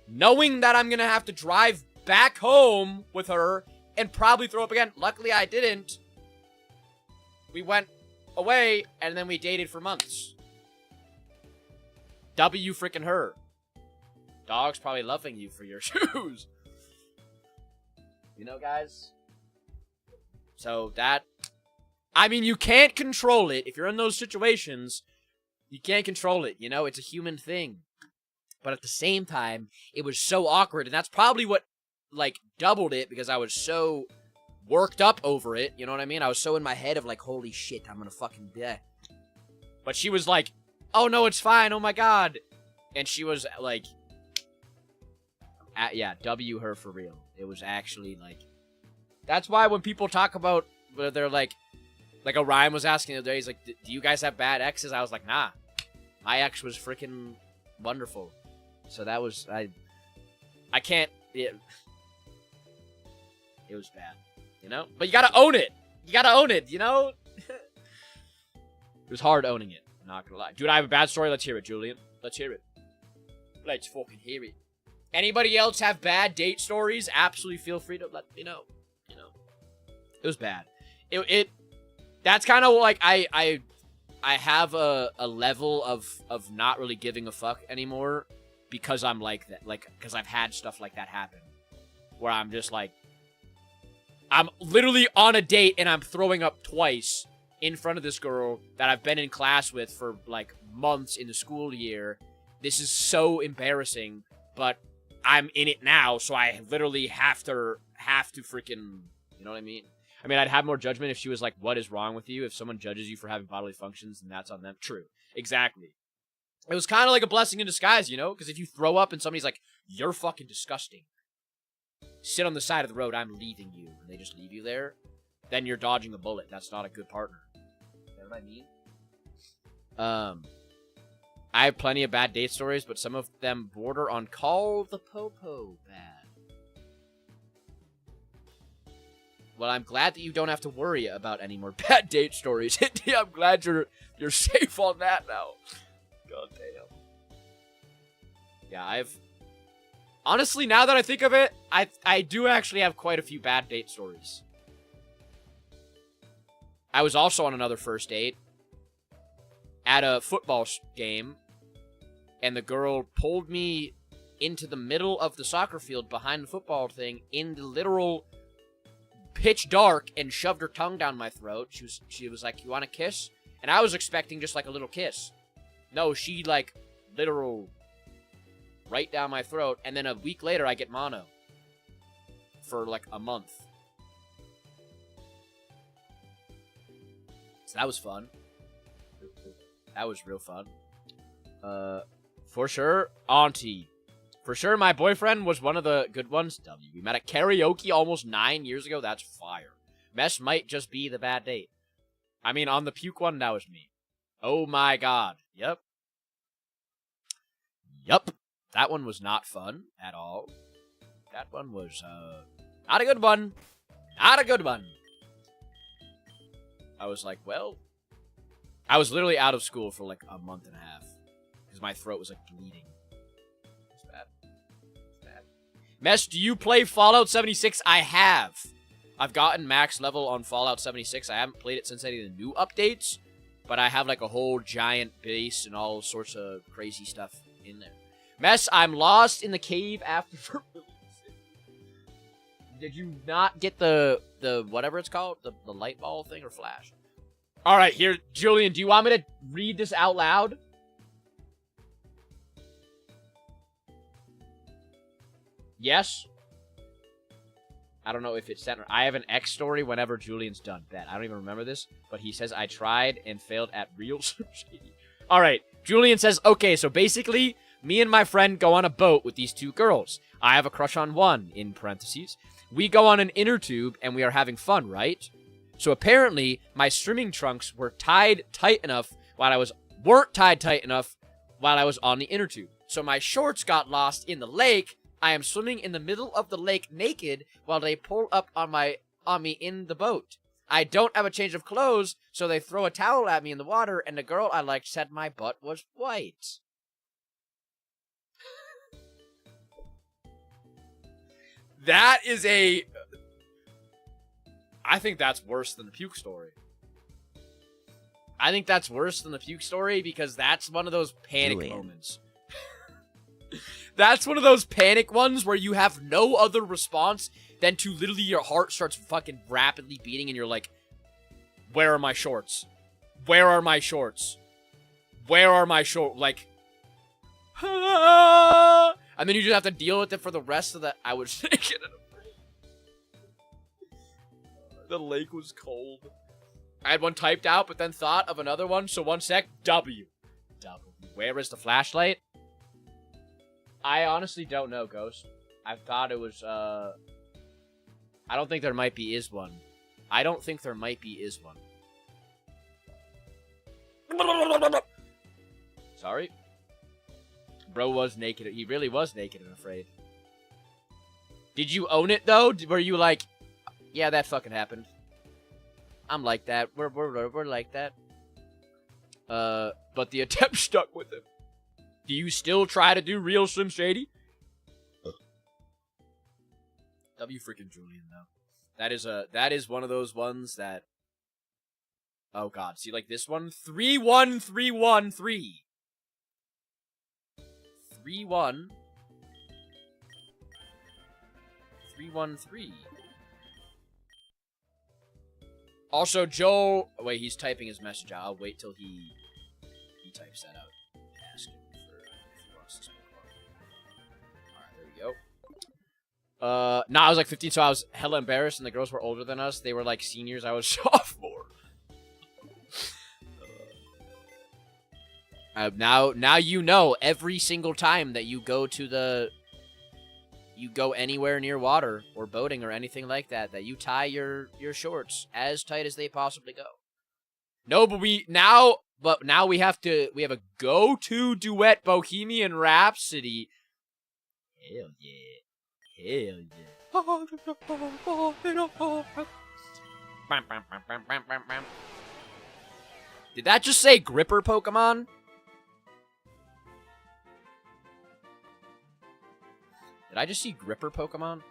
knowing that I'm going to have to drive back home with her and probably throw up again. Luckily, I didn't. We went away, and then we dated for months. W freaking her. Dog's probably loving you for your shoes. You know, guys? So that... I mean, you can't control it. If you're in those situations, you can't control it. You know, it's a human thing. But at the same time, it was so awkward. And that's probably what, like, doubled it. Because I was so worked up over it. You know what I mean? I was so in my head of, like, holy shit, I'm gonna fucking die. But she was like, oh, no, it's fine. Oh, my God. And she was, like... yeah, W her for real. It was actually, like... That's why when people talk about... Where they're, like a Ryan was asking the other day, he's like, do you guys have bad exes? I was like, nah. My ex was freaking wonderful. So that was, I can't, it was bad, you know? But you gotta own it. You gotta own it, you know? It was hard owning it, I'm not gonna lie. Dude, I have a bad story. Let's hear it, Julian. Let's hear it. Let's fucking hear it. Anybody else have bad date stories? Absolutely feel free to let me know. You know? It was bad. That's kind of like I have a level of not really giving a fuck anymore because I'm like that, like, because I've had stuff like that happen where I'm just like, I'm literally on a date and I'm throwing up twice in front of this girl that I've been in class with for like months in the school year. This is so embarrassing, but I'm in it now, so I literally have to freaking, you know what I mean? I mean, I'd have more judgment if she was like, what is wrong with you? If someone judges you for having bodily functions, then that's on them. True. Exactly. it was kind of like a blessing in disguise, you know? Because if you throw up and somebody's like, you're fucking disgusting. Sit on the side of the road, I'm leaving you. And they just leave you there. Then you're dodging a bullet. That's not a good partner. You know what I mean? I have plenty of bad date stories, but some of them border on call the popo bad. Well, I'm glad that you don't have to worry about any more bad date stories. I'm glad you're safe on that now. God damn. Yeah, honestly, now that I think of it, I do actually have quite a few bad date stories. I was also on another first date at a football game, and the girl pulled me into the middle of the soccer field behind the football thing in the literal pitch dark and shoved her tongue down my throat. She was like, "You want a kiss?" And I was expecting just like a little kiss. No, she like literal right down my throat, and then a week later I get mono for like a month. So that was fun. That was real fun. For sure, Auntie. For sure, my boyfriend was one of the good ones. W. We met at karaoke almost 9 years ago. That's fire. Mesh might just be the bad date. I mean, on the puke one, that was me. Oh my god. Yep. Yup. That one was not fun at all. That one was, not a good one. Not a good one. I was like, well, I was literally out of school for like a month and a half. Because my throat was like bleeding. It's bad. It's bad. Mesh, do you play Fallout 76? I have. I've gotten max level on Fallout 76. I haven't played it since any of the new updates. But I have like a whole giant base and all sorts of crazy stuff in there. Mesh, I'm lost in the cave after... Did you not get the whatever it's called? The light ball thing or flash? Alright, here, Julian, do you want me to read this out loud? Yes? I don't know if it's sent or... I have an X story whenever Julian's done. Bet. I don't even remember this, but he says, I tried and failed at real shady. Alright, Julian says, okay, so basically, me and my friend go on a boat with these two girls. I have a crush on one, in parentheses. We go on an inner tube, and we are having fun, right? So apparently, my swimming trunks were tied tight enough weren't tied tight enough while I was on the inner tube. So my shorts got lost in the lake. I am swimming in the middle of the lake naked while they pull up on me in the boat. I don't have a change of clothes, so they throw a towel at me in the water, and the girl I liked said my butt was white. That is a... I think that's worse than the puke story. I think that's worse than the puke story because that's one of those panic moments. That's one of those panic ones where you have no other response than to literally your heart starts fucking rapidly beating and you're like, where are my shorts? Where are my shorts? Where are my shorts? Like, and then you just have to deal with it for the rest of the... I was naked and afraid. The lake was cold. I had one typed out, but then thought of another one. So one sec. W. Where is the flashlight? I honestly don't know, Ghost. I thought it was, I don't think there might be is one. I don't think there might be is one. Sorry. Bro was naked. He really was naked and afraid. Did you own it, though? Were you like, yeah, that fucking happened. I'm like that. We're like that. But the attempt stuck with him. Do you still try to do real Slim Shady? W freaking Julian, though. That is one of those ones that... Oh, God. See, like this one? 31313. 31313. Also, Joe... Wait, he's typing his message out. I'll wait till he types that out. Ask him if he wants to speak more. Alright, there we go. I was like 15, so I was hella embarrassed, and the girls were older than us. They were like seniors. I was sophomore. Now you know every single time that you go anywhere near water or boating or anything like that, that you tie your shorts as tight as they possibly go. No, but now we have a go-to duet Bohemian Rhapsody. Hell yeah. Did that just say Gripper Pokemon? Did I just see Gripper Pokemon?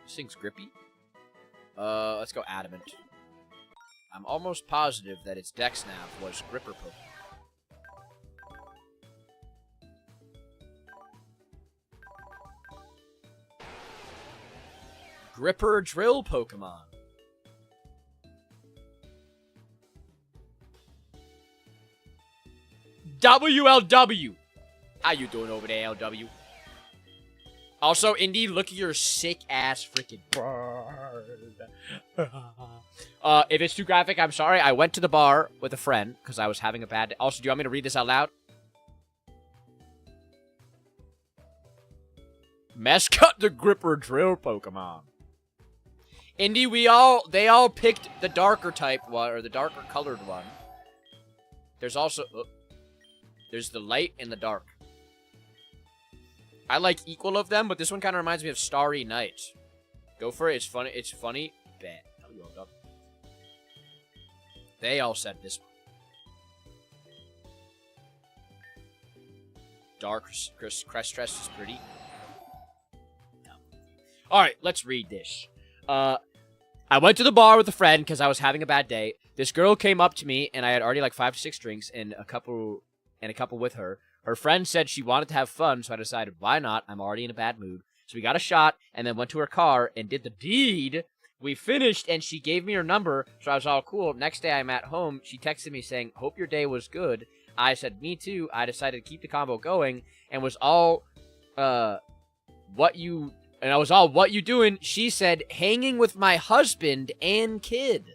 This thing's grippy. Let's go Adamant. I'm almost positive that its Dexnav was Gripper Pokemon. Gripper Drill Pokemon. WLW. How you doing over there, LW? Also, Indy, look at your sick-ass freaking bird. If it's too graphic, I'm sorry. I went to the bar with a friend because I was having a bad day. Also, do you want me to read this out loud? Meslocke the Gripper Drill Pokemon. Indy, they all picked the darker type one, or the darker colored one. There's also, there's the light and the dark. I like equal of them, but this one kind of reminds me of Starry Night. Go for it. It's funny. It's funny. Bet. They all said this one. Dark Crest is pretty. No. Alright, let's read this. I went to the bar with a friend because I was having a bad day. This girl came up to me, and I had already like 5 to 6 drinks and a couple with her. Her friend said she wanted to have fun, so I decided, why not? I'm already in a bad mood. So we got a shot, and then went to her car and did the deed. We finished, and she gave me her number, so I was all cool. Next day, I'm at home. She texted me saying, hope your day was good. I said, me too. I decided to keep the combo going, and was all, what you doing? She said, hanging with my husband and kid.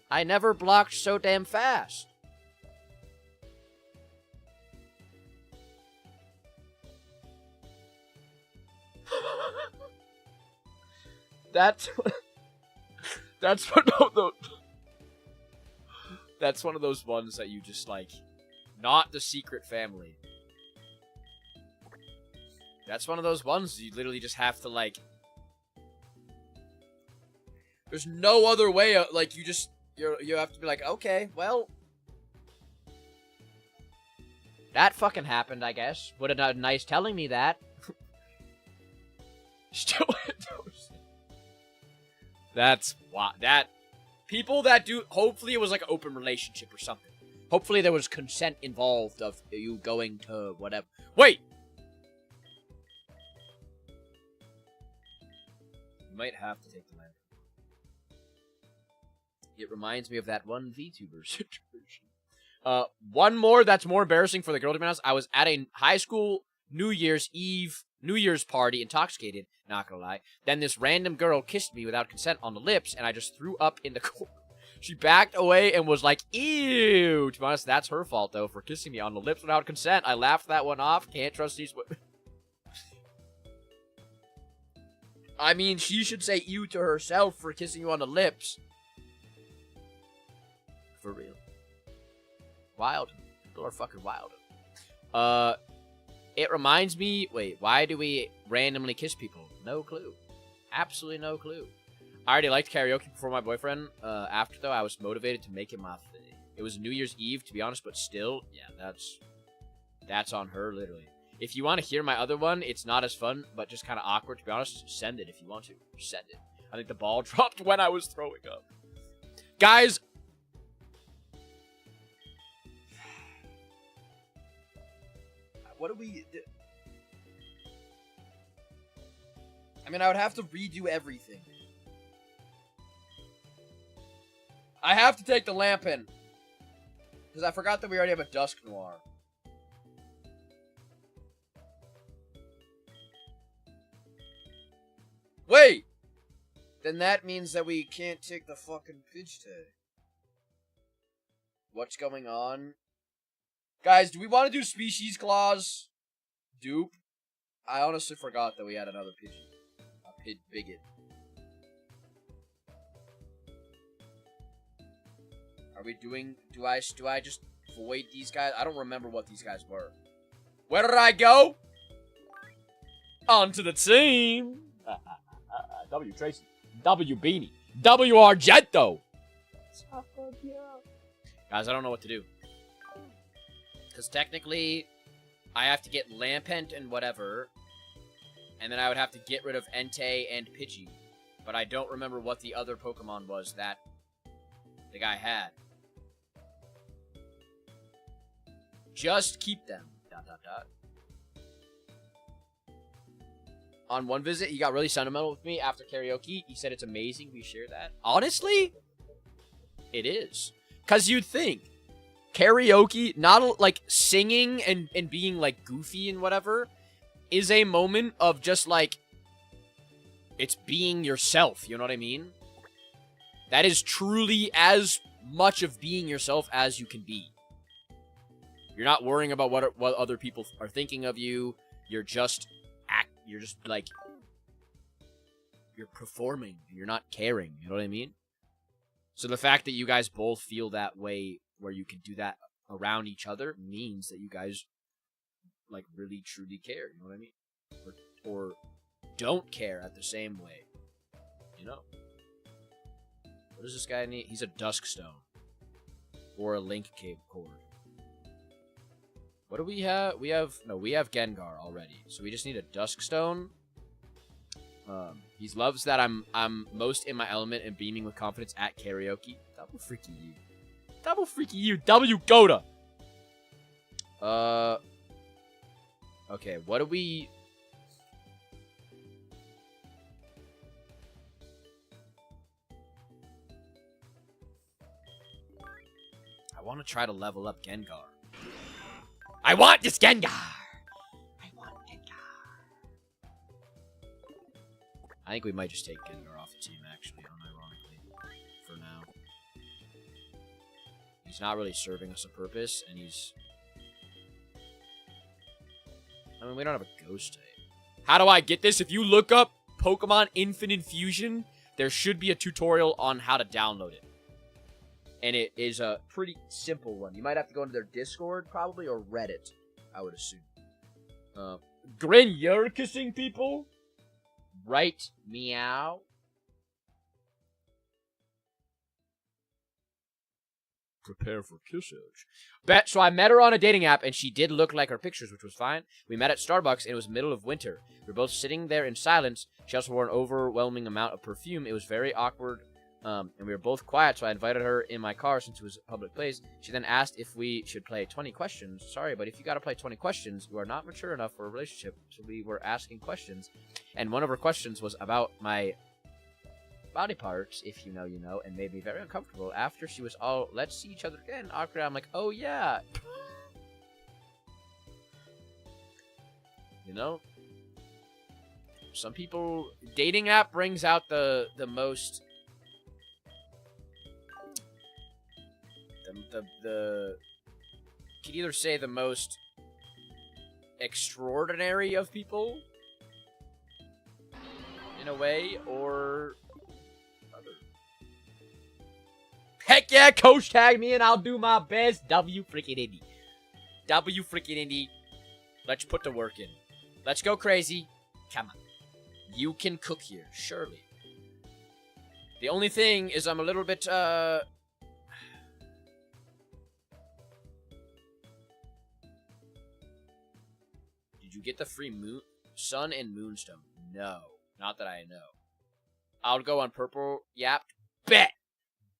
I never blocked so damn fast. That's one of those ones that you just like, not the secret family. That's one of those ones you literally just have to like. There's no other way. Like you have to be like, okay, well, that fucking happened. I guess. Would have been nice telling me that. Still. That's why people that do. Hopefully, it was like an open relationship or something. Hopefully, there was consent involved of you going to whatever. Wait. You might have to take the land. It reminds me of that one VTuber situation. One more that's more embarrassing for the girl to be honest. I was at a high school New Year's party, intoxicated, not gonna lie. Then this random girl kissed me without consent on the lips, and I just threw up in the corner. She backed away and was like, ew. To be honest, that's her fault, though, for kissing me on the lips without consent. I laughed that one off. Can't trust these women. I mean, she should say ew to herself for kissing you on the lips. For real. Wild. People are fucking wild. It reminds me... Wait, why do we randomly kiss people? No clue. Absolutely no clue. I already liked karaoke before my boyfriend. After, though, I was motivated to make it my thing. It was New Year's Eve, to be honest, but still, yeah, that's on her, literally. If you want to hear my other one, it's not as fun, but just kind of awkward, to be honest. Send it if you want to. Send it. I think the ball dropped when I was throwing up. Guys... What do we do? I mean, I would have to redo everything. I have to take the lamp in. Because I forgot that we already have a Dusk Noir. Wait! Then that means that we can't take the fucking pitch tag. What's going on? Guys, do we want to do species clause? Dupe? I honestly forgot that we had another Pidgey. A bigot. Are we doing... Do I just void these guys? I don't remember what these guys were. Where did I go? Onto the team. W Tracy. W Beanie. W Argento. Guys, I don't know what to do. Because technically, I have to get Lampent and whatever. And then I would have to get rid of Entei and Pidgey. But I don't remember what the other Pokemon was that the guy had. Just keep them. ... On one visit, he got really sentimental with me after karaoke. He said it's amazing we share that. Honestly, it is. Because you'd think karaoke, not like singing and being like goofy and whatever, is a moment of just like, it's being yourself. You know what I mean? That is truly as much of being yourself as you can be. You're not worrying about what other people are thinking of you. You're just like, you're performing. You're not caring. You know what I mean? So the fact that you guys both feel that way, where you can do that around each other, means that you guys, like, really, truly care. You know what I mean? Or don't care at the same way. You know? What does this guy need? He's a Duskstone. Or a Link Cave Cord. What do we have? We have Gengar already. So we just need a Duskstone. He loves that I'm most in my element and beaming with confidence at karaoke. Double freaking you. Double freaking you. W Goda. Okay, what do we... I want to try to level up Gengar. I want this Gengar! I want Gengar. I think we might just take Gengar off the team, actually, unironically. For now. He's not really serving us a purpose, and he's... I mean, we don't have a Ghost type. How do I get this? If you look up Pokemon Infinite Fusion, there should be a tutorial on how to download it. And it is a pretty simple one. You might have to go into their Discord, probably, or Reddit, I would assume. Grin, you're kissing people? Right, meow. Prepare for kissage. So I met her on a dating app, and she did look like her pictures, which was fine. We met at Starbucks, and it was middle of winter. We were both sitting there in silence. She also wore an overwhelming amount of perfume. It was very awkward. And we were both quiet, so I invited her in my car since it was a public place. She then asked if we should play 20 questions. Sorry, but if you gotta play 20 questions, you are not mature enough for a relationship. So we were asking questions. And one of her questions was about my body parts, if you know, you know, and made me very uncomfortable. After she was all, let's see each other again, awkward, I'm like, oh yeah. You know? Some people, dating app brings out the most... The you could either say the most extraordinary of people in a way, or other. Heck yeah, coach, tag me and I'll do my best. W freaking Indy. W freaking Indy. Let's put the work in. Let's go crazy. Come on. You can cook here, surely. The only thing is I'm a little bit Did you get the free Sun and Moonstone? No. Not that I know. I'll go on purple. Yep. Bet.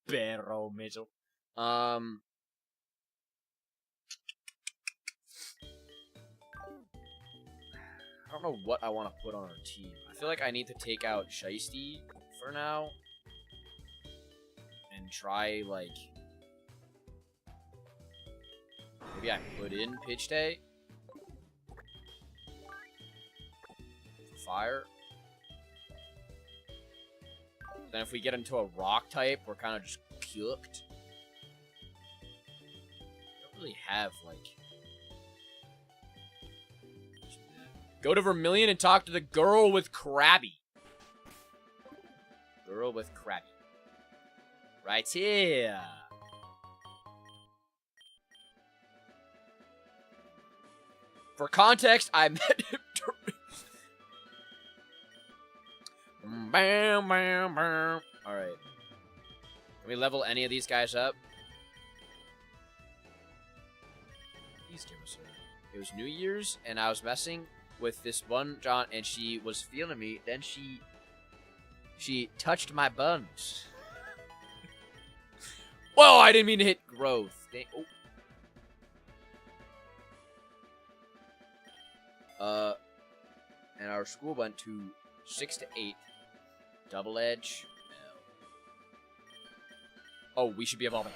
Pero Mitchell. I don't know what I want to put on our team. I feel like I need to take out Shiesty for now. And try, like... Maybe I put in Pitch Day. Fire. Then if we get into a rock type, we're kind of just cooked. really have, like... Go to Vermilion and talk to the girl with Krabby. Girl with Krabby. Right here. For context, I met him Bam, bam, bam. Alright. Can we level any of these guys up? Please give us a... It was New Year's, and I was messing with this one John, and she was feeling me. Then she touched my buns. Whoa, I didn't mean to hit growth. Oh. And our school went to 6 to 8. Double edge. No. Oh, we should be evolving.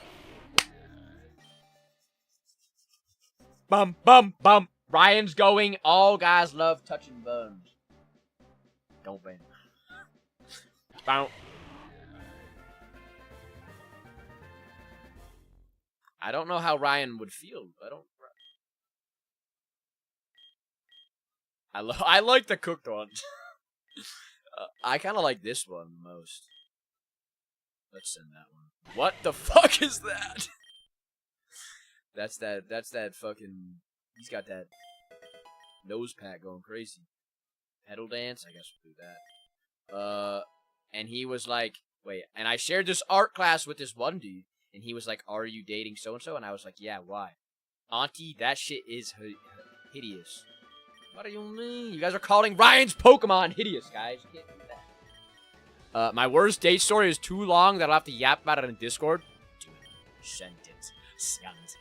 Bum, bum, bum. Ryan's going. All guys love touching buns. Don't ban. Bounce. I don't know how Ryan would feel. I like the cooked ones. I kind of like this one the most. Let's send that one. What the fuck is that? That's that fucking... He's got that nose pack going crazy. Pedal dance? I guess we'll do that. And he was like... Wait, and I shared this art class with this one dude. And he was like, are you dating so-and-so? And I was like, yeah, why? Auntie, that shit is hideous. What do you mean? You guys are calling Ryan's Pokemon hideous, guys. You can't do that. My worst date story is too long that I'll have to yap about it in Discord. Do it. Send it. Send it.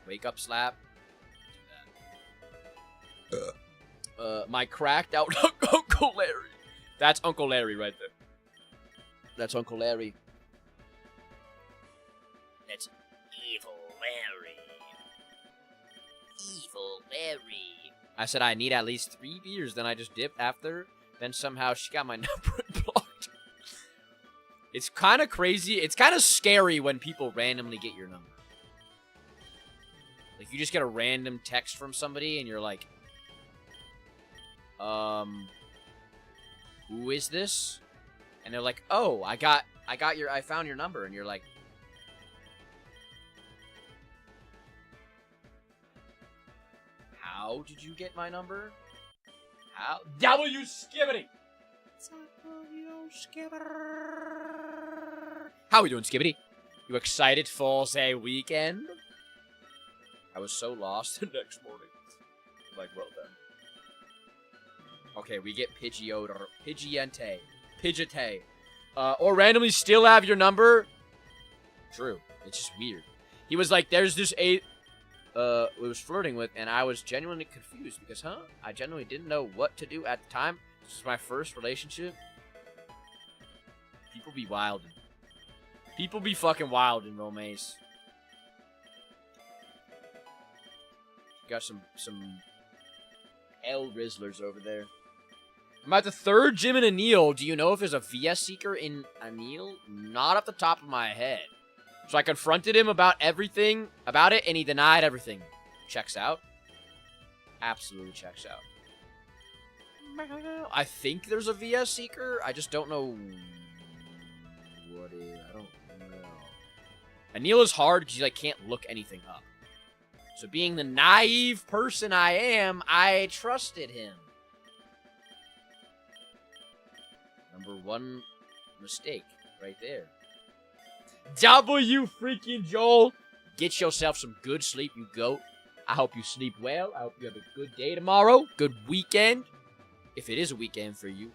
Wake up slap. Do that. My cracked out Uncle Larry. That's Uncle Larry right there. That's Uncle Larry. That's Evil Larry. Evil Larry. I said I need at least 3 beers, then I just dipped after. Then somehow she got my number blocked. It's kind of crazy. It's kind of scary when people randomly get your number. Like, you just get a random text from somebody, and you're like, who is this? And they're like, oh, I found your number, and you're like, how did you get my number? How? W Skibbity! How we doing, Skibbity? You excited for a weekend? I was so lost the next morning. Like, well done. Okay, we get Pidgeotto. Pidgeotto. Or randomly still have your number? True. It's just weird. He was like, there's this was flirting with, and I was genuinely confused because, I genuinely didn't know what to do at the time. This was my first relationship. People be wildin'. People be fucking wild in Romaze. Got some L Rizzlers over there. I'm at the 3rd gym in Anil. Do you know if there's a VS Seeker in Anil? Not off the top of my head. So I confronted him about everything, about it, and he denied everything. Checks out. Absolutely checks out. I think there's a VS Seeker. I just don't know what it is. I don't know. Anil is hard because you like can't look anything up. So being the naive person I am, I trusted him. Number 1 mistake right there. W freaking Joel. Get yourself some good sleep, you goat. I hope you sleep well. I hope you have a good day tomorrow. Good weekend. If it is a weekend for you.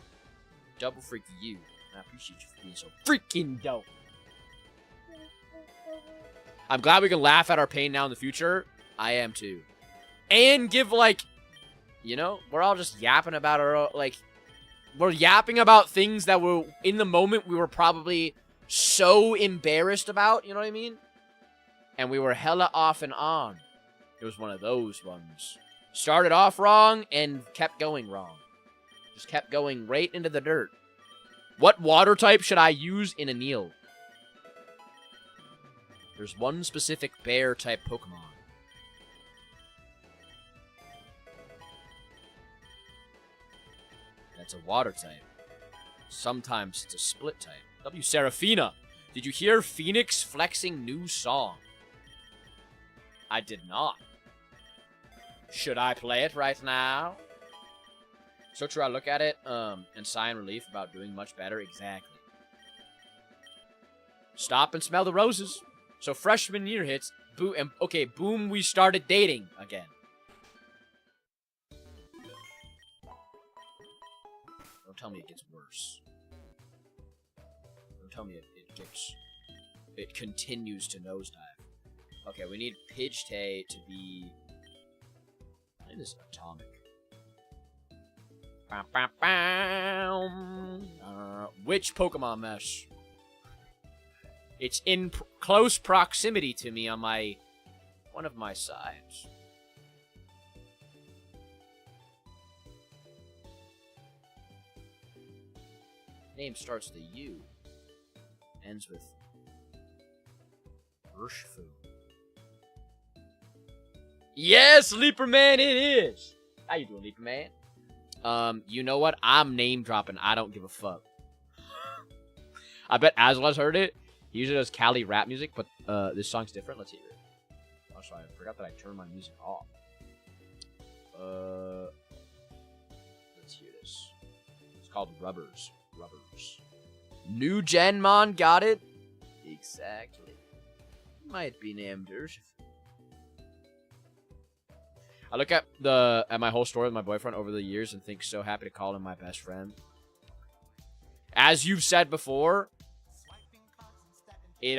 Double freaking you. I appreciate you for being so freaking dope. I'm glad we can laugh at our pain now in the future. I am too. And give like, you know, we're all just yapping about our, like, we're yapping about things that were, in the moment, we were probably so embarrassed about, you know what I mean? And we were hella off and on. It was one of those ones. Started off wrong and kept going wrong. Just kept going right into the dirt. What water type should I use in Anil? There's one specific bear-type Pokemon. That's a water type. Sometimes it's a split type. W. Seraphina. Did you hear Phoenix flexing new song? I did not. Should I play it right now? So true, I look at it and sigh in relief about doing much better. Exactly. Stop and smell the roses. So freshman year hits. Boom, and okay, boom, we started dating again. Don't tell me it gets worse. Don't tell me it continues to nosedive. Okay, we need Pidgeotto to be... It is atomic. Which Pokemon mesh? It's in close proximity to me on one of my sides. Name starts with a U. Ends with Urshifu. Yes, Leaper Man it is! How you doing, Leaper Man? You know what? I'm name dropping. I don't give a fuck. I bet Azla's heard it. He usually does Cali rap music, but this song's different. Let's hear it. Oh, sorry. I forgot that I turned my music off. Let's hear this. It's called Rubbers. Rubbers. New Gen Mon got it? Exactly. Might be named Urshifu. I look at my whole story with my boyfriend over the years and think so happy to call him my best friend. As you've said before, it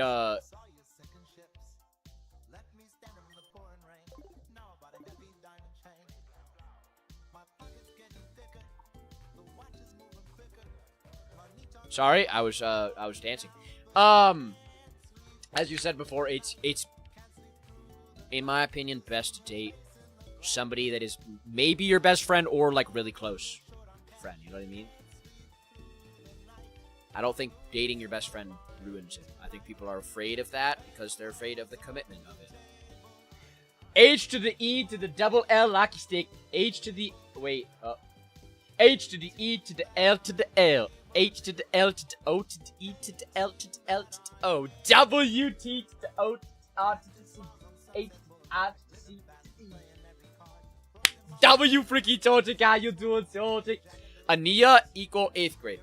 Sorry, I was dancing. As you said before, it's in my opinion best to date somebody that is maybe your best friend or like really close friend, you know what I mean? I don't think dating your best friend ruins it. I think people are afraid of that because they're afraid of the commitment of it. H to the E to the double L lucky stick. H to the H to the E to the L to the L. H to the L to the O to the E to the L to the L to the O. W T to the O to the R to the C. H to the R to the C to the E. W freaky Tortic, how you doing, Tortic? Ania equal 8th grade.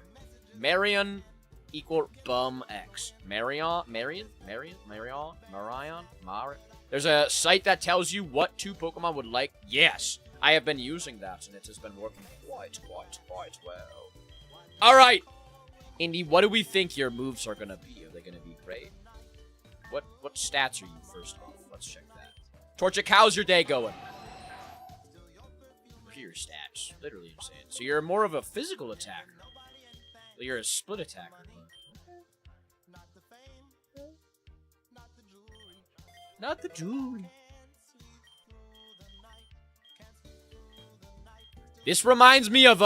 Marion equal bum X. Marion. There's a site that tells you what 2 Pokemon would like. Yes, I have been using that, and it has been working quite well. All right, Indy, what do we think your moves are gonna be? Are they gonna be great? What stats are you first off? Let's check that. Torchic, how's your day going? What are your stats? Literally insane. So you're more of a physical attacker. Well, you're a split attacker. Not the jewelry. This reminds me of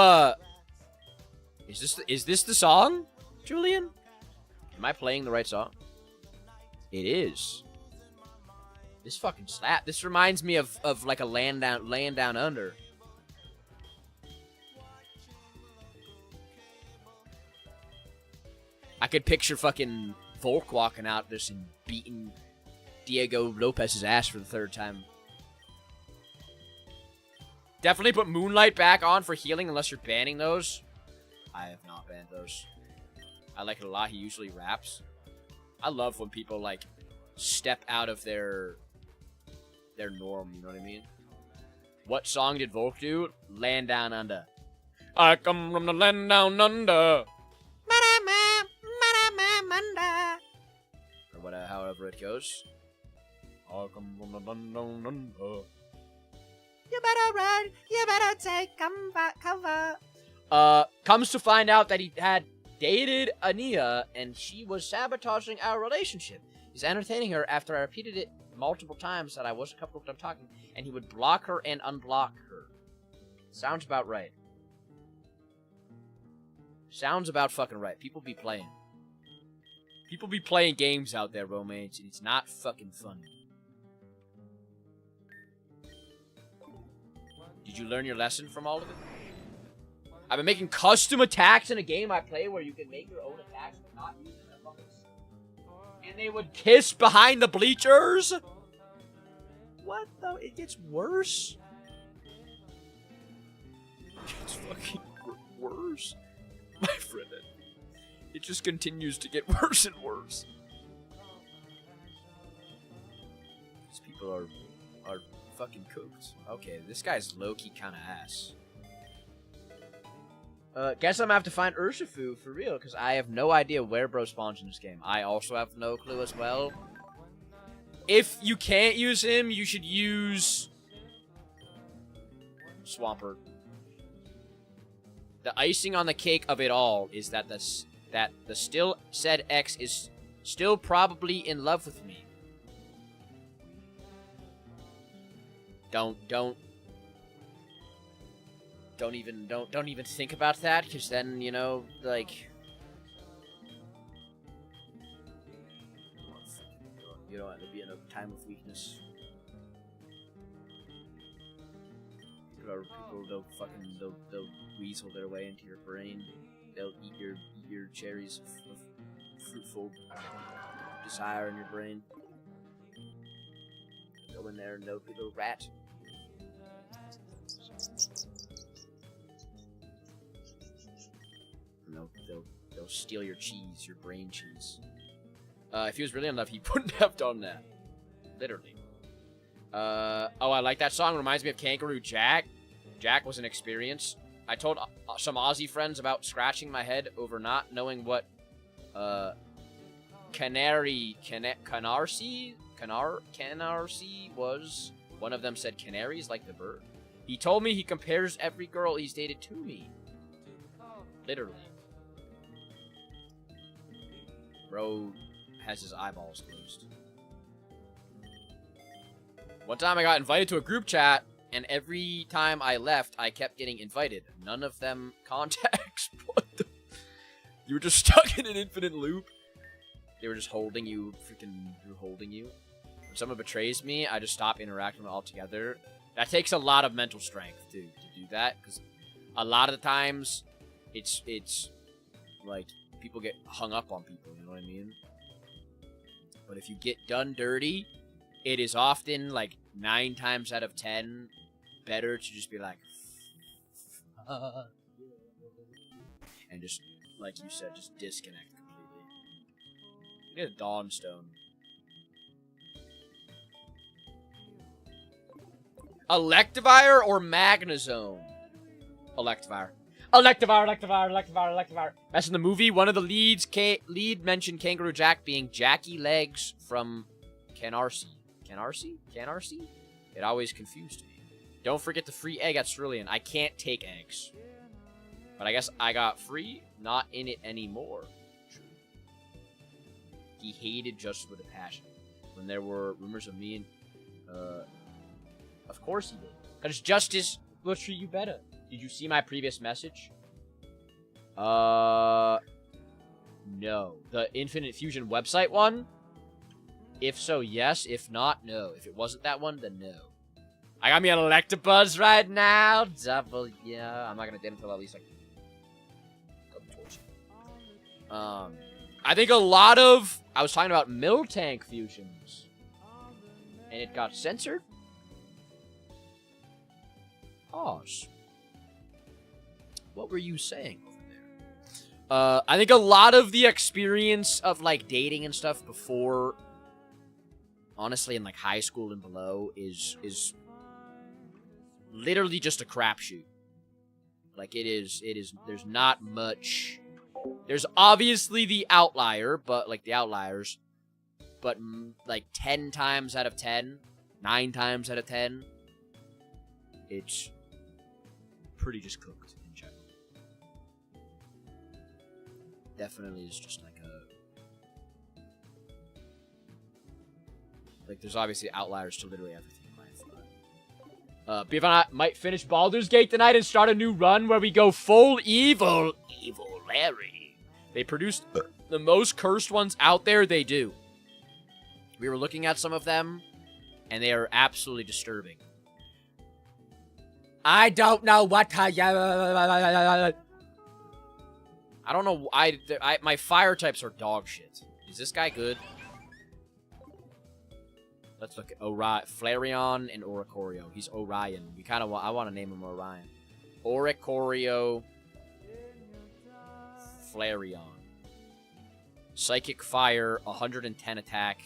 Is this the song, Julian? Am I playing the right song? It is. This fucking slap. This reminds me of like a laying down under. I could picture fucking Volk walking out this and beating Diego Lopez's ass for the 3rd time. Definitely put Moonlight back on for healing unless you're banning those. I have not banned those. I like it a lot. He usually raps. I love when people like step out of their norm, you know what I mean? What song did Volk do? Land Down Under. I come from the land down under. Or whatever, however it goes. I come from the land down under. You better run, you better take cover. Comes to find out that he had dated Ania and she was sabotaging our relationship. He's entertaining her after I repeated it multiple times that I wasn't comfortable with him talking, and he would block her and unblock her. Sounds about right. Sounds about fucking right. People be playing. People be playing games out there, romance, and it's not fucking funny. Did you learn your lesson from all of it? I've been making custom attacks in a game I play where you can make your own attacks but not use them at fucking... And they would kiss behind the bleachers? What the? It gets worse? It gets fucking worse? My friend, it just continues to get worse and worse. These people are fucking cooked. Okay, this guy's low-key kind of ass. Guess I'm gonna have to find Urshifu for real, because I have no idea where bro spawns in this game. I also have no clue as well. If you can't use him, you should use Swampert. The icing on the cake of it all is that the still said X is still probably in love with me. Don't even think about that, because then, you know, like, you don't have to be in a time of weakness. People, they'll weasel their way into your brain. They'll eat your cherries of fruitful desire in your brain. Go in there and they'll be a little rat. And they'll steal your cheese, your brain cheese. If he was really in love, he wouldn't have done that. Literally. Oh, I like that song. Reminds me of Kangaroo Jack. Jack was an experience. I told some Aussie friends about scratching my head over not knowing what canarsie was. One of them said canaries, like the bird. He told me he compares every girl he's dated to me. Literally. Bro has his eyeballs closed. One time I got invited to a group chat, and every time I left, I kept getting invited. None of them contacts. What the? You were just stuck in an infinite loop. They were just holding you, holding you. When someone betrays me, I just stop interacting with them altogether. That takes a lot of mental strength to do that, because a lot of the times, it's like, people get hung up on people, you know what I mean? But if you get done dirty, it is often, like, 9 times out of 10, better to just be like, and just, like you said, just disconnect completely. Get a Dawnstone. Electivire or Magnezone? Electivire. Electivire. As in the movie, one of the lead mentioned Kangaroo Jack being Jackie Legs from Canarsie. Canarsie? It always confused me. Don't forget the free egg at Cerulean. I can't take eggs. But I guess I got free, not in it anymore. True. He hated Justice with a passion. When there were rumors of me and, of course he did. Because Justice will treat you better. Did you see my previous message? No. The Infinite Fusion website one? If so, yes. If not, no. If it wasn't that one, then no. I got me an Electabuzz right now. Double, yeah. I'm not gonna get until at least, like, a couple towards you. I think a lot of... I was talking about Miltank fusions. And it got censored? Pause. What were you saying over there? I think a lot of the experience of, like, dating and stuff before, honestly, in, like, high school and below is literally just a crapshoot. Like, it is, there's not much. There's obviously the outlier, but, like, the outliers, but, like, 10 times out of 10, 9 times out of 10, it's pretty just cooked in general. Definitely is just like a... Like, there's obviously outliers to literally everything in life. Beav and I might finish Baldur's Gate tonight and start a new run where we go full evil. Evil Larry. They produce the most cursed ones out there, they do. We were looking at some of them, and they are absolutely disturbing. I don't know what I don't know. My fire types are dog shit. Is this guy good? Let's look at Flareon and Oricorio. He's Orion. I want to name him Orion. Oricorio, Flareon. Psychic Fire, 110 attack.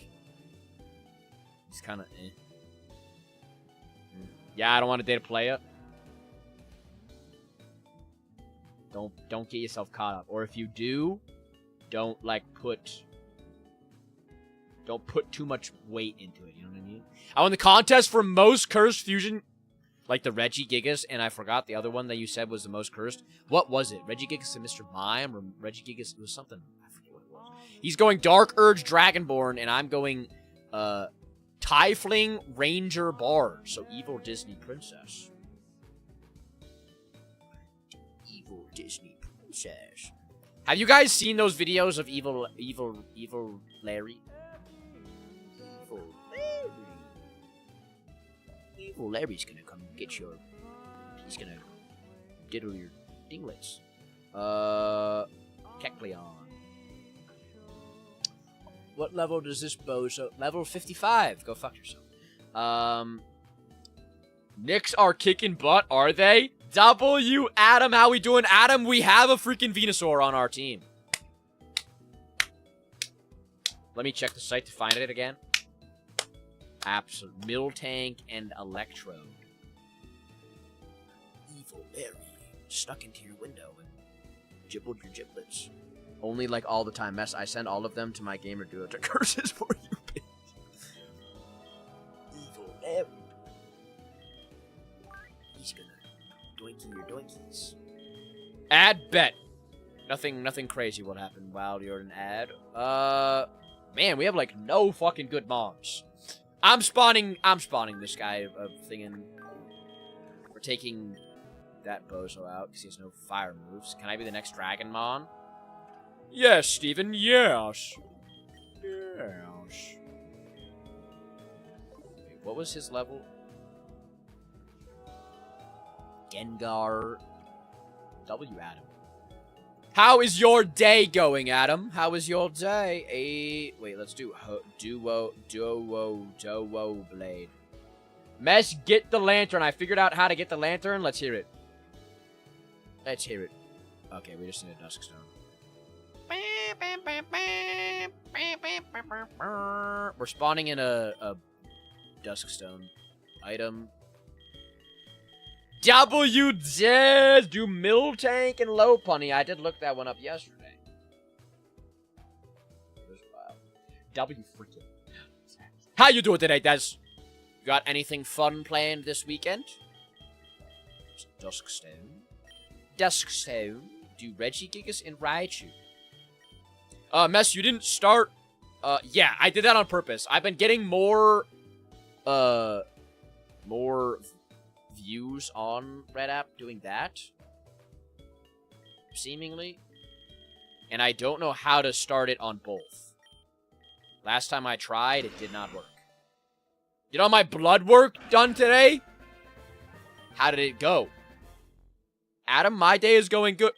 He's kind of eh. Yeah, I don't want to data play it. Don't get yourself caught up. Or if you do, don't put too much weight into it, you know what I mean? I won the contest for most cursed fusion, like the Regigigas, and I forgot the other one that you said was the most cursed. What was it? Regigigas and Mr. Mime, or Regigigas? It was something. I forget what it was. He's going Dark Urge Dragonborn, and I'm going Tiefling Ranger Bard, so Evil Disney Princess. Evil Disney Princess. Have you guys seen those videos of Evil Larry? Evil Larry's gonna come get he's gonna diddle your dinglets. Kecleon. What level does this bozo? Level 55. Go fuck yourself. Knicks are kicking butt, are they? W, Adam, how we doing? Adam, we have a freaking Venusaur on our team. Let me check the site to find it again. Absolute Miltank and Electrode. Evil Larry stuck into your window and gibbled your giblets. Only like all the time. Mess, I send all of them to my gamer duo to curses for you, bitch. Evil Larry. He's gonna doinky your doinkies. Ad bet. Nothing crazy what happened while you're an ad. Man, we have like no fucking good moms. I'm spawning this guy thinking we're taking that bozo out because he has no fire moves. Can I be the next Dragonmon? Yes, Steven, yes. Yes. Wait, what was his level? Gengar. W, Adam. How is your day going, Adam? How is your day? Wait, let's do duo blade. Mesh, get the lantern. I figured out how to get the lantern. Let's hear it. Let's hear it. Okay, we just need a Dusk Stone. We're spawning in a Dusk Stone item. W Jazz, do Miltank and Lopunny. I did look that one up yesterday. W freaking. How you doing today, Des? You got anything fun planned this weekend? Duskstone. Duskstone. Do Regigigas and Raichu. Mess, you didn't start. Yeah, I did that on purpose. I've been getting more views on Red App doing that, seemingly, and I don't know how to start it on both. Last time I tried, it did not work. Did all my blood work done today? How did it go? Adam, my day is going good.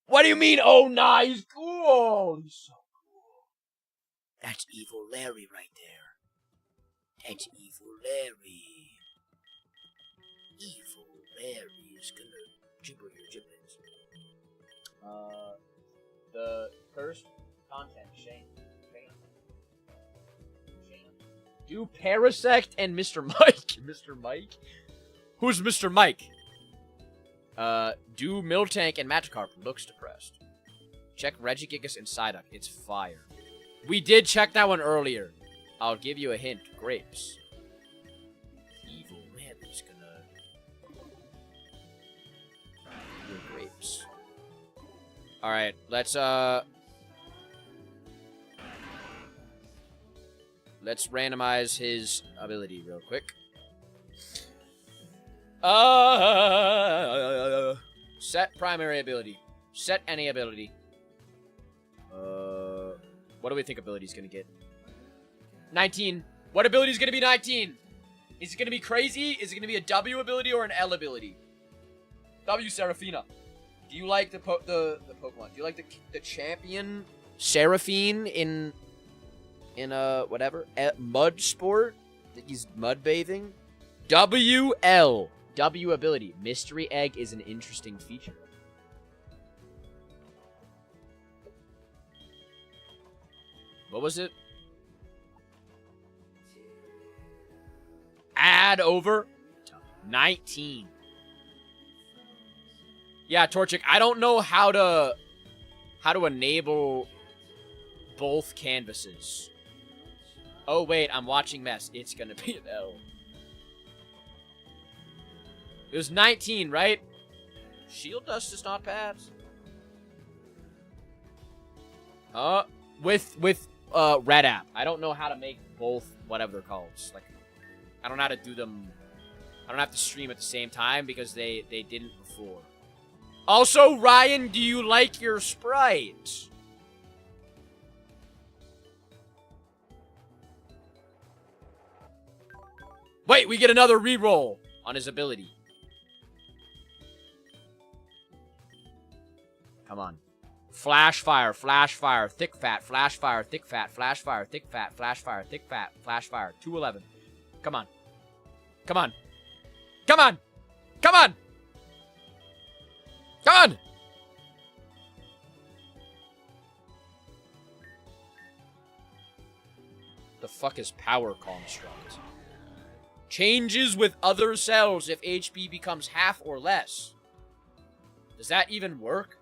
What do you mean, oh, nah, he's cool? He's so cool. That's Evil Larry right there. That's Evil Larry. Evil Larry is gonna gibble your giblets. The cursed content, Shane. Do Parasect and Mr. Mike. Mr. Mike? Who's Mr. Mike? Do Miltank and Magikarp. Looks depressed. Check Regigigas and Psyduck. It's fire. We did check that one earlier. I'll give you a hint. Grapes. Evil Larry's gonna... times. Alright, let's randomize his ability real quick. Set primary ability. Set any ability. What do we think ability's gonna get? 19. What ability's gonna be 19? Is it gonna be crazy? Is it gonna be a W ability or an L ability? W Seraphina. Do you like the Pokemon? Do you like the champion Seraphine in whatever mud sport? That he's mud bathing. WL. W ability. Mystery egg is an interesting feature. What was it? Add over 19. Yeah, Torchic, I don't know how to enable both canvases. Oh wait, I'm watching Mess. It's gonna be an L. It was 19, right? Shield Dust does not pass. With Red App. I don't know how to make both whatever they're called. Like, I don't know how to do them. I don't have to stream at the same time because they didn't before. Also, Ryan, do you like your sprite? Wait, we get another reroll on his ability. Come on. Flash fire, thick fat, flash fire, thick fat, flash fire, thick fat, flash fire, thick fat, flash fire. 211. Come on. Come on. Come on. Come on. Come on. The fuck is power construct? Changes with other cells if HP becomes half or less. Does that even work?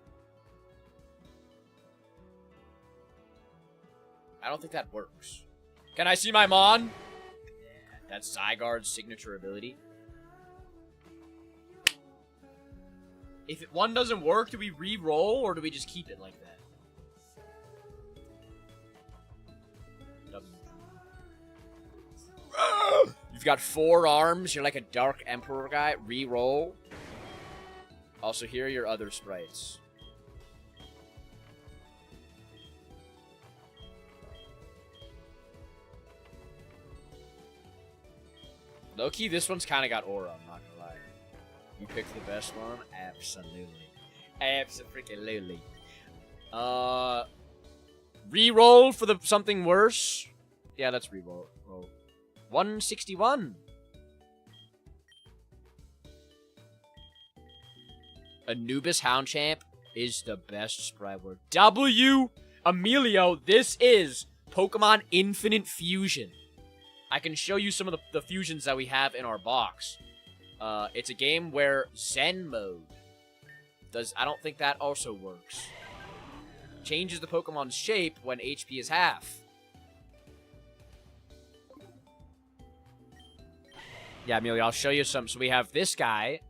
I don't think that works. Can I see my Mon? Yeah, that's Zygarde's signature ability. If one doesn't work, do we re-roll or do we just keep it like that? You've got 4 arms. You're like a Dark Emperor guy. Re-roll. Also, here are your other sprites. Low-key, this one's kind of got aura, I'm not gonna lie. You picked the best one? Absolutely. Abso-freaking-lutely. Re-roll for the something worse? Yeah, let's re-roll. 161. Anubis Houndchamp is the best sprite word. W. Emilio, this is Pokemon Infinite Fusion. I can show you some of the fusions that we have in our box. It's a game where Zen mode does. I don't think that also works. Changes the Pokemon's shape when HP is half. Yeah, Amelia, I'll show you some. So we have this guy.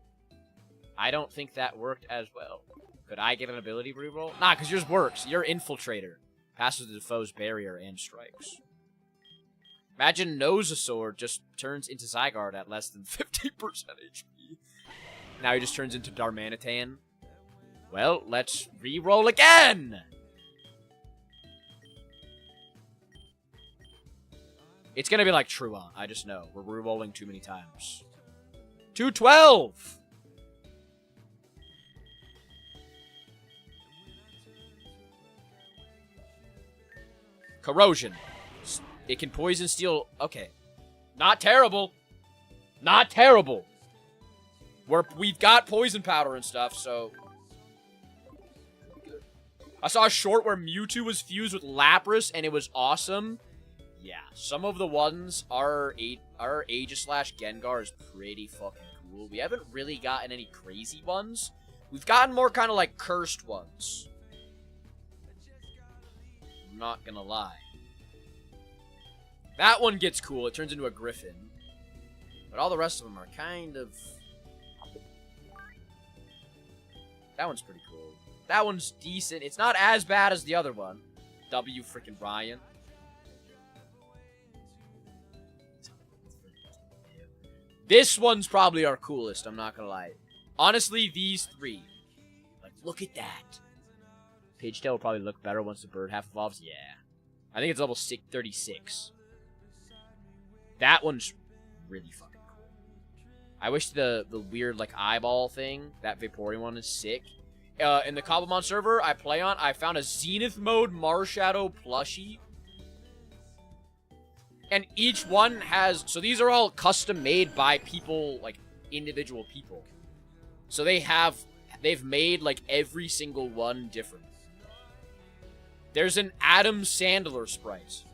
I don't think that worked as well. Could I get an ability reroll? Nah, because yours works. You're Infiltrator. Passes the foe's barrier and strikes. Imagine Nozosaur just turns into Zygarde at less than 50% HP. Now he just turns into Darmanitan. Well, let's re-roll again! It's gonna be like Truant, I just know. We're re-rolling too many times. 212! Corrosion. It can poison steel. Okay. Not terrible. Not terrible. We've got poison powder and stuff, so. I saw a short where Mewtwo was fused with Lapras and it was awesome. Yeah, some of the ones our Aegislash-Gengar is pretty fucking cool. We haven't really gotten any crazy ones. We've gotten more kind of like cursed ones. I'm not gonna lie. That one gets cool. It turns into a Griffin. But all the rest of them are kind of... That one's pretty cool. That one's decent. It's not as bad as the other one. W freaking Ryan. This one's probably our coolest, I'm not gonna lie. Honestly, these three. Like, look at that. Pagetail will probably look better once the bird half evolves. Yeah. I think it's level 36. That one's really fucking cool. I wish the weird, like, eyeball thing, that Vaporeon one is sick. In the Cobblemon server I play on, I found a Zenith mode Marshadow plushie. And each one has... So these are all custom made by people, like, individual people. So they've made, like, every single one different. There's an Adam Sandler sprite.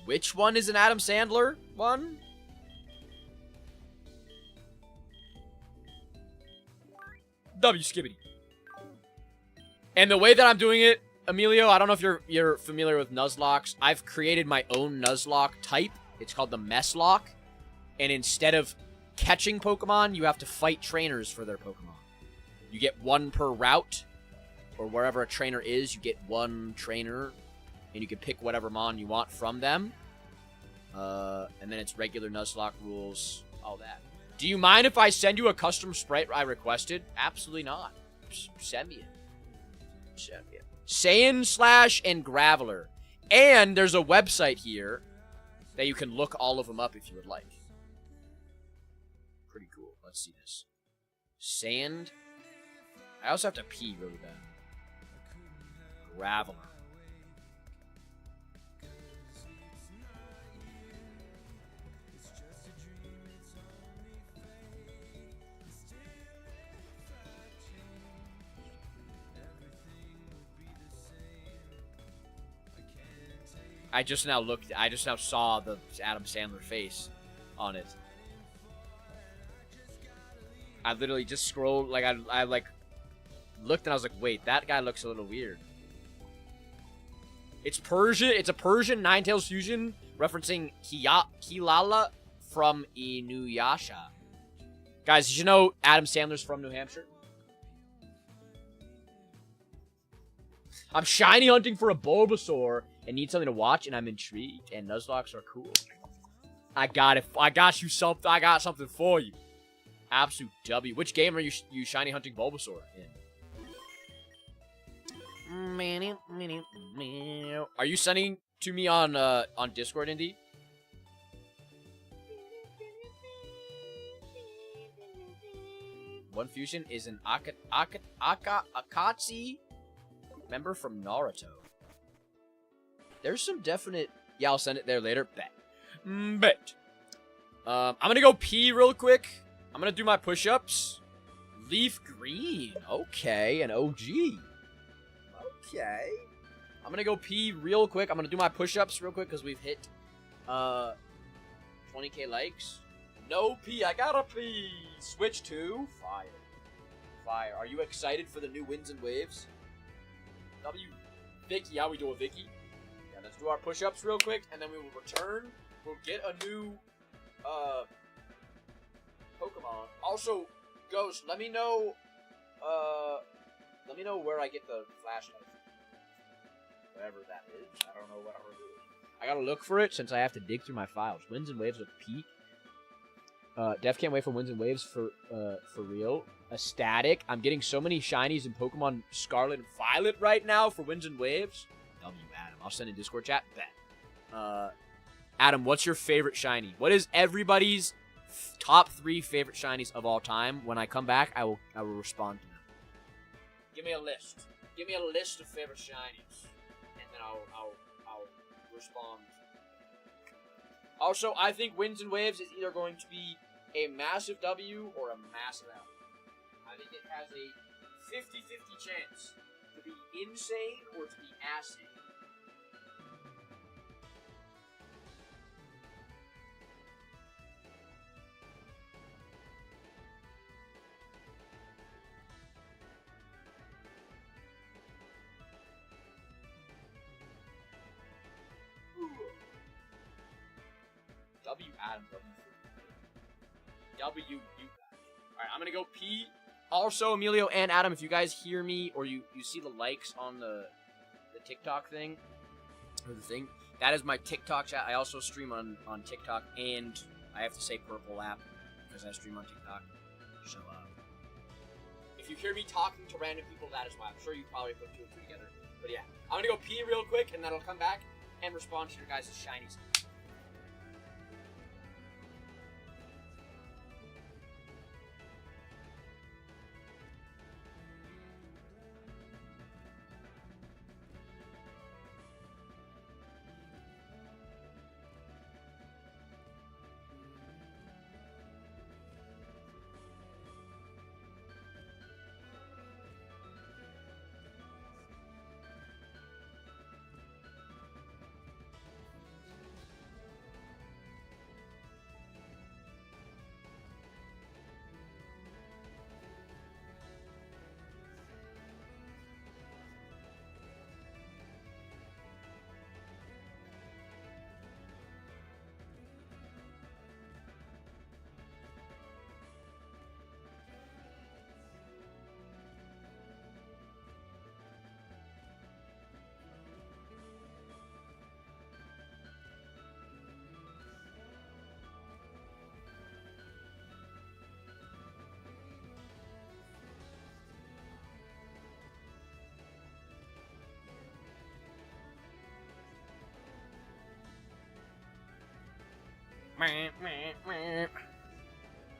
Which one is an Adam Sandler one? W Skibbity. And the way that I'm doing it, Emilio, I don't know if you're familiar with Nuzlocks. I've created my own Nuzlocke type. It's called the Meslocke. And instead of catching Pokemon, you have to fight trainers for their Pokemon. You get one per route, or wherever a trainer is, you get one trainer, and you can pick whatever Mon you want from them. And then it's regular Nuzlocke rules, all that. Do you mind if I send you a custom sprite I requested? Absolutely not. Send me it. Send me it. Saiyan / and Graveler. And there's a website here that you can look all of them up if you would like. Pretty cool. Let's see this. Sand. I also have to pee really bad. Graveler. I just now saw the Adam Sandler face on it. I literally just scrolled, like, I like, looked and I was like, wait, that guy looks a little weird. It's Persian, it's a Persian Ninetales fusion referencing Kilala from Inuyasha. Guys, did you know Adam Sandler's from New Hampshire? I'm shiny hunting for a Bulbasaur and need something to watch, and I'm intrigued, and Nuzlocks are cool. I got it. I got you something. I got something for you. Absolute W. Which game are you shiny hunting Bulbasaur in? Are you sending to me on Discord, Indy? One Fusion is an Akatsuki member from Naruto. There's some definite... Yeah, I'll send it there later. Bet. Bet. I'm gonna go pee real quick. I'm gonna do my push-ups. Leaf Green. Okay, an OG. Okay. I'm gonna go pee real quick. I'm gonna do my push-ups real quick because we've hit 20k likes. No pee. I gotta pee. Switch to fire. Fire. Are you excited for the new Winds and Waves? W. Vicky. How we doing, Vicky? Yeah, let's do our push-ups real quick, and then we will return. We'll get a new Pokemon. Also, Ghost, let me know where I get the flashlight. Whatever that is. I don't know what it is. I gotta look for it since I have to dig through my files. Winds and Waves with Peak. Def can't wait for Winds and Waves for real. Ecstatic. I'm getting so many shinies in Pokemon Scarlet and Violet right now for Winds and Waves. W, Adam. I'll send in Discord chat. Bet. Adam, what's your favorite shiny? What is everybody's top 3 favorite shinies of all time? When I come back, I will respond to them. Give me a list. Give me a list of favorite shinies, and then I'll respond. Also, I think Winds and Waves is either going to be a massive W or a massive L. I think it has a 50-50 chance to be insane or to be acid. W Adam W. W you guys. Alright, I'm gonna go pee. Also, Emilio and Adam, if you guys hear me or you see the likes on the TikTok thing, or the thing, that is my TikTok chat. I also stream on TikTok, and I have to say Purple app because I stream on TikTok. So, if you hear me talking to random people, that is why. I'm sure you probably put 2 and 2 together. But yeah, I'm gonna go pee real quick, and then I'll come back and respond to your guys' shinies.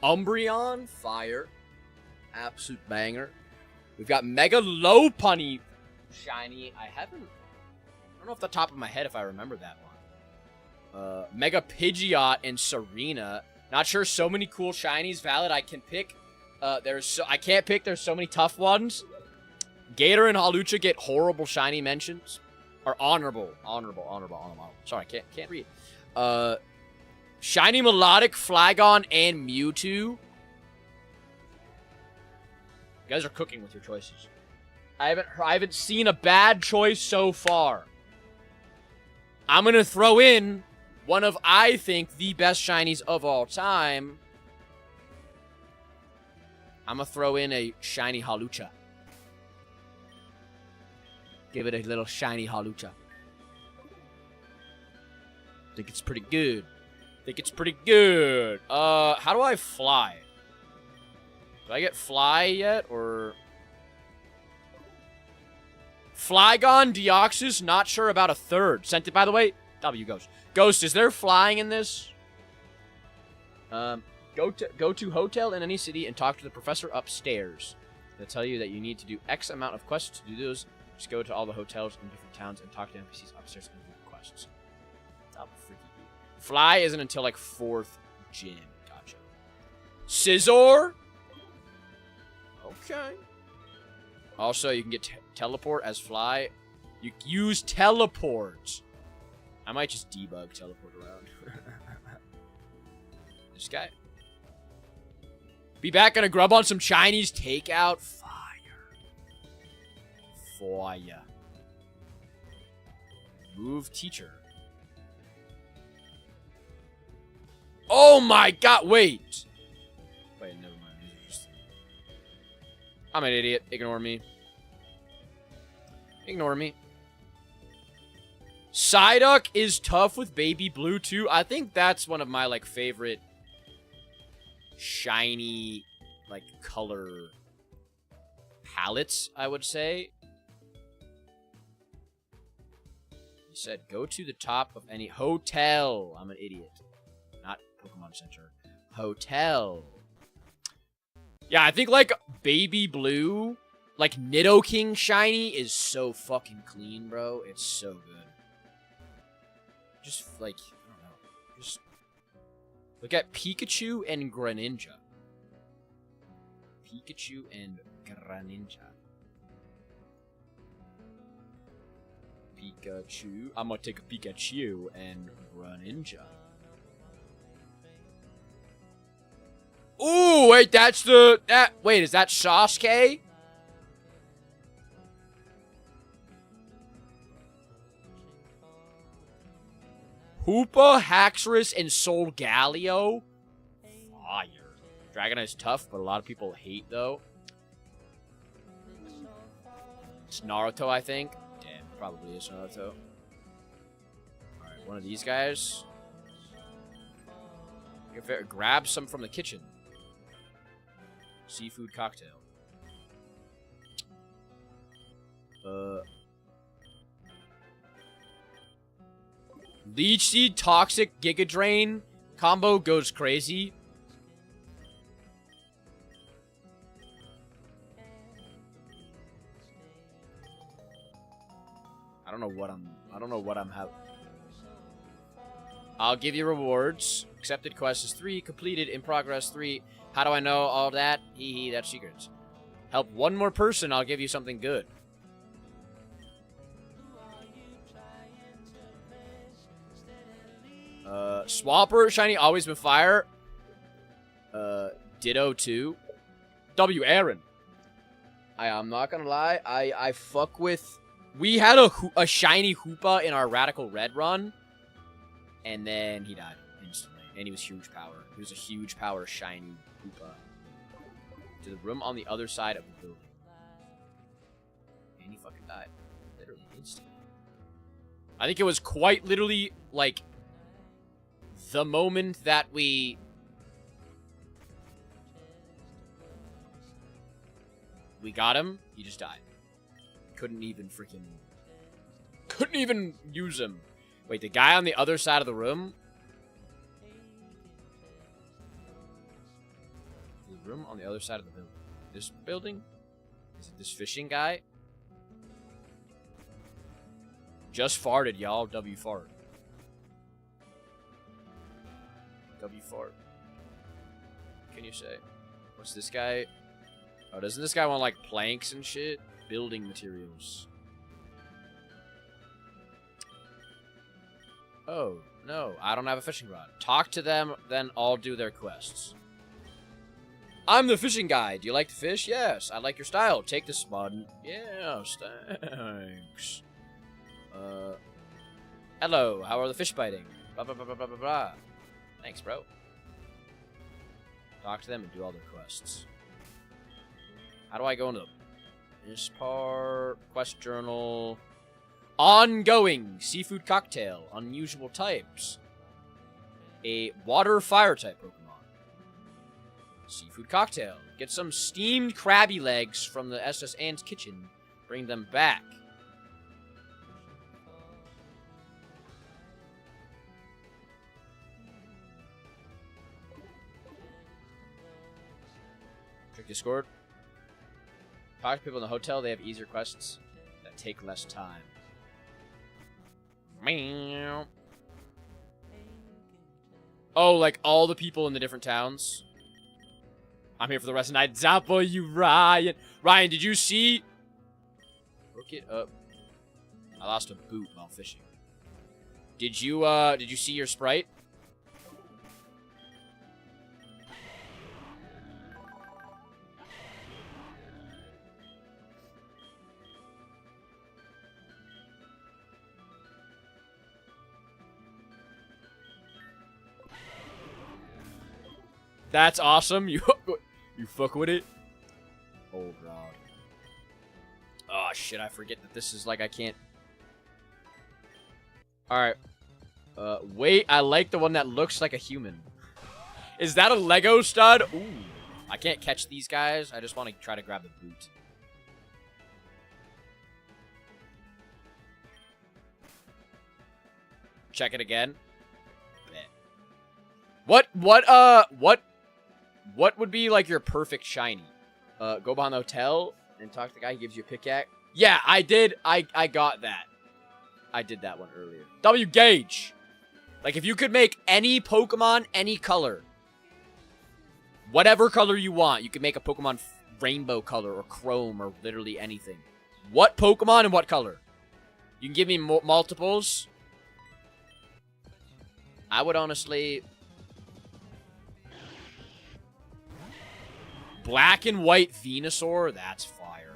Umbreon, fire. Absolute banger. We've got Mega Lopunny shiny. I don't know off the top of my head if I remember that one. Mega Pidgeot and Serena. Not sure, so many cool shinies. Valid, I can pick. I can't pick, there's so many tough ones. Gator and Hawlucha get horrible shiny mentions. Or honorable. Sorry, can't read. Shiny Melodic, Flagon, and Mewtwo. You guys are cooking with your choices. I haven't seen a bad choice so far. I'm gonna throw in one of, I think, the best shinies of all time. I'm gonna throw in a shiny Hawlucha. Give it a little shiny Hawlucha. Think it's pretty good. How do I fly? Do I get fly yet, or... Flygon, Deoxys, not sure about a third. Sent it, by the way. W Ghost. Ghost, is there flying in this? Go to hotel in any city and talk to the professor upstairs. They'll tell you that you need to do X amount of quests to do those. Just go to all the hotels in different towns and talk to NPCs upstairs and do the quests. That'll be freaky. Fly isn't until, like, 4th gym. Gotcha. Scizor? Okay. Also, you can get teleport as Fly. You use teleport. I might just debug teleport around. This guy. Be back, gonna grub on some Chinese takeout. Fire. Move teacher. Oh my god, wait. Wait, never mind. I'm an idiot. Ignore me. Psyduck is tough with Baby Blue too. I think that's one of my, like, favorite shiny, like, color palettes, I would say. He said, go to the top of any hotel. I'm an idiot. Not Pokemon Center. Hotel. Yeah, I think, like, Baby Blue, like, Nidoking shiny is so fucking clean, bro. It's so good. Just, like, I don't know. Just look at Pikachu and Greninja. Pikachu and Greninja. Pikachu. I'm gonna take a Pikachu and Greninja. Ooh, wait, that's the... Wait, is that Sasuke? Hoopa, Haxorus, and Solgaleo? Fire. Dragonade's tough, but a lot of people hate, though. It's Naruto, I think. Damn, probably is Naruto. Alright, one of these guys. Grab some from the kitchen. Seafood cocktail. Leech Seed, Toxic, Giga Drain. Combo goes crazy. I don't know what I'm having. I'll give you rewards. Accepted quest is 3. Completed in progress 3. How do I know all that? Hee hee, that's secrets. Help one more person, I'll give you something good. Swapper, shiny, always been fire. Ditto 2. W. Aaron. I'm not gonna lie, I fuck with... We had a shiny Hoopa in our Radical Red run, and then he died instantly. And he was huge power. He was a huge power shiny Hoopa. To the room on the other side of the building. And he fucking died. Literally instantly. I think it was quite literally, like, the moment that we got him, he just died. Couldn't even use him. Wait, the guy on the other side of the room? The room on the other side of the building. This building? Is it this fishing guy? Just farted, y'all. W fart. W fart. What can you say? What's this guy? Oh, doesn't this guy want, like, planks and shit? Building materials. Oh, no. I don't have a fishing rod. Talk to them, then I'll do their quests. I'm the fishing guy. Do you like to fish? Yes. I like your style. Take this spot. Yes, thanks. Hello. How are the fish biting? Blah, blah, blah, blah, blah, blah, blah. Thanks, bro. Talk to them and do all their quests. How do I go into this part? Quest journal. Ongoing. Seafood cocktail. Unusual types. A water fire type Pokemon. Seafood cocktail. Get some steamed crabby legs from the SS Ant's kitchen. Bring them back. Check Discord. Talk to people in the hotel. They have easier quests that take less time. Meow. Oh, like all the people in the different towns? I'm here for the rest of the night. Zappa, you Ryan. Ryan, did you see? Look it up. I lost a boot while fishing. Did you see your Sprite? That's awesome. You fuck with it? Oh, God. Oh, shit. I forget that this is like I can't... Alright. Wait. I like the one that looks like a human. Is that a Lego stud? Ooh. I can't catch these guys. I just want to try to grab the boot. Check it again. What would be, like, your perfect shiny? Go behind the hotel and talk to the guy who gives you a pickaxe. Yeah, I did. I got that. I did that one earlier. W Gauge. Like, if you could make any Pokemon, any color. Whatever color you want. You could make a Pokemon rainbow color or chrome or literally anything. What Pokemon and what color? You can give me multiples. I would honestly... Black and white Venusaur? That's fire.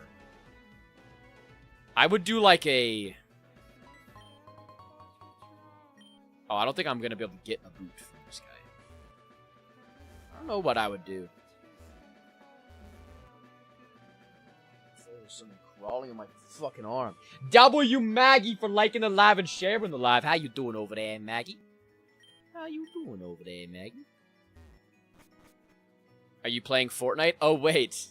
I would do like a... Oh, I don't think I'm going to be able to get a boot from this guy. I don't know what I would do. something crawling on my fucking arm. W Maggie for liking the live and sharing the live. How you doing over there, Maggie? How you doing over there, Maggie? Are you playing Fortnite? Oh, wait.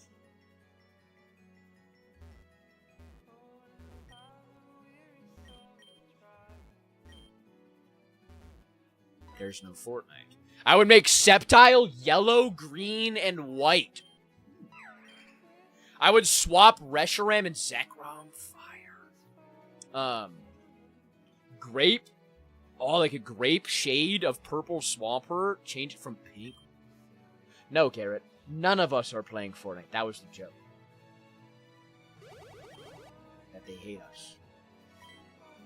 There's no Fortnite. I would make Sceptile yellow, green, and white. I would swap Reshiram and Zekrom. Fire. Grape. Oh, like a grape shade of purple Swampert. Change it from pink. No, Garrett. None of us are playing Fortnite. That was the joke. That they hate us.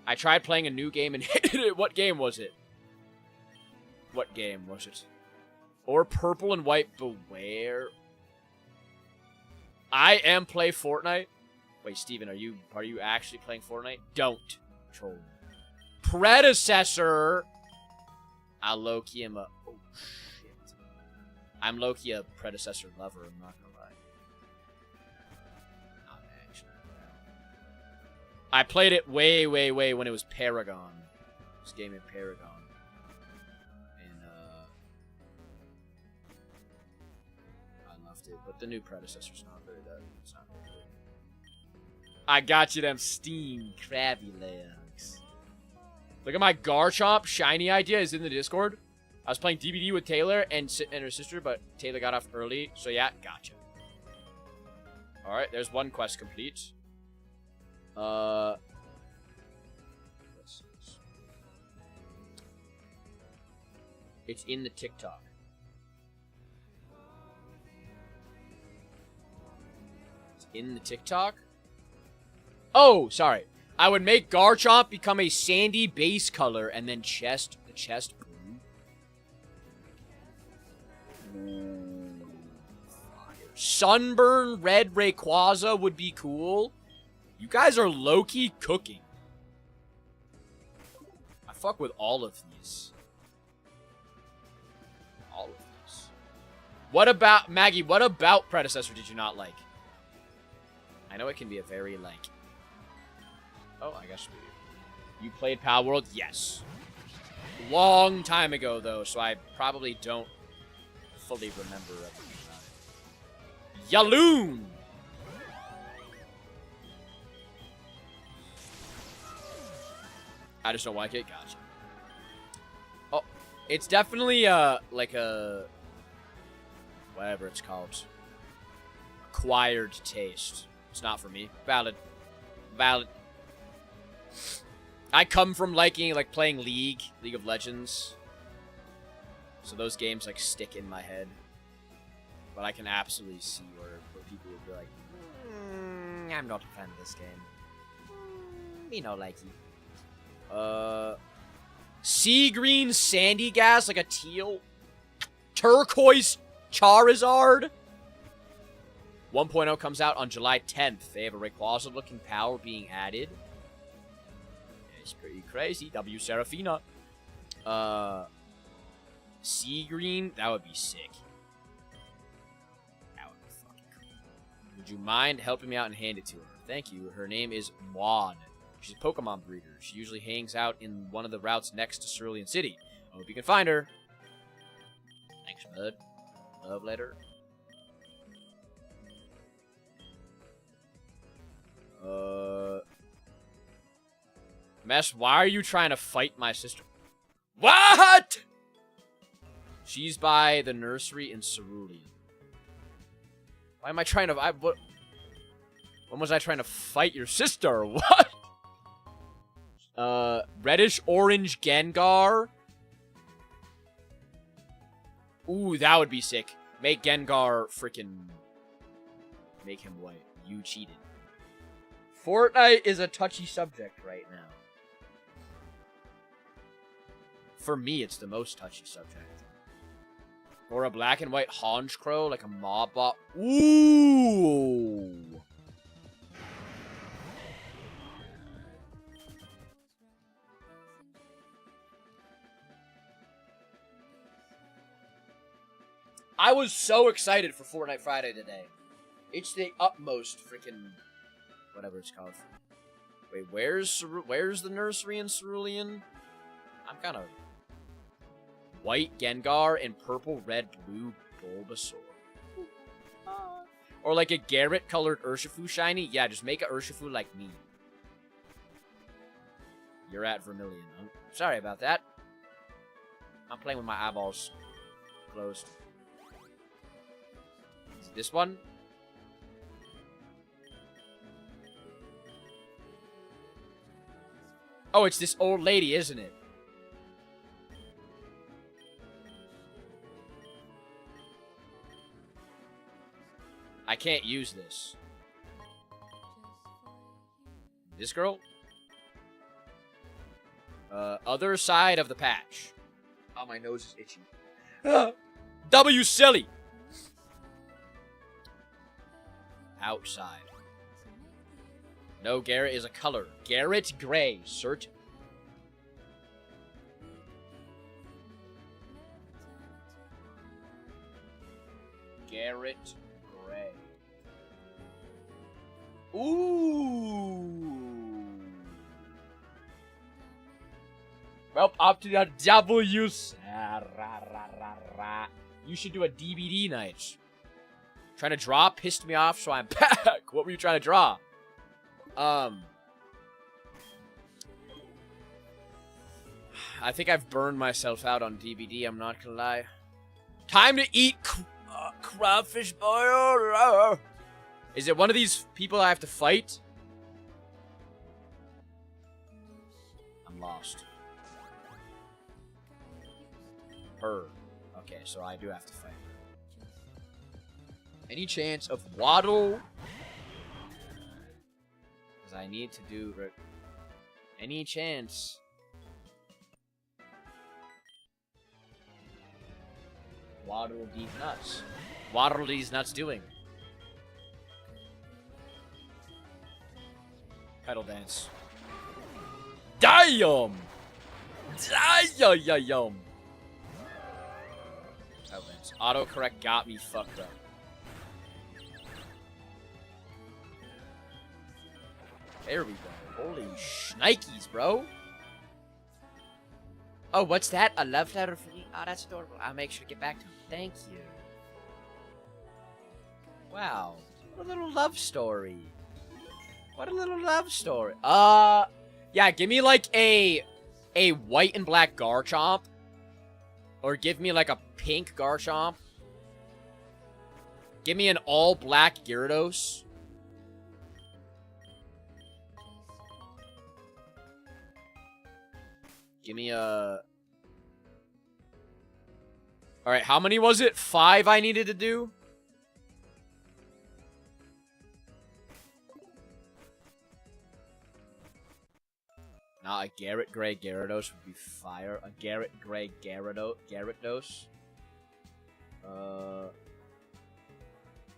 I tried playing a new game and hated it. What game was it? What game was it? Or Purple and White Beware. I am play Fortnite. Wait, Steven, are you actually playing Fortnite? Don't troll. Predecessor. I low-key am a... Oh, shit. I'm low-key a predecessor lover, I'm not gonna lie. Not actually. I played it way when it was Paragon. This game in Paragon. But the new predecessor's not very good. It's not very good. I got you them Steam Krabby legs. Look at my Garchomp shiny idea is in the Discord. I was playing DBD with Taylor and her sister, but Taylor got off early. So yeah, gotcha. Alright, there's one quest complete. It's in the TikTok. In the TikTok? Oh, sorry. I would make Garchomp become a sandy base color and then the chest blue. Sunburn red Rayquaza would be cool. You guys are low-key cooking. I fuck with all of these. All of these. What about, Maggie, what about Predecessor did you not like? I know it can be a very, like... Oh, I guess you played Pal World? Yes. Long time ago, though, so I probably don't fully remember everything about it. Yaloon! I just don't like it? Gotcha. Oh, it's definitely, like a... whatever it's called. Acquired taste. It's not for me. Valid. Valid. I come from liking, like, playing League of Legends. So those games, like, stick in my head. But I can absolutely see where people would be like, I'm not a fan of this game. Me no likey. Sea green sandy gas, like a teal. Turquoise Charizard. 1.0 comes out on July 10th. They have a Rayquaza-looking power being added. It's pretty crazy. W Serafina. Sea green, that would be sick. That would be fucking cool. Would you mind helping me out and hand it to her? Thank you. Her name is Maud. She's a Pokemon breeder. She usually hangs out in one of the routes next to Cerulean City. I hope you can find her. Thanks, bud. Love letter. Mess, why are you trying to fight my sister? What? She's by the nursery in Cerulean. Why am I trying to... When was I trying to fight your sister? What? Reddish orange Gengar. Ooh, that would be sick. Make Gengar freaking... Make him white. You cheated. Fortnite is a touchy subject right now. For me, it's the most touchy subject. Or a black and white Honchkrow, like a mob bot. Ooh! I was so excited for Fortnite Friday today. It's the utmost freaking whatever it's called. Wait, where's the nursery in Cerulean? I'm kind of... White Gengar and purple, red, blue Bulbasaur. Or like a Garrett-colored Urshifu shiny? Yeah, just make a Urshifu like me. You're at Vermilion. I'm sorry about that. I'm playing with my eyeballs closed. Is it this one? Oh, it's this old lady, isn't it? I can't use this. This girl? Other side of the patch. Oh, my nose is itchy. W silly! Outside. No, Garrett is a color. Garrett Gray. Certain. Garrett Gray. Ooh. Well, up to the W. You should do a DBD night. Trying to draw pissed me off, so I'm back. What were you trying to draw? I think I've burned myself out on DBD, I'm not gonna lie. Time to eat crawfish boil. Is it one of these people I have to fight? I'm lost. Her. Okay, so I do have to fight her. Any chance of Waddle? Because I need to do... Any chance... Waddle these nuts. Waddle these nuts doing. Pedal dance. Damn! Damn! Autocorrect got me fucked up. There we go. Holy shnikes, bro. Oh, what's that? A love letter for me? Oh, that's adorable. I'll make sure to get back to him. Thank you. Wow. What a little love story. What a little love story. Yeah, give me like a white and black Garchomp. Or give me like a pink Garchomp. Give me an all black Gyarados. Give me a... Alright, how many was it? 5 I needed to do? Nah, a Garrett Gray Gyarados would be fire. A Garrett Gray Gyarados.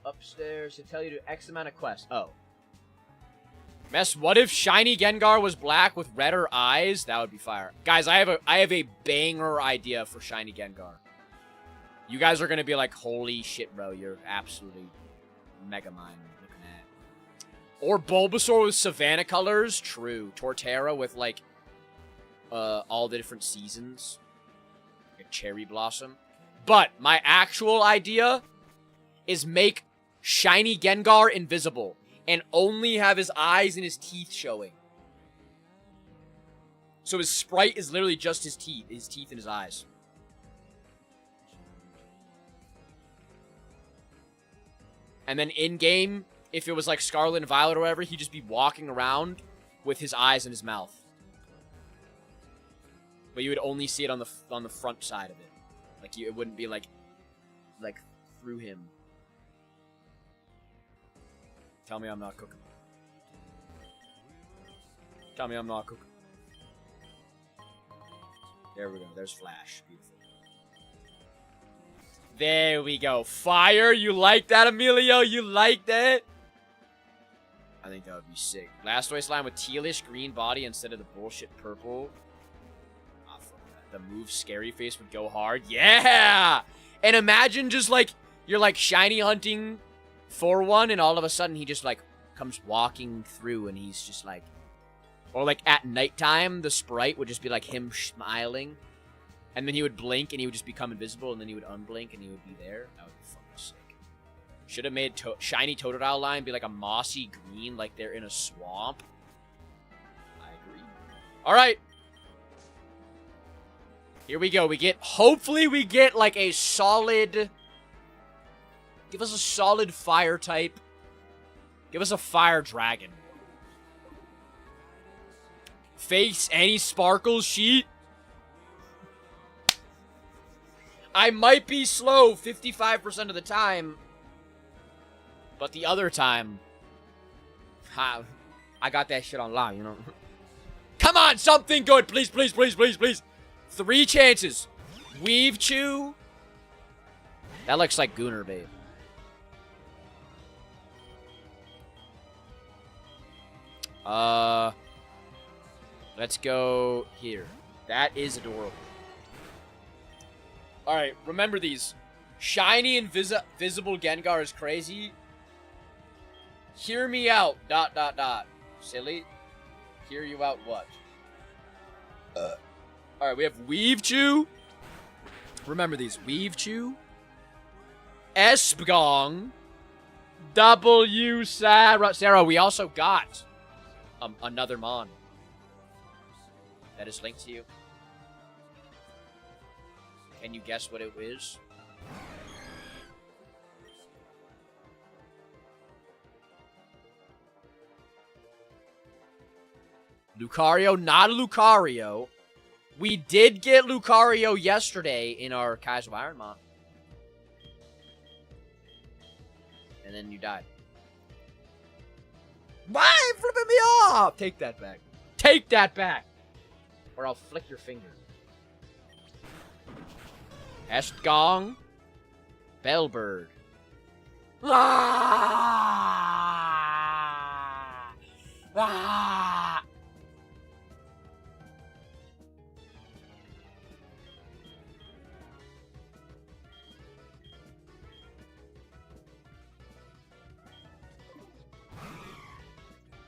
Upstairs to tell you to X amount of quests. Oh. Mess, what if Shiny Gengar was black with redder eyes? That would be fire. Guys, I have a banger idea for Shiny Gengar. You guys are gonna be like, holy shit, bro, you're absolutely mega mind looking at. Or Bulbasaur with Savannah colors. True. Torterra with like all the different seasons. Like a cherry blossom. But my actual idea is make Shiny Gengar invisible. And only have his eyes and his teeth showing. So his sprite is literally just his teeth and his eyes. And then in-game, if it was like Scarlet and Violet or whatever, he'd just be walking around with his eyes and his mouth. But you would only see it on the front side of it. Like it wouldn't be like through him. Tell me I'm not cooking. Tell me I'm not cooking. There we go. There's Flash. Beautiful. There we go. Fire. You like that, Emilio? You like that? I think that would be sick. Blastoise slime with tealish green body instead of the bullshit purple. Ah, fuck that. The move Scary Face would go hard. Yeah! And imagine just like, you're like shiny hunting for one, and all of a sudden he just like comes walking through and he's just like, or like at nighttime, the sprite would just be like him smiling, and then he would blink and he would just become invisible, and then he would unblink and he would be there. That would be fucking sick. Should have made shiny Totodile line be like a mossy green, like they're in a swamp. I agree. All right. Here we go. Hopefully we get like a solid, give us a solid fire type. Give us a fire dragon. Face any sparkle sheet. I might be slow 55% of the time, but the other time, I got that shit on lock, you know. Come on, something good, please, please, please, please, please. 3 chances. Weave Chew. That looks like Gooner Babe. Let's go here. That is adorable. Alright, remember these. Shiny and visible Gengar is crazy. Hear me out. ... Silly. Hear you out what? Alright, we have Weave Chew. Remember these. Weave Chew. Espgong. W Sarah. Sarah, we also got another Mon. That is linked to you. Can you guess what it is? Lucario, not a Lucario. We did get Lucario yesterday in our Kaiser Ironmon. And then you died. Why flipping me off? Take that back. Take that back. Or I'll flick your finger. Estgong. Bellbird. Ah! Ah!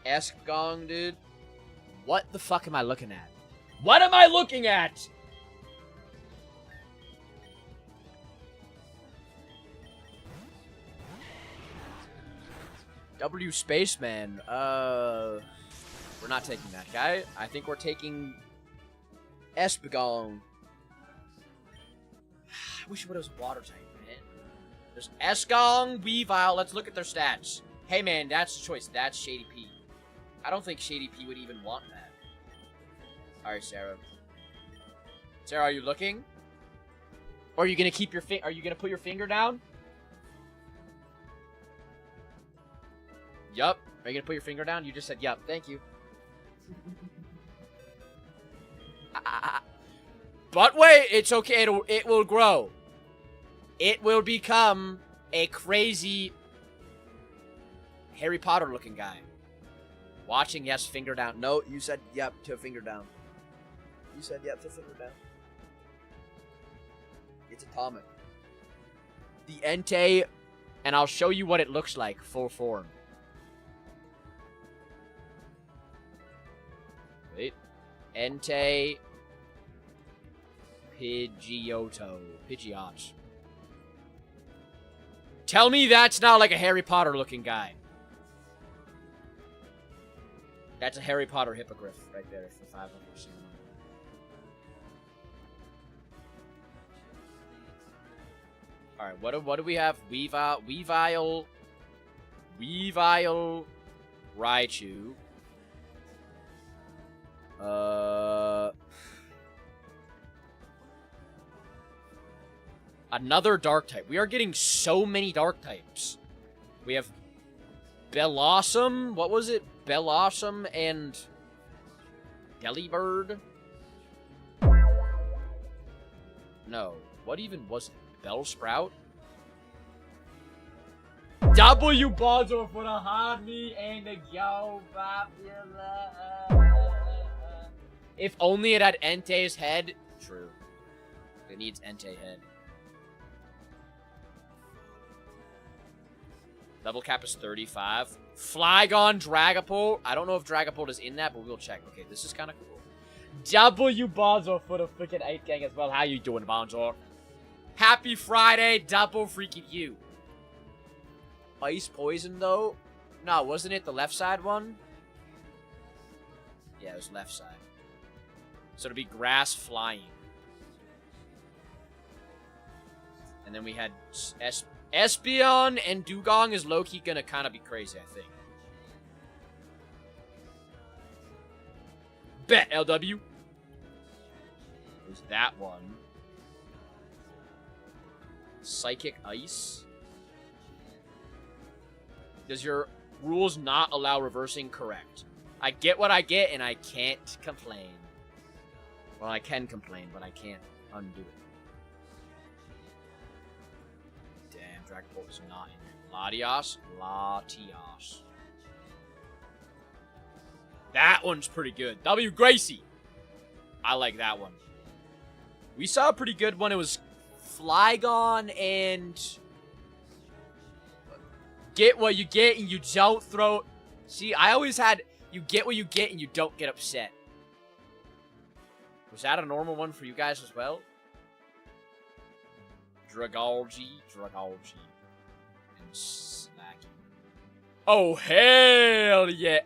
Estgong, dude. What the fuck am I looking at? What am I looking at? W Spaceman. We're not taking that guy. I think we're taking Espgong. I wish it was water type, man. There's Esgong, Weavile. Let's look at their stats. Hey, man, that's the choice. That's Shady P. I don't think Shady P would even want that. Alright, Sarah. Sarah, are you looking? Or are you gonna keep your are you gonna put your finger down? Yup. Are you gonna put your finger down? You just said yup. Thank you. But wait, it's okay. It will grow. It will become a crazy Harry Potter looking guy. Watching, yes, finger down. No, you said yep to finger down. You said yep to finger down. It's atomic. The Entei, and I'll show you what it looks like full form. Wait. Entei Pidgeotto. Tell me that's not like a Harry Potter looking guy. That's a Harry Potter hippogriff right there, if I've ever seen one. Alright, what do we have? Weavile, Raichu. Another dark type. We are getting so many dark types. We have Bellossom. What was it? Bellossom and Delibird? No. What even was it? Bellsprout? W Bonzo for the Honey and the Yo Popular. If only it had Entei's head. True. It needs Entei head. Level cap is 35. Flygon, Dragapult. I don't know if Dragapult is in that, but we'll check. Okay, this is kind of cool. W Bonzor for the freaking 8 gang as well. How you doing, Bonzor? Happy Friday, double freaking you. Ice Poison, though? No, wasn't it the left side one? Yeah, it was left side. So it'd be Grass Flying. And then we had Espeon and Dugong is low-key gonna kind of be crazy, I think. Bet, LW. There's that one. Psychic Ice. Does your rules not allow reversing? Correct. I get what I get, and I can't complain. Well, I can complain, but I can't undo it. Damn, Dragapult is not in there. Latias. That one's pretty good. W Gracie. I like that one. We saw a pretty good one. It was Flygon and get what you get and you don't throw. See, I always had you get what you get and you don't get upset. Was that a normal one for you guys as well? Dragalge, and Slacky. Oh, hell yeah.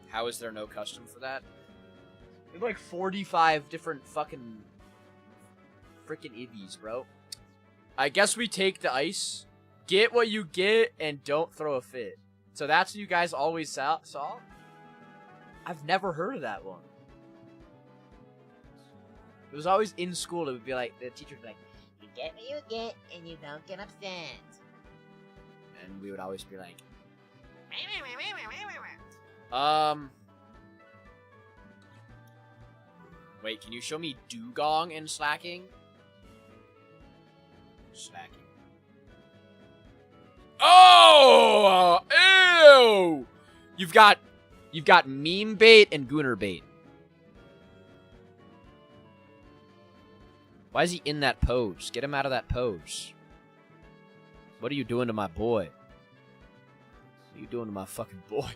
How is there no custom for that? There's like 45 different freaking Eevees, bro. I guess we take the ice, get what you get, and don't throw a fit. So that's what you guys always saw? I've never heard of that one. It was always in school. It would be like, the teacher would be like, you get what you get, and you don't get upset. And we would always be like, wait, can you show me Dugong and Slacking? Slacking. Oh! Ew! You've got Meme Bait and Gooner Bait. Why is he in that pose? Get him out of that pose. What are you doing to my boy? What are you doing to my fucking boy?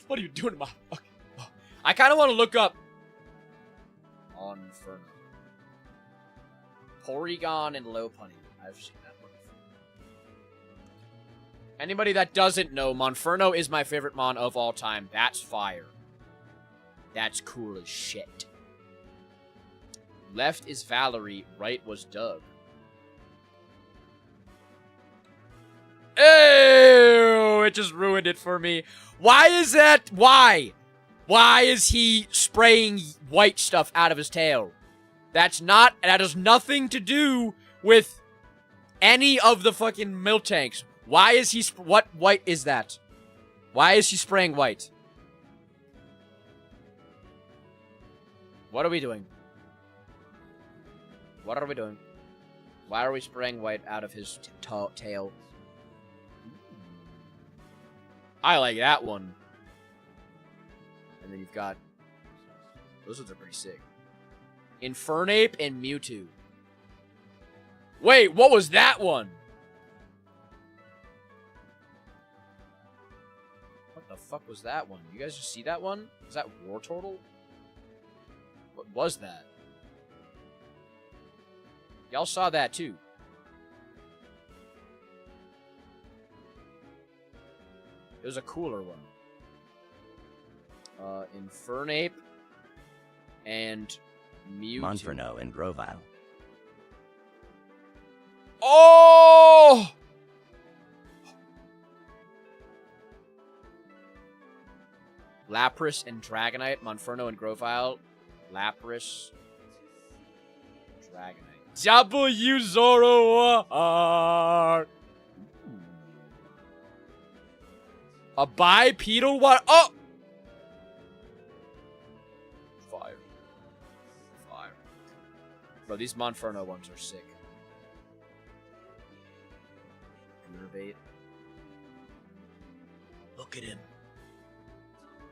What are you doing to my fucking boy? I kind of want to look up on Inferno. Porygon and Lopunny. I've seen that one before. Anybody that doesn't know, Monferno is my favorite mon of all time. That's fire. That's cool as shit. Left is Valerie, right was Doug. Ew! It just ruined it for me. Why is that? Why? Why is he spraying white stuff out of his tail? That has nothing to do with any of the fucking Miltanks. Why is he, what white is that? Why is he spraying white? What are we doing? What are we doing? Why are we spraying white out of his tail? I like that one. And then you've got... Those ones are pretty sick. Infernape and Mewtwo. Wait, what was that one? What the fuck was that one? You guys just see that one? Is that Wartortle? What was that? Y'all saw that too. It was a cooler one. Infernape and Mewtwo. Monferno and Grovyle. Oh! Lapras and Dragonite, Monferno and Grovyle. Lapras, Dragonite. W Zoroark. A bipedal one. Oh! Fire. Fire. Bro, these Monferno ones are sick. bait. Look at him.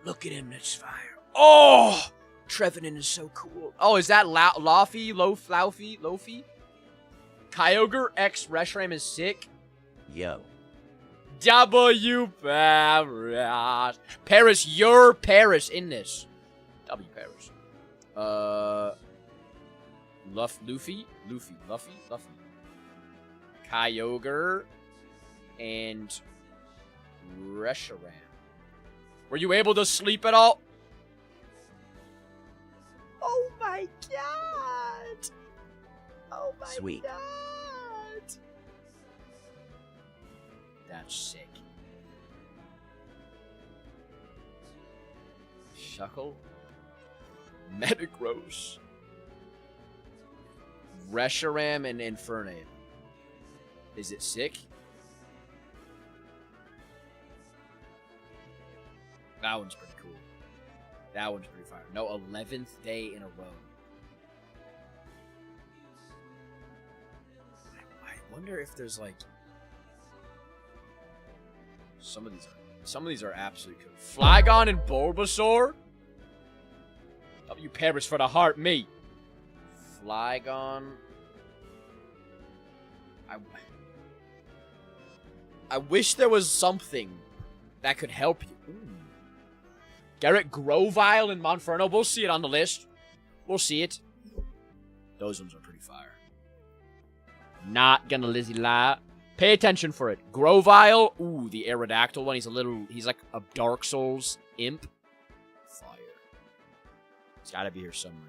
Look at him, that's fire. Oh! Trevenant is so cool. Oh, is that Lofi? Lofi? Kyogre X Reshiram is sick. Yo. W Paris. Paris, you're Paris in this. W Paris. Luffy. Kyogre and Reshiram. Were you able to sleep at all? Oh my god! Oh my Sweet. god! That's sick. Shuckle. Metagross. Reshiram and Infernape. Is it sick? That one's pretty cool. That one's pretty fire. No, 11th day in a row. I wonder if there's like some of these are absolutely cool. Flygon and Bulbasaur. W Paris for the heart, me. Flygon. I wish there was something that could help you. Ooh. Garrett Grovile and Monferno. We'll see it on the list. We'll see it. Those ones are pretty fire. Not gonna Lizzie lie. Pay attention for it. Grovile. Ooh, the Aerodactyl one. He's like a Dark Souls imp. Fire. It's gotta be here somewhere.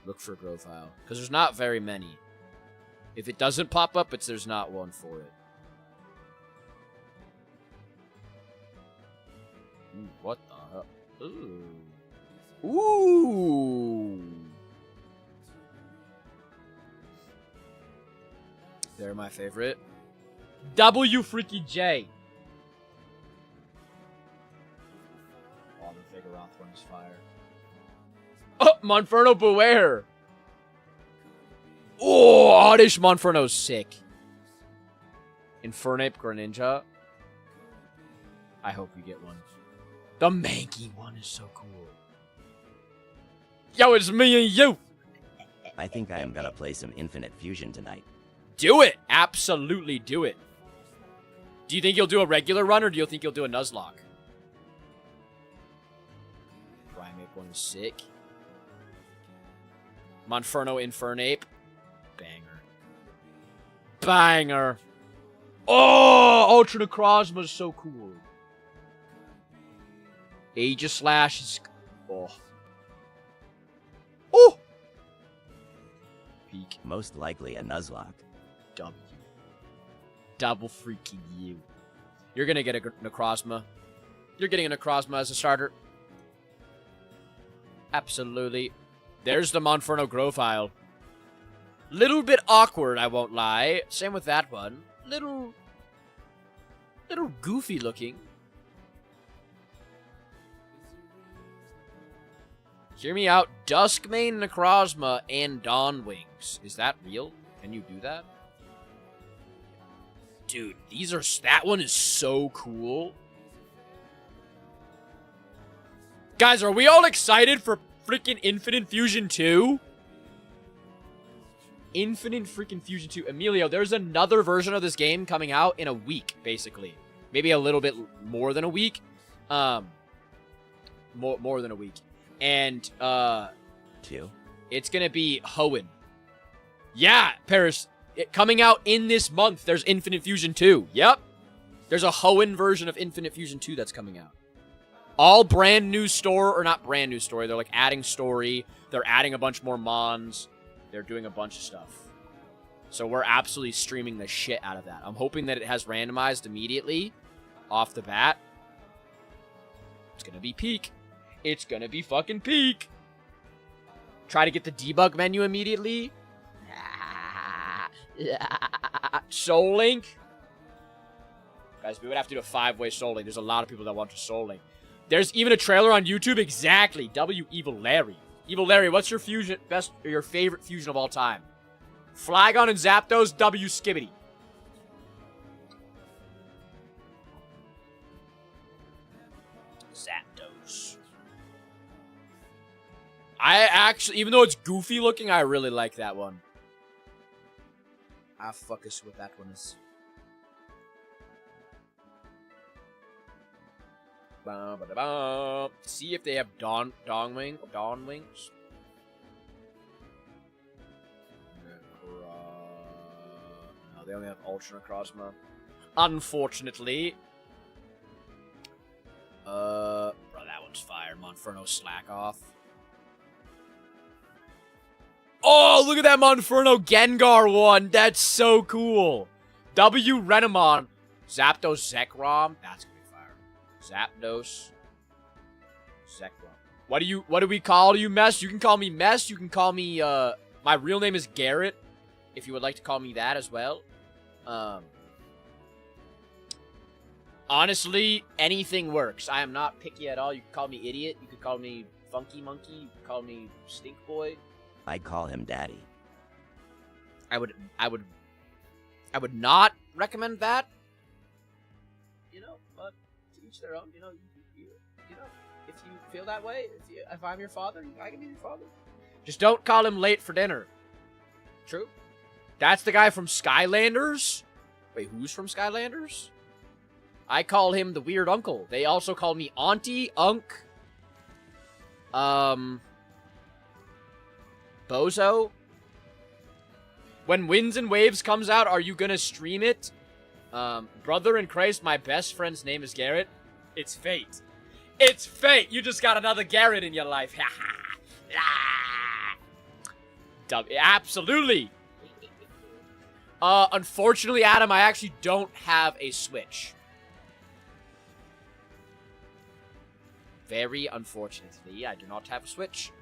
Look for Grovile. Because there's not very many. If it doesn't pop up, there's not one for it. Ooh, what the hell? Ooh. Ooh. They're my favorite. W Freaky J. Oh, the Vigoroth one is fire. Oh, Monferno Beware. Oh, Oddish Monferno's sick. Infernape Greninja. I hope you get one. The Mankey one is so cool. Yo, it's me and you. I think I am gonna play some Infinite Fusion tonight. Do it. Absolutely do it. Do you think you'll do a regular run, or do you think you'll do a Nuzlocke? Primeape one is sick. Monferno Infernape. Banger. Banger. Oh, Ultra Necrozma is so cool. Aegislash is... Oh. Oh! Peak. Most likely a Nuzlocke. W. Double freaking you. You're gonna get a Necrozma. You're getting a Necrozma as a starter. Absolutely. There's the Monferno Grovile. Little bit awkward, I won't lie. Same with that one. Little goofy looking. Hear me out. Duskmane, Necrozma, and Dawnwings. Is that real? Can you do that? Dude, that one is so cool. Guys, are we all excited for freaking Infinite Fusion 2? Infinite freaking Fusion 2. Emilio, there's another version of this game coming out in a week, basically. Maybe a little bit more than a week. More than a week. And, 2. It's gonna be Hoenn. Yeah, Paris. Coming out in this month, there's Infinite Fusion 2. Yep. There's a Hoenn version of Infinite Fusion 2 that's coming out. All brand new store, or not brand new story. They're like adding story. They're adding a bunch more mons. They're doing a bunch of stuff. So we're absolutely streaming the shit out of that. I'm hoping that it has randomized immediately off the bat. It's gonna be peak. It's gonna be fucking peak. Try to get the debug menu immediately. Soul Link. Guys, we would have to do a 5-way Soul Link. There's a lot of people that want to Soul Link. There's even a trailer on YouTube. Exactly. W Evil Larry. Evil Larry, what's your favorite fusion of all time? Flygon and Zapdos, W Skibbity. I actually, even though it's goofy looking, I really like that one. I fuck us with that one is. See if they have dawn wings. No, they only have Ultra Necrozma. Unfortunately. Bro, that one's fire. Monferno slack off. Oh, look at that Monferno Gengar one. That's so cool. W Renamon. Zapdos Zekrom. That's gonna be fire. Zapdos Zekrom. What do we call you, Mess? You can call me Mess. You can call me, my real name is Garrett. If you would like to call me that as well. Honestly, anything works. I am not picky at all. You can call me Idiot. You could call me Funky Monkey. You could call me Stink Boy. I call him Daddy. I would not recommend that. You know, but to each their own. You know, you know, if you feel that way, if I'm your father, I can be your father. Just don't call him late for dinner. True. That's the guy from Skylanders. Wait, who's from Skylanders? I call him the weird uncle. They also call me Auntie, Unk. Bozo. When Winds and Waves comes out, are you gonna stream it? Brother in Christ, my best friend's name is Garrett. It's fate. It's fate. You just got another Garrett in your life. Absolutely. Unfortunately, Adam, I actually don't have a Switch. Very unfortunately, I do not have a Switch.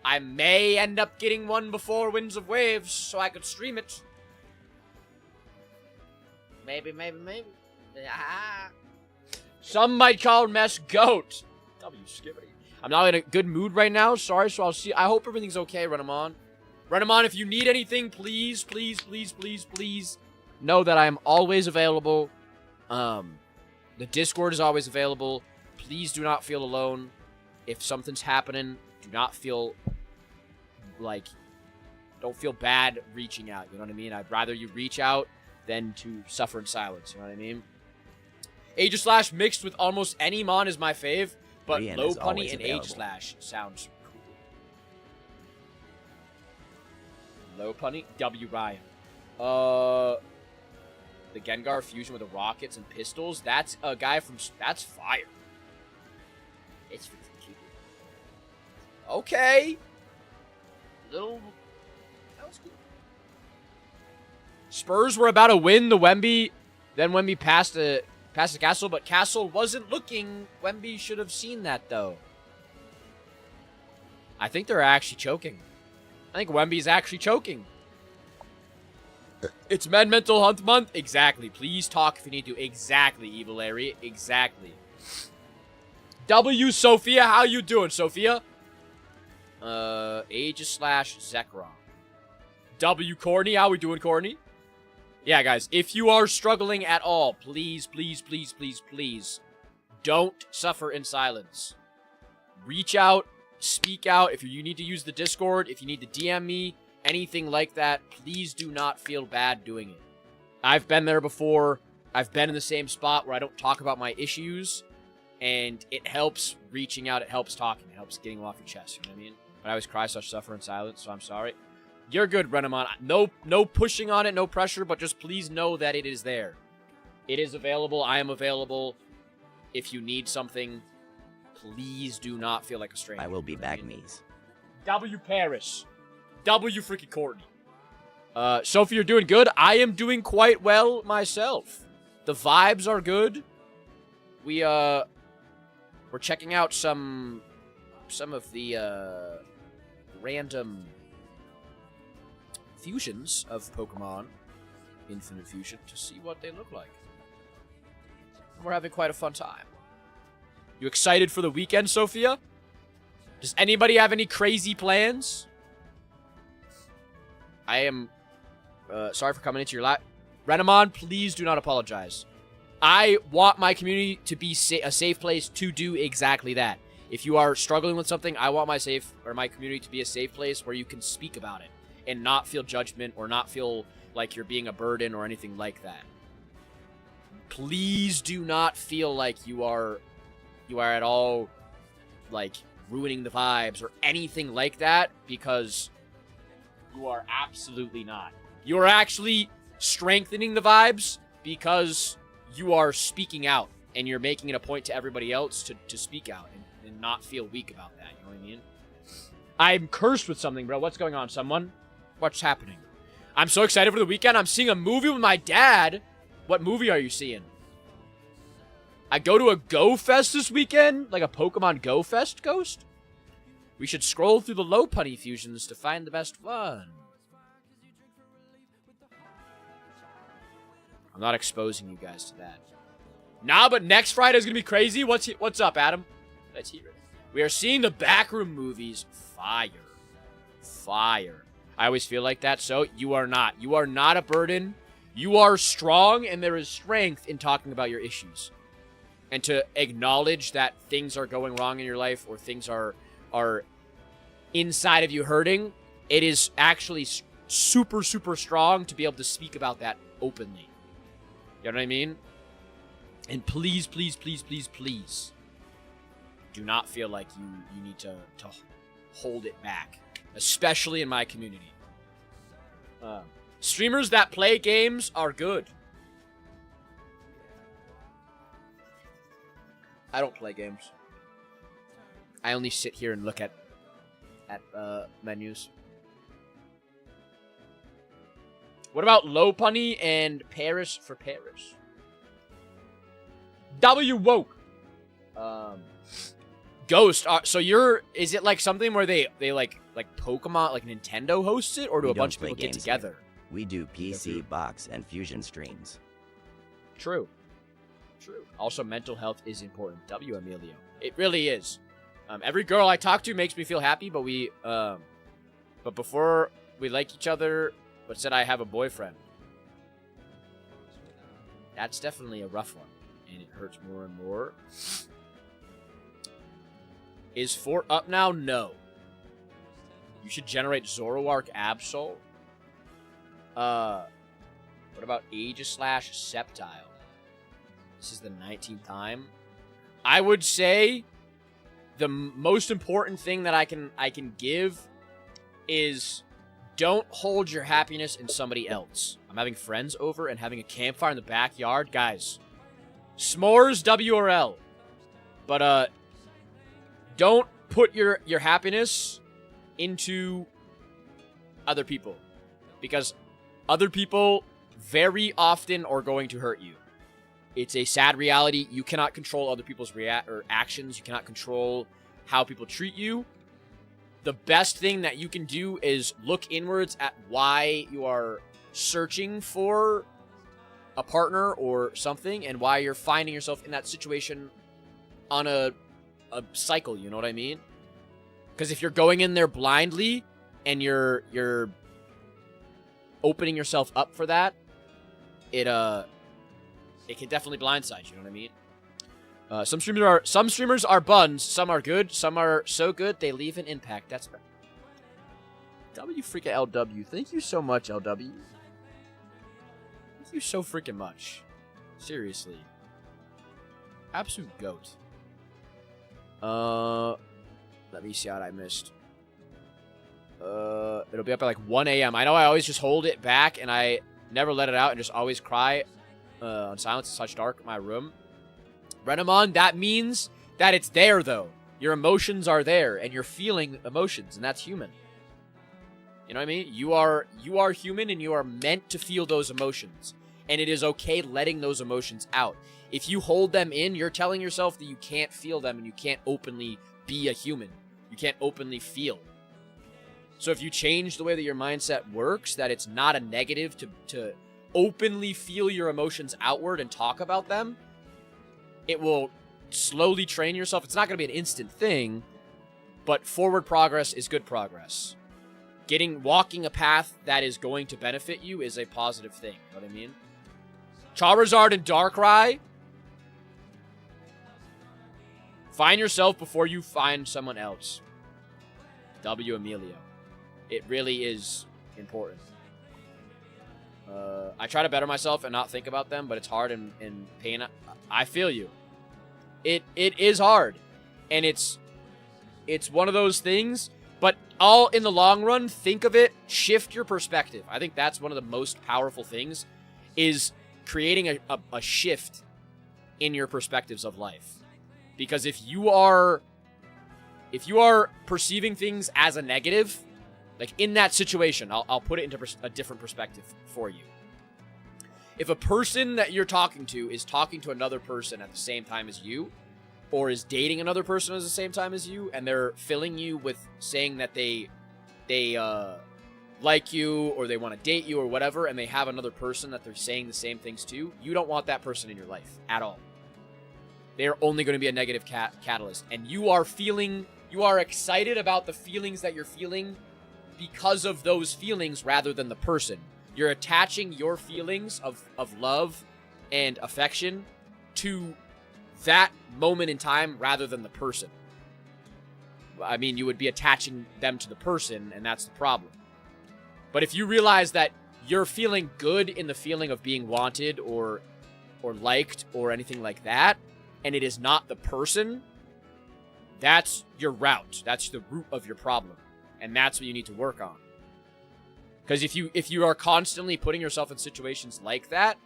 I may end up getting one before Winds of Waves, so I could stream it. Maybe. Ah. Some might call Mess Goat. W Skibbity. I'm not in a good mood right now. Sorry, so I'll see. I hope everything's okay, Renamon. Renamon, if you need anything, please know that I am always available. The Discord is always available. Please do not feel alone. If something's happening, do not feel like, don't feel bad reaching out. You know what I mean? I'd rather you reach out than to suffer in silence. You know what I mean? Aegislash mixed with almost any mon is my fave, but Brian Low is Punny always and available. Aegislash sounds cool. Low Punny, W Ryan. The Gengar fusion with the rockets and pistols. That's a guy from. That's fire. It's freaking cute. Okay. Little. That was cool. Spurs were about to win the Wemby. Then Wemby passed the Castle, but Castle wasn't looking. Wemby should have seen that though. I think they're actually choking. I think Wemby's actually choking. It's Men Mental Health Month. Exactly. Please talk if you need to. Exactly, Evil Larry. Exactly. W Sophia, how you doing, Sophia? Aegislash Zekrom. W Corny, how we doing, Corny? Yeah, guys, if you are struggling at all, please don't suffer in silence. Reach out, speak out. If you need to use the Discord, if you need to DM me, anything like that, please do not feel bad doing it. I've been there before. I've been in the same spot where I don't talk about my issues, and it helps reaching out. It helps talking. It helps getting them off your chest. You know what I mean? But I always cry, so I suffer in silence, so I'm sorry. You're good, Renamon. No pushing on it, no pressure, but just please know that it is there. It is available. I am available. If you need something, please do not feel like a stranger. I will be You know what back, I mean? Mies. W Paris. W freaking Courtney. Sophie, you're doing good. I am doing quite well myself. The vibes are good. We're checking out some of the random fusions of Pokemon Infinite Fusion to see what they look like. We're having quite a fun time. You excited for the weekend, Sophia? Does anybody have any crazy plans? I am sorry for coming into your life. Renamon, please do not apologize. I want my community to be a safe place to do exactly that. If you are struggling with something, I want my community to be a safe place where you can speak about it and not feel judgment or not feel like you're being a burden or anything like that. Please do not feel like you are at all like ruining the vibes or anything like that, because you are absolutely not. You are actually strengthening the vibes because you are speaking out and you're making it a point to everybody else to speak out and not feel weak about that. You know what I mean? I'm cursed with something, bro. What's going on, someone? What's happening? I'm so excited for the weekend. I'm seeing a movie with my dad. What movie are you seeing? I go to a Go Fest this weekend? Like a Pokemon Go Fest, Ghost? We should scroll through the low punny fusions to find the best one. I'm not exposing you guys to that. Nah, but next Friday is going to be crazy. What's up, Adam? Let's hear it. We are seeing the Backroom movies. Fire. Fire. I always feel like that, so you are not. You are not a burden. You are strong, and there is strength in talking about your issues. And to acknowledge that things are going wrong in your life or things are inside of you hurting, it is actually super, super strong to be able to speak about that openly. You know what I mean? And please, please, please, please, please do not feel like you need to hold it back, especially in my community. Streamers that play games are good. I don't play games. I only sit here and look at menus. What about Low Punny and Paris for Paris? W woke. Ghost. So is it like something where they like Pokemon, like Nintendo hosts it, or do a bunch of people get together? Here. We do PC, box, and fusion streams. True. Also, mental health is important. W Emilio. It really is. Every girl I talk to makes me feel happy, but but before we like each other, but said I have a boyfriend. That's definitely a rough one, and it hurts more and more. Is Fort up now? No. You should generate Zoroark Absol. What about Aegislash Sceptile? This is the 19th time. I would say the most important thing that I can give is don't hold your happiness in somebody else. I'm having friends over and having a campfire in the backyard. Guys, s'mores WRL. But don't put your happiness into other people, because other people very often are going to hurt you. It's a sad reality. You cannot control other people's actions. You cannot control how people treat you. The best thing that you can do is look inwards at why you are searching for a partner or something, and why you're finding yourself in that situation on a cycle, you know what I mean? Because if you're going in there blindly and you're opening yourself up for that, it can definitely blindside you, know what I mean? Some streamers are buns, some are good, some are so good they leave an impact. That's right. W freaking LW. Thank you so much, LW. Thank you so freaking much. Seriously. Absolute goat. Let me see what I missed. It'll be up at like 1 a.m. I know I always just hold it back and I never let it out and just always cry on silence. It's such dark in my room. Renamon, that means that it's there, though. Your emotions are there, and you're feeling emotions, and that's human. You know what I mean? You are human, and you are meant to feel those emotions, and it is okay letting those emotions out. If you hold them in, you're telling yourself that you can't feel them, and you can't openly be a human. You can't openly feel. So if you change the way that your mindset works, that it's not a negative to openly feel your emotions outward and talk about them, it will slowly train yourself. It's not going to be an instant thing, but forward progress is good progress. Walking a path that is going to benefit you is a positive thing. You know what I mean? Charizard and Darkrai. Find yourself before you find someone else. W. Emilio. It really is important. I try to better myself and not think about them, but it's hard and pain. I feel you. It is hard. And it's one of those things, but all in the long run, think of it, shift your perspective. I think that's one of the most powerful things, is creating a shift in your perspectives of life. Because if you are perceiving things as a negative, like in that situation, I'll put it into a different perspective for you. If a person that you're talking to is talking to another person at the same time as you, or is dating another person at the same time as you, and they're filling you with saying that they like you, or they want to date you, or whatever, and they have another person that they're saying the same things to, you don't want that person in your life at all. They're only going to be a negative catalyst. And you are excited about the feelings that you're feeling because of those feelings rather than the person. You're attaching your feelings of love and affection to that moment in time rather than the person. I mean, you would be attaching them to the person, and that's the problem. But if you realize that you're feeling good in the feeling of being wanted or liked or anything like that, and it is not the person, that's your route. That's the root of your problem. And that's what you need to work on. Because if you are constantly putting yourself in situations like that,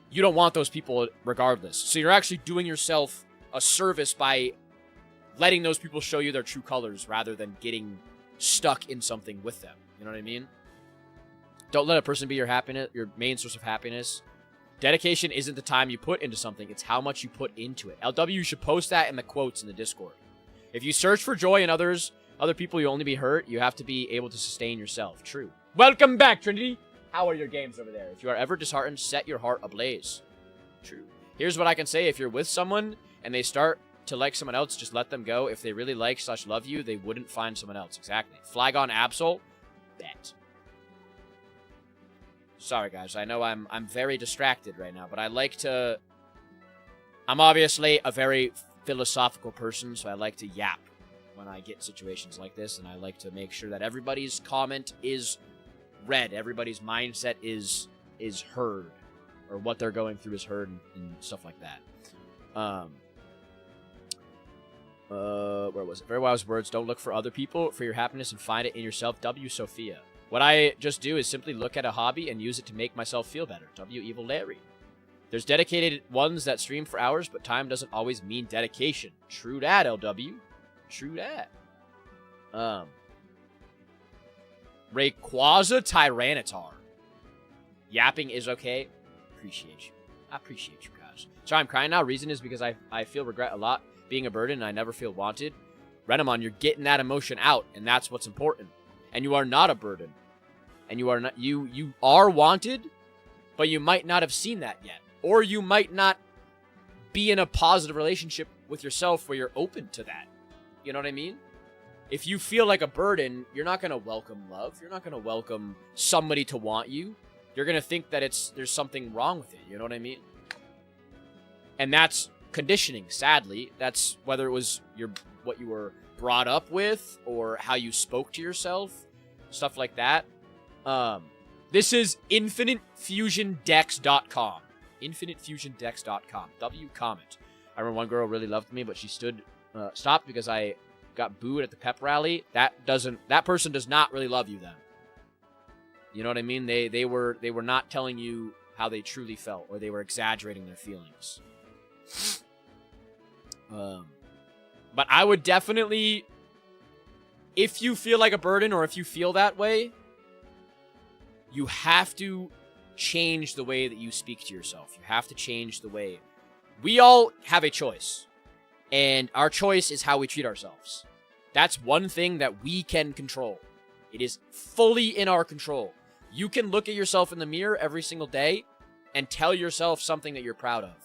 you don't want those people regardless. So you're actually doing yourself a service by letting those people show you their true colors rather than getting stuck in something with them. You know what I mean? Don't let a person be your happiness, your main source of happiness. Dedication isn't the time you put into something, it's how much you put into it. LW, you should post that in the quotes in the Discord. If you search for joy in other people, you'll only be hurt. You have to be able to sustain yourself. True. Welcome back, Trinity. How are your games over there? If you are ever disheartened, set your heart ablaze. True. Here's what I can say. If you're with someone and they start to like someone else, just let them go. If they really like/love you, they wouldn't find someone else. Exactly. Flagon Absol. Bet. Sorry, guys. I know I'm very distracted right now, but I like to... I'm obviously a very philosophical person, so I like to yap when I get situations like this, and I like to make sure that everybody's comment is read. Everybody's mindset is heard, or what they're going through is heard, and stuff like that. Where was it? Very wise words. Don't look for other people for your happiness and find it in yourself. W. Sophia. What I just do is simply look at a hobby and use it to make myself feel better. W. Evil Larry. There's dedicated ones that stream for hours, but time doesn't always mean dedication. True that, LW. True that. Rayquaza Tyranitar. Yapping is okay. Appreciate you. I appreciate you guys. Sorry, I'm crying now. Reason is because I feel regret a lot being a burden and I never feel wanted. Renamon, you're getting that emotion out, and that's what's important. And you are not a burden. And you are not you are wanted, but you might not have seen that yet. Or you might not be in a positive relationship with yourself where you're open to that. You know what I mean? If you feel like a burden, you're not going to welcome love. You're not going to welcome somebody to want you. You're going to think that there's something wrong with it. You know what I mean? And that's conditioning, sadly. That's whether it was what you were brought up with or how you spoke to yourself, stuff like that. This is infinitefusiondex.com. infinitefusiondex.com. W comment. I remember one girl really loved me, but she stopped because I got booed at the pep rally. That person does not really love you then. You know what I mean? They were not telling you how they truly felt, or they were exaggerating their feelings. But I would definitely, if you feel like a burden or if you feel that way, you have to change the way that you speak to yourself. You have to change the way. We all have a choice, and our choice is how we treat ourselves. That's one thing that we can control. It is fully in our control. You can look at yourself in the mirror every single day and tell yourself something that you're proud of.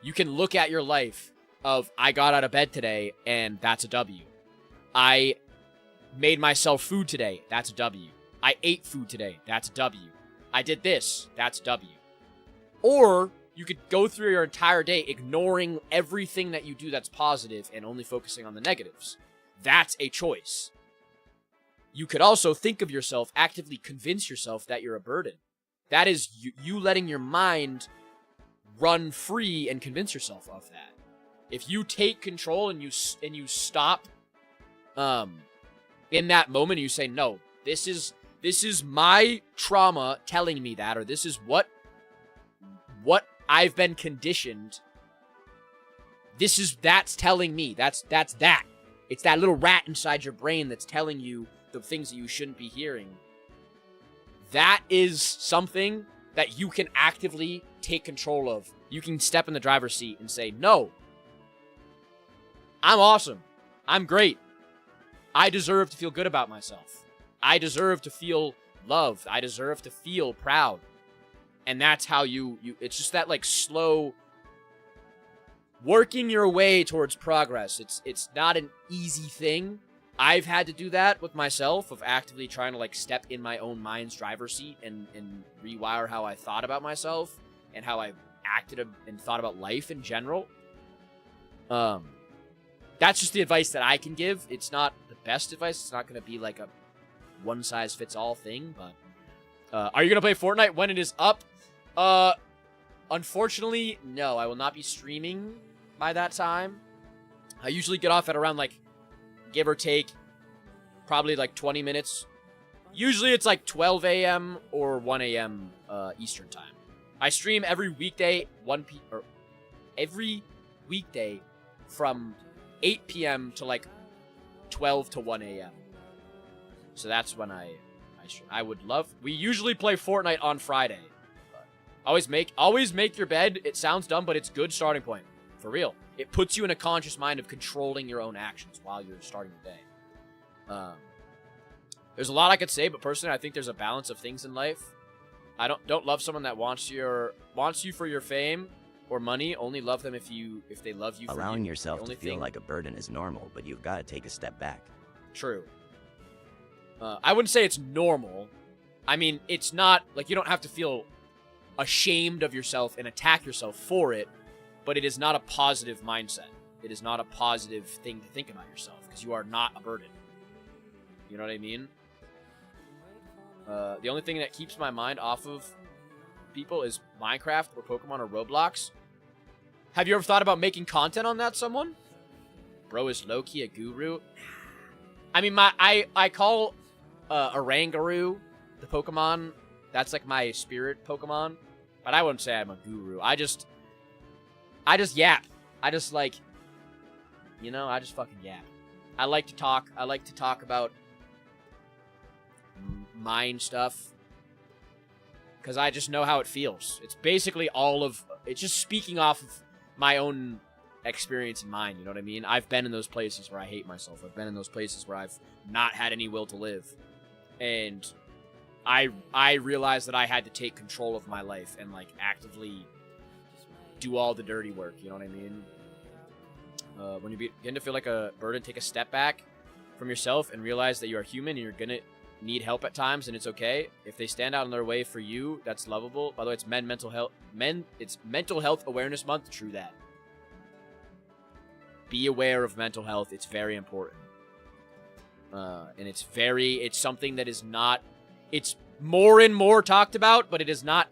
You can look at your life of, I got out of bed today, and that's a W. I made myself food today, that's a W. I ate food today, that's a W. I did this, that's a W. Or You could go through your entire day ignoring everything that you do that's positive and only focusing on the negatives. That's a choice. You could also think of yourself, actively convince yourself that you're a burden. That is you letting your mind run free and convince yourself of that. If you take control and you stop in that moment, you say, no, this is my trauma telling me that, or this is what I've been conditioned. That's telling me. That's that. It's that little rat inside your brain that's telling you the things that you shouldn't be hearing. That is something that you can actively take control of. You can step in the driver's seat and say, no, I'm awesome. I'm great. I deserve to feel good about myself. I deserve to feel loved. I deserve to feel proud. And that's how you it's just that like slow working your way towards progress. It's not an easy thing. I've had to do that with myself, of actively trying to like step in my own mind's driver's seat and rewire how I thought about myself and how I acted and thought about life in general. That's just the advice that I can give. It's not the best advice. It's not going to be like a one-size-fits-all thing, but are you going to play Fortnite when it is up? Unfortunately, no. I will not be streaming by that time. I usually get off at around like, give or take, probably like 20 minutes. Usually it's like 12 a.m. or 1 a.m. Eastern time. I stream every weekday, every weekday from 8 p.m. to like 12 to 1 a.m. So that's when I stream. We usually play Fortnite on Friday. Always make your bed. It sounds dumb, but it's a good starting point. For real. It puts you in a conscious mind of controlling your own actions while you're starting the day. There's a lot I could say, but personally, I think there's a balance of things in life. I don't love someone that wants you for your fame or money. Only love them if they love you for you. Allowing yourself to feel like a burden is normal, but you've got to take a step back. True. I wouldn't say it's normal. I mean, it's not like you don't have to feel ashamed of yourself and attack yourself for it, but it is not a positive mindset. It is not a positive thing to think about yourself, because you are not a burden. You know what I mean? The only thing that keeps my mind off of people is Minecraft or Pokemon or Roblox. Have you ever thought about making content on that, someone? Bro is low-key a guru. I mean, I call Oranguru the Pokemon. That's like my spirit Pokemon. But I wouldn't say I'm a guru. I just yap. I just like, I just fucking yap. I like to talk. I like to talk about mind stuff, because I just know how it feels. It's basically it's just speaking off of my own experience in mind, you know what I mean? I've been in those places where I hate myself. I've been in those places where I've not had any will to live. And I realized that I had to take control of my life and, like, actively do all the dirty work, you know what I mean? When you begin to feel like a burden, take a step back from yourself and realize that you are human and you're gonna need help at times, and it's okay. If they stand out in their way for you, that's lovable. By the way, it's it's Mental Health Awareness Month. True that. Be aware of mental health. It's very important. And it's something that is not, it's more and more talked about, but it is not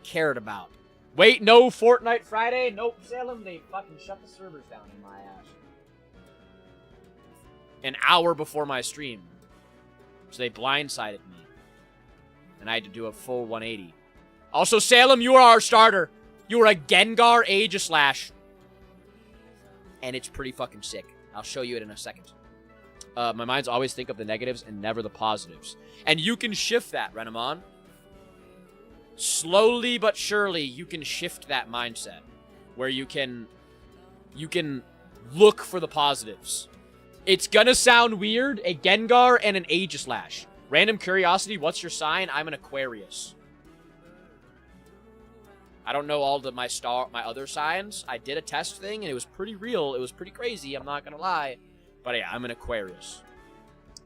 cared about. Wait, no Fortnite Friday? Nope, Salem, they fucking shut the servers down in my ass. An hour before my stream. So they blindsided me. And I had to do a full 180. Also, Salem, you are our starter. You are a Gengar Aegislash. And it's pretty fucking sick. I'll show you it in a second. My mind's always think of the negatives and never the positives. And you can shift that, Renamon. Slowly but surely, you can shift that mindset. Where you can look for the positives. It's gonna sound weird. A Gengar and an Aegislash. Random curiosity, what's your sign? I'm an Aquarius. I don't know all my other signs. I did a test thing, and it was pretty real. It was pretty crazy, I'm not gonna lie. But yeah, I'm an Aquarius.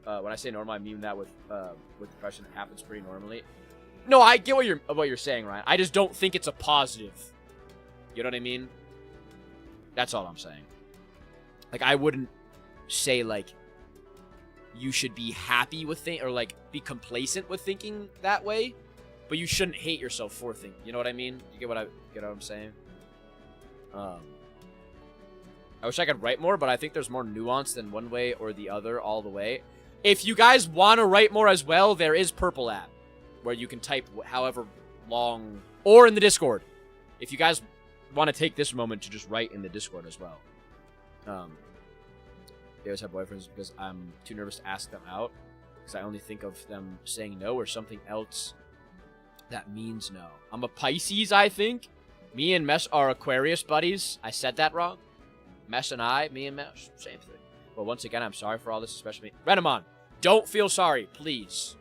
When I say normal, I mean that with depression. It happens pretty normally. No, I get what you're saying, Ryan. I just don't think it's a positive. You know what I mean? That's all I'm saying. Like, I wouldn't say, like, you should be happy with or, like, be complacent with thinking that way, but you shouldn't hate yourself for thinking. You know what I mean? You get what I'm saying? I wish I could write more, but I think there's more nuance than one way or the other all the way. If you guys want to write more as well, there is Purple app, where you can type however long, or in the Discord. If you guys want to take this moment to just write in the Discord as well. They always have boyfriends because I'm too nervous to ask them out, because I only think of them saying no or something else that means no. I'm a Pisces, I think. Me and Mesh are Aquarius buddies. I said that wrong. Mesh and me and Mesh, same thing. Well, once again, I'm sorry for all this, especially me. Renamon, don't feel sorry, please.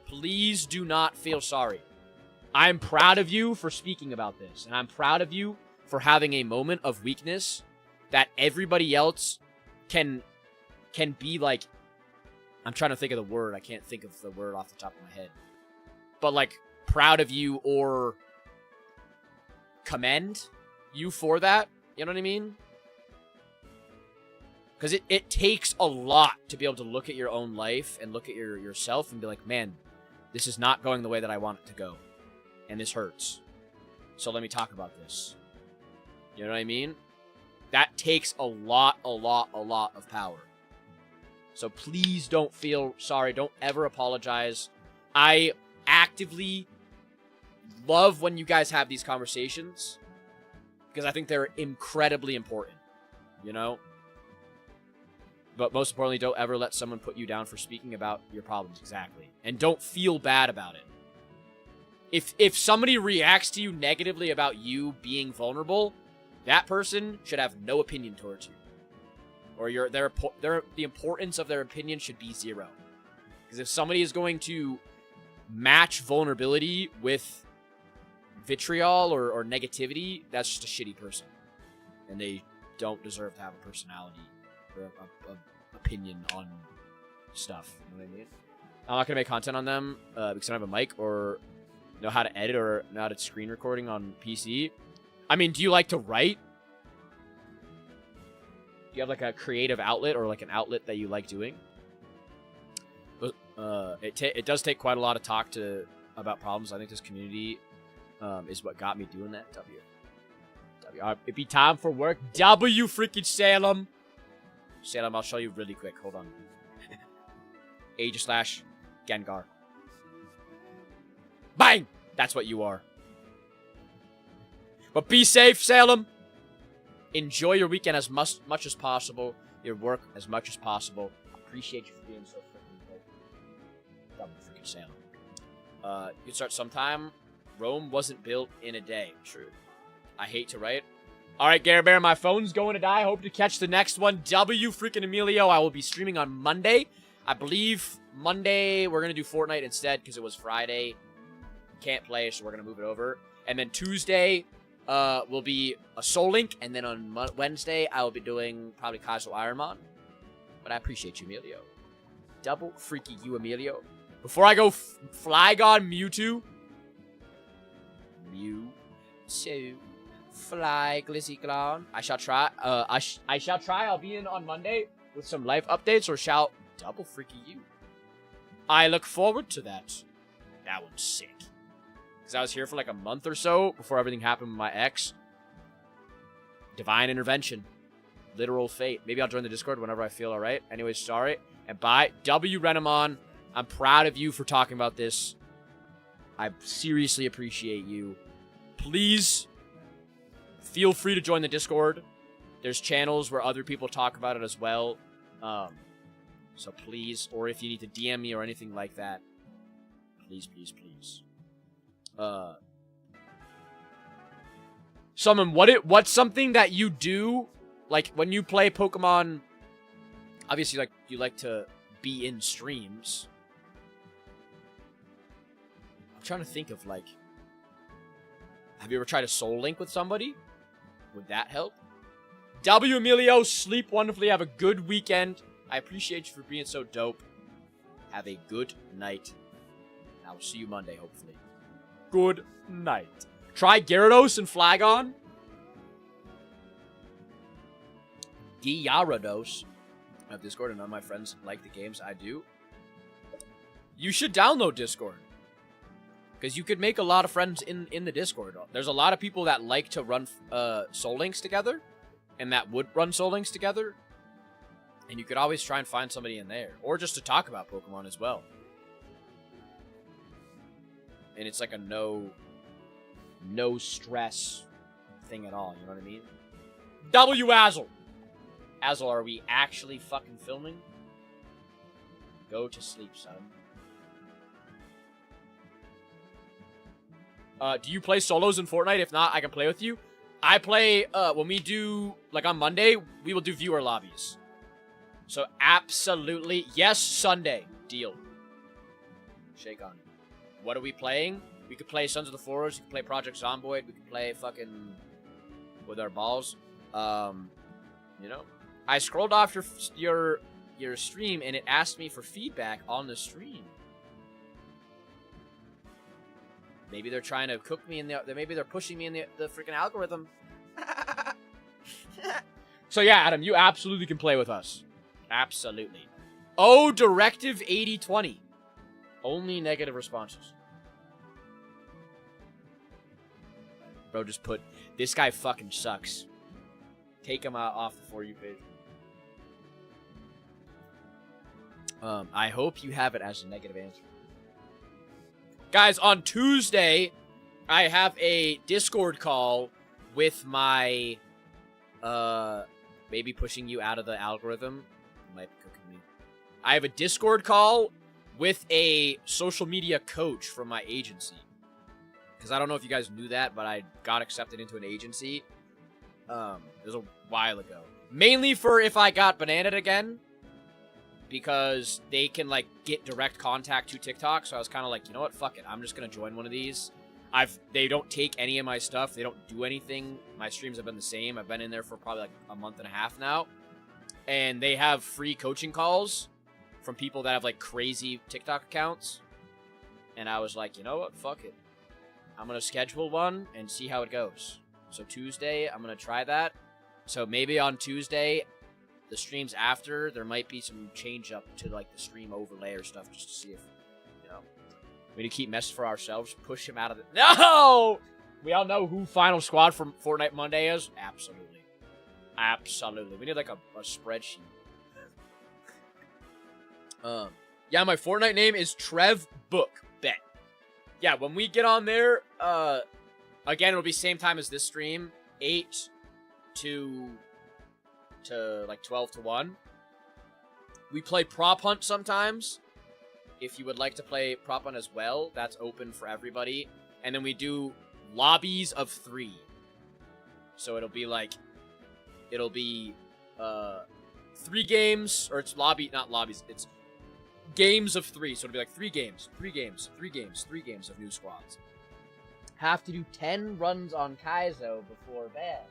Please do not feel sorry. I'm proud of you for speaking about this, and I'm proud of you for having a moment of weakness that everybody else can be like... I'm trying to think of the word. I can't think of the word off the top of my head. But, like, proud of you or commend you for that. You know what I mean? Because it takes a lot to be able to look at your own life and look at yourself and be like, man, this is not going the way that I want it to go. And this hurts. So let me talk about this. You know what I mean? That takes a lot of power. So please don't feel sorry. Don't ever apologize. I actively love when you guys have these conversations, because I think they're incredibly important. You know? But most importantly, don't ever let someone put you down for speaking about your problems. Exactly. And don't feel bad about it. If somebody reacts to you negatively about you being vulnerable, that person should have no opinion towards you. Or the importance of their opinion should be 0. Because if somebody is going to match vulnerability with vitriol or negativity, that's just a shitty person. And they don't deserve to have a personality or a opinion on stuff. You know what I mean? I'm not going to make content on them because I don't have a mic or know how to edit or know how to screen recording on PC. I mean, do you like to write? Do you have like a creative outlet or like an outlet that you like doing? But it does take quite a lot of talk about problems. I think this community is what got me doing that. It'd be time for work. W freaking Salem. Salem, I'll show you really quick. Hold on. Age/ Gengar. Bang! That's what you are. But be safe, Salem. Enjoy your weekend as much as possible. Your work as much as possible. Appreciate you for being so freaking good. Double freaking Salem. You can start sometime. Rome wasn't built in a day. True. I hate to write. Alright, Gary Bear, my phone's going to die. Hope to catch the next one. W freaking Emilio. I will be streaming on Monday. I believe Monday we're going to do Fortnite instead because it was Friday. Can't play, so we're going to move it over. And then Tuesday will be a Soul Link. And then on Wednesday, I will be doing probably Casual Ironmon. But I appreciate you, Emilio. Double freaky you, Emilio. Before I go Flygon Mewtwo. Mewtwo. Fly Glizzyglon. I shall try. I shall try. I'll be in on Monday with some life updates, or shall double freaky you. I look forward to that. That one's sick. Because I was here for like a month or so before everything happened with my ex. Divine intervention. Literal fate. Maybe I'll join the Discord whenever I feel alright. Anyways, sorry. And bye. W Renamon. I'm proud of you for talking about this. I seriously appreciate you. Please feel free to join the Discord. There's channels where other people talk about it as well. So please, or if you need to DM me or anything like that, please, please, please. Summon, what's something that you do, like, when you play Pokemon, obviously, like, you like to be in streams. I'm trying to think of, like, have you ever tried a Soul Link with somebody? Would that help? W Emilio, sleep wonderfully, have a good weekend. I appreciate you for being so dope. Have a good night. I will see you Monday, hopefully. Good night. Try Gyarados and Flagon. Gyarados. I have Discord and none of my friends like the games I do. You should download Discord. Because you could make a lot of friends in the Discord. There's a lot of people that like to run Soul Links together. And that would run Soul Links together. And you could always try and find somebody in there. Or just to talk about Pokemon as well. And it's like a no stress thing at all. You know what I mean? W Azel! Azel, are we actually fucking filming? Go to sleep, son. Do you play solos in Fortnite? If not, I can play with you. I play, when we do, like on Monday, we will do viewer lobbies. So absolutely, yes, Sunday. Deal. Shake on it. What are we playing? We could play Sons of the Forest, we could play Project Zomboid, we could play fucking with our balls. You know. I scrolled off your stream and it asked me for feedback on the stream. Maybe they're trying to cook me in the... Maybe they're pushing me in the freaking algorithm. So yeah, Adam, you absolutely can play with us. Absolutely. Oh, Directive 8020. Only negative responses. Bro, just put... This guy fucking sucks. Take him off the For You page. I hope you have it as a negative answer. Guys, on Tuesday, I have a Discord call with my, maybe pushing you out of the algorithm. Might be cooking me. I have a Discord call with a social media coach from my agency. Because I don't know if you guys knew that, but I got accepted into an agency. It was a while ago. Mainly for if I got bananaed again. Because they can, like, get direct contact to TikTok. So I was kind of like, you know what? Fuck it. I'm just going to join one of these. They don't take any of my stuff. They don't do anything. My streams have been the same. I've been in there for probably, like, a month and a half now. And they have free coaching calls from people that have, like, crazy TikTok accounts. And I was like, you know what? Fuck it. I'm going to schedule one and see how it goes. So Tuesday, I'm going to try that. So maybe on Tuesday... The streams after, there might be some change up to, like, the stream overlay or stuff just to see if, you know. We need to keep mess for ourselves. Push him out of the... No! We all know who Final Squad from Fortnite Monday is? Absolutely. Absolutely. We need, like, a spreadsheet. Yeah, my Fortnite name is Trev Book. Bet. Yeah, when we get on there, again, it'll be same time as this stream. 8 to like 12 to 1. We play Prop Hunt sometimes. If you would like to play Prop Hunt as well, that's open for everybody. And then we do lobbies of 3. So it'll be 3 games, or it's not lobbies, it's games of 3. So it'll be like 3 games of new squads. Have to do 10 runs on Kaizo before bed.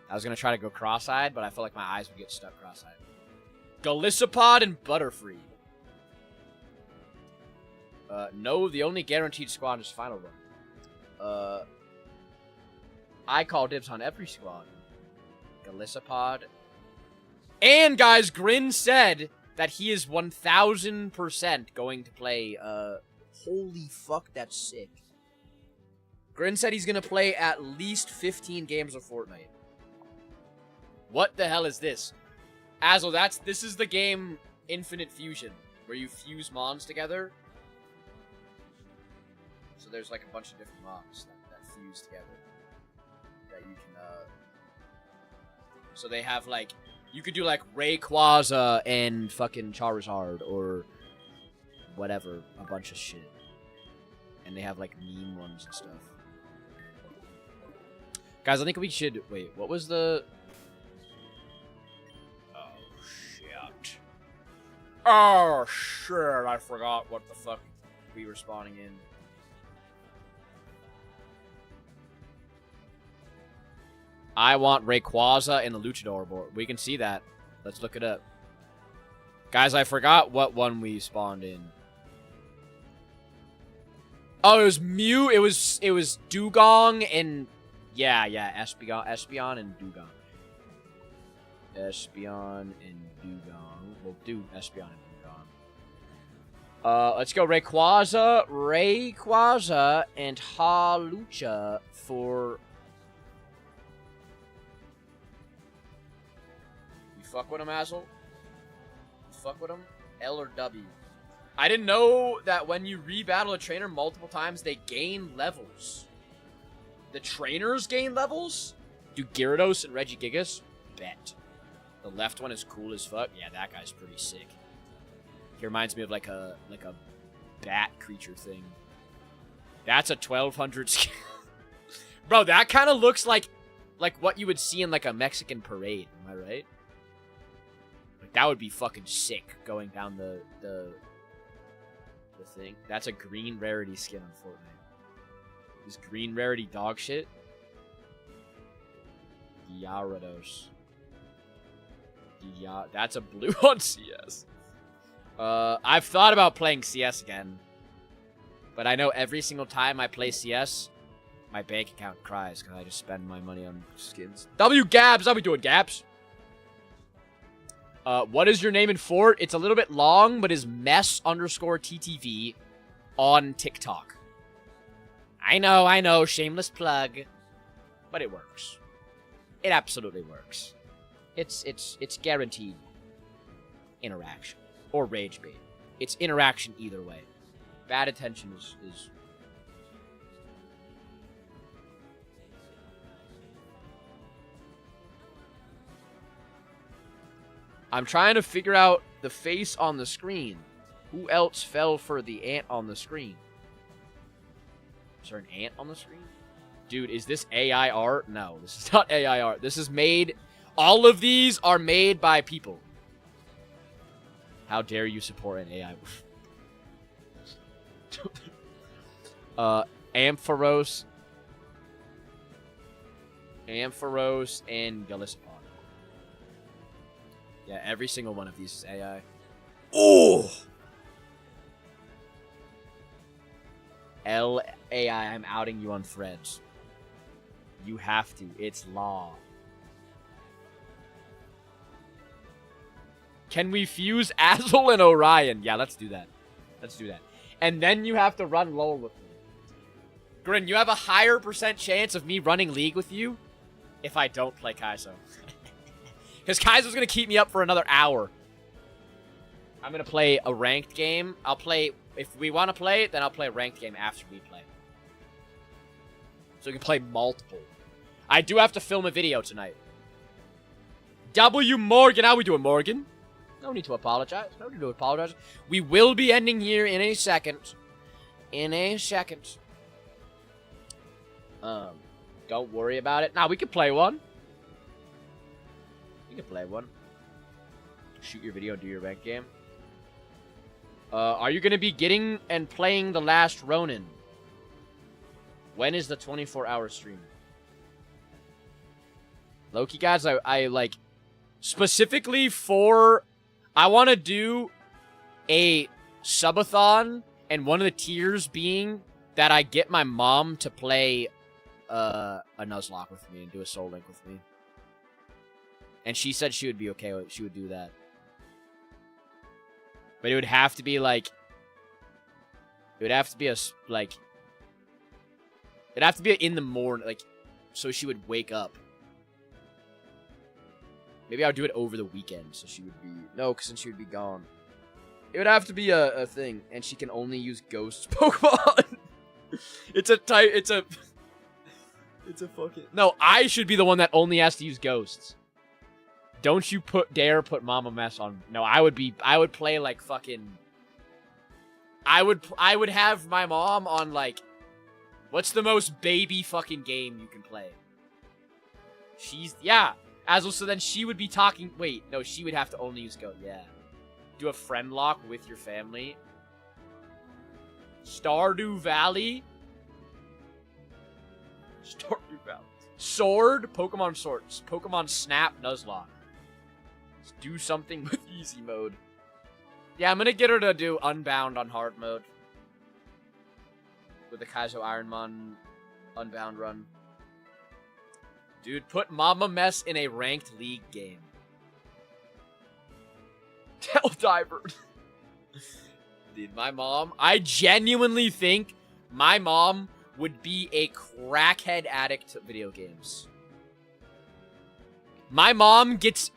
I was going to try to go cross-eyed, but I felt like my eyes would get stuck cross-eyed. Galissapod and Butterfree. No, the only guaranteed squad is Final Run. I call dibs on every squad. Galissapod. And, guys, Grin said that he is 1,000% going to play, holy fuck, that's sick. Grin said he's going to play at least 15 games of Fortnite. What the hell is this? Azel, this is the game Infinite Fusion, where you fuse mons together. So there's like a bunch of different mons that fuse together. That you can, So they have like, you could do like Rayquaza and fucking Charizard, or whatever, a bunch of shit. And they have like meme ones and stuff. Guys, I think we should, wait, what was the... Oh, shit, I forgot what the fuck we were spawning in. I want Rayquaza and the Luchador board. We can see that. Let's look it up. Guys, I forgot what one we spawned in. Oh, it was Mew. It was Dugong and yeah, Espeon and Dugong. Espeon and Dugong. We'll do Espeon and Dugong. Let's go Rayquaza, and Hawlucha for. You fuck with him, asshole. You fuck with him. L or W. I didn't know that when you rebattle a trainer multiple times, they gain levels. The trainers gain levels? Do Gyarados and Regigigas? Bet. The left one is cool as fuck. Yeah, that guy's pretty sick. He reminds me of like a bat creature thing. That's a 1200 skill. Bro, that kind of looks like what you would see in like a Mexican parade. Am I right? Like that would be fucking sick going down the thing. That's a green rarity skin on Fortnite. Is green rarity dog shit? Gyarados. Yeah, that's a blue on CS. I've thought about playing CS again. But I know every single time I play CS, my bank account cries because I just spend my money on skins. W Gabs! I'll be doing Gabs. What is your name in Fort? It's a little bit long, but is mess_TTV on TikTok. I know, shameless plug. But it works. It absolutely works. It's guaranteed interaction. Or rage bait. It's interaction either way. Bad attention is... I'm trying to figure out the face on the screen. Who else fell for the ant on the screen? Is there an ant on the screen? Dude, is this AI art? No, this is not AI art. This is made... All of these are made by people. How dare you support an AI? Ampharos. Ampharos and Gallipon. Yeah, every single one of these is AI. Oh! LAI, I'm outing you on threads. You have to. It's law. Can we fuse Azul and Orion? Yeah, let's do that. Let's do that. And then you have to run LoL with me. Grin, you have a higher % chance of me running League with you if I don't play Kaizo. Because Kaizo's going to keep me up for another hour. I'm going to play a ranked game. I'll play... If we want to play it, then I'll play a ranked game after we play. So we can play multiple. I do have to film a video tonight. W. Morgan. How we doing, Morgan? No need to apologize. No need to apologize. We will be ending here in a second. In a second. Don't worry about it. Nah, we can play one. We can play one. Shoot your video and do your ranked game. Are you going to be getting and playing The Last Ronin? When is the 24-hour stream? Loki, guys, I like... Specifically for... I want to do a subathon, and one of the tiers being that I get my mom to play a Nuzlocke with me and do a Soul Link with me. And she said she would be okay with it. She would do that. But it would have to be like... It would have to be a, like... It'd have to be in the morning, like... So she would wake up. Maybe I would do it over the weekend, so she would be... No, because then she would be gone. It would have to be a thing, and she can only use ghost Pokemon. It's a type... It's a fucking... No, I should be the one that only has to use ghosts. Don't you dare put Mama Mess on... No, I would play like fucking... I would have my mom on like... What's the most baby fucking game you can play? Yeah. Azul, so then she would be talking... Wait, no, she would have to only use Go. Yeah. Do a friend lock with your family. Stardew Valley? Stardew Valley. Sword, Pokemon Swords, Pokemon Snap, Nuzlocke. Let's do something with easy mode. Yeah, I'm gonna get her to do Unbound on hard mode. With the Kaizo Ironmon Unbound run. Dude, put Mama Mess in a ranked league game. Tell Diver. Dude, my mom, I genuinely think my mom would be a crackhead addict to video games. My mom gets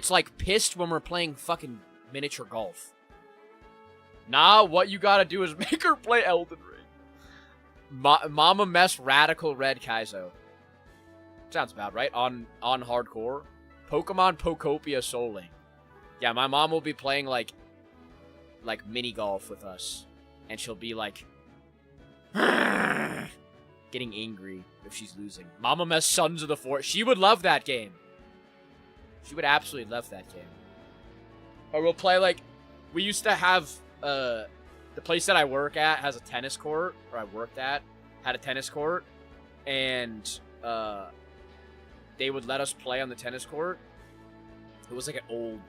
like pissed when we're playing fucking miniature golf. Nah, what you gotta do is make her play Elden Ring. Mama Mess Radical Red Kaizo. Sounds about right. On hardcore. Pokemon Pokopia Soul Link. Yeah, my mom will be playing like mini golf with us. And she'll be like getting angry if she's losing. Mama Mess Sons of the Forest. She would love that game. She would absolutely love that game. Or we'll play like, we used to have, the place that I work at has a tennis court, or I worked at, had a tennis court, and, they would let us play on the tennis court. It was like an old,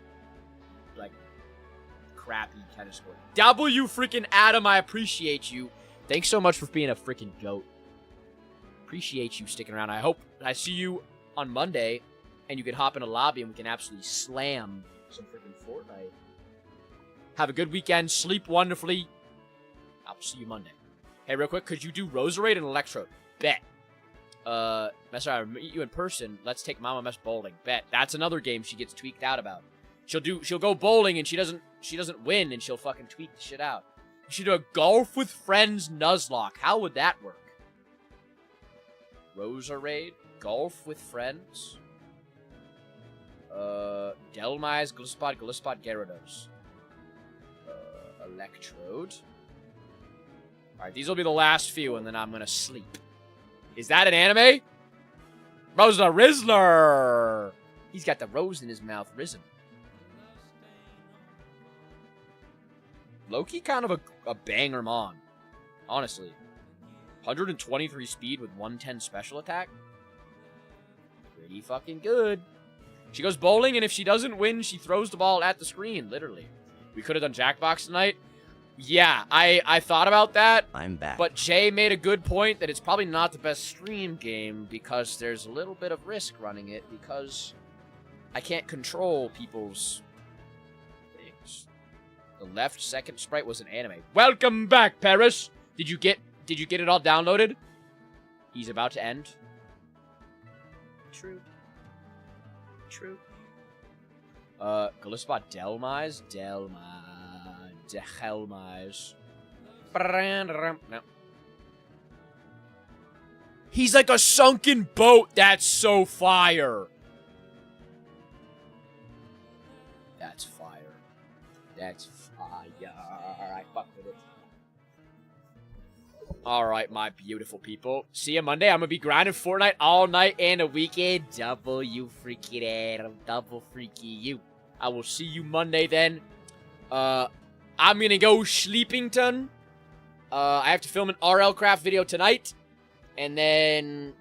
like, crappy tennis court. W freaking Adam, I appreciate you. Thanks so much for being a freaking goat. Appreciate you sticking around. I hope I see you on Monday, and you can hop in a lobby and we can absolutely slam some freaking Fortnite. Have a good weekend. Sleep wonderfully. I'll see you Monday. Hey, real quick, could you do Roserade and Electrode? Bet. Mess, I'll meet you in person. Let's take Mama Mess bowling. Bet. That's another game she gets tweaked out about. She'll go bowling and she doesn't win and she'll fucking tweak the shit out. You should do a Golf with Friends Nuzlocke. How would that work? Roserade, Golf with Friends. Delmise, Glisspot, Gyarados. Electrode. Alright, these will be the last few, and then I'm gonna sleep. Is that an anime? Rosa Rizzler! He's got the rose in his mouth, risen. Loki kind of a banger mon. Honestly. 123 speed with 110 special attack. Pretty fucking good. She goes bowling, and if she doesn't win, she throws the ball at the screen, literally. We could have done Jackbox tonight. Yeah, I thought about that. I'm back. But Jay made a good point that it's probably not the best stream game because there's a little bit of risk running it because I can't control people's things. The left second sprite was an anime. Welcome back, Paris. Did you get it all downloaded? He's about to end. True. Glisspot Delmise. No. He's like a sunken boat. That's so fire. That's fire. That's fire. I fuck with it. Alright, my beautiful people. See you Monday. I'm gonna be grinding Fortnite all night and a weekend. Double you freaking Adam. Double freaky you. I will see you Monday then. I'm gonna go Sleepington. I have to film an RL Craft video tonight. And then,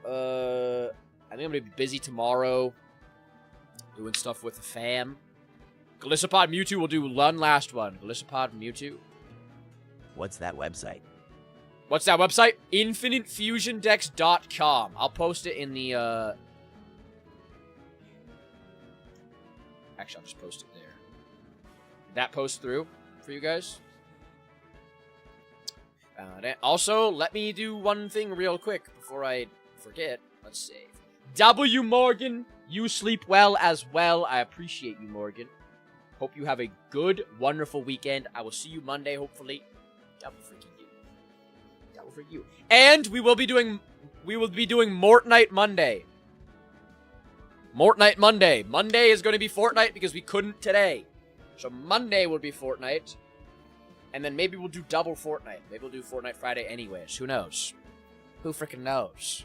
I think I'm gonna be busy tomorrow. Doing stuff with the fam. Glisspot Mewtwo will do one last one. Glisspot Mewtwo. What's that website? What's that website? InfiniteFusionDex.com. I'll post it in the, Actually, I'll just post it there. Did that post through for you guys? Also, let me do one thing real quick before I forget. Let's save. W. Morgan, you sleep well as well. I appreciate you, Morgan. Hope you have a good, wonderful weekend. I will see you Monday, hopefully. Double freaking you. Double for you. And we will be doing Mortnite Monday. Mortnite Monday. Monday is going to be Fortnite because we couldn't today. So Monday will be Fortnite. And then maybe we'll do double Fortnite. Maybe we'll do Fortnite Friday anyways. Who knows? Who freaking knows?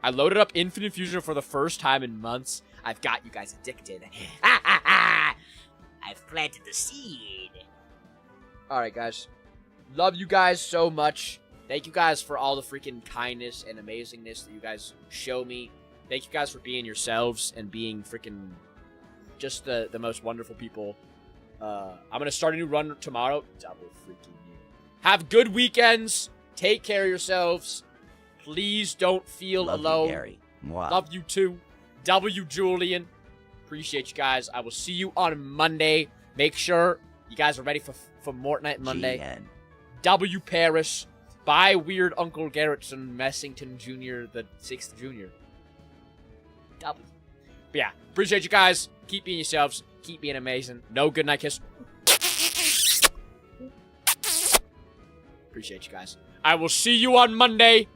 I loaded up Infinite Fusion for the first time in months. I've got you guys addicted. I've planted the seed. Alright, guys. Love you guys so much. Thank you guys for all the freaking kindness and amazingness that you guys show me. Thank you guys for being yourselves and being freaking just the most wonderful people. I'm going to start a new run tomorrow. Double freaking you. Have good weekends. Take care of yourselves. Please don't feel Love alone. You, Gary. Mwah. Love you too. W. Julian. Appreciate you guys. I will see you on Monday. Make sure you guys are ready for Fortnite Monday. GN. W. Paris. By Weird Uncle Garrettson Messington Jr., the 6th Junior. W. But yeah, appreciate you guys. Keep being yourselves. Keep being amazing. No goodnight kiss. Appreciate you guys. I will see you on Monday.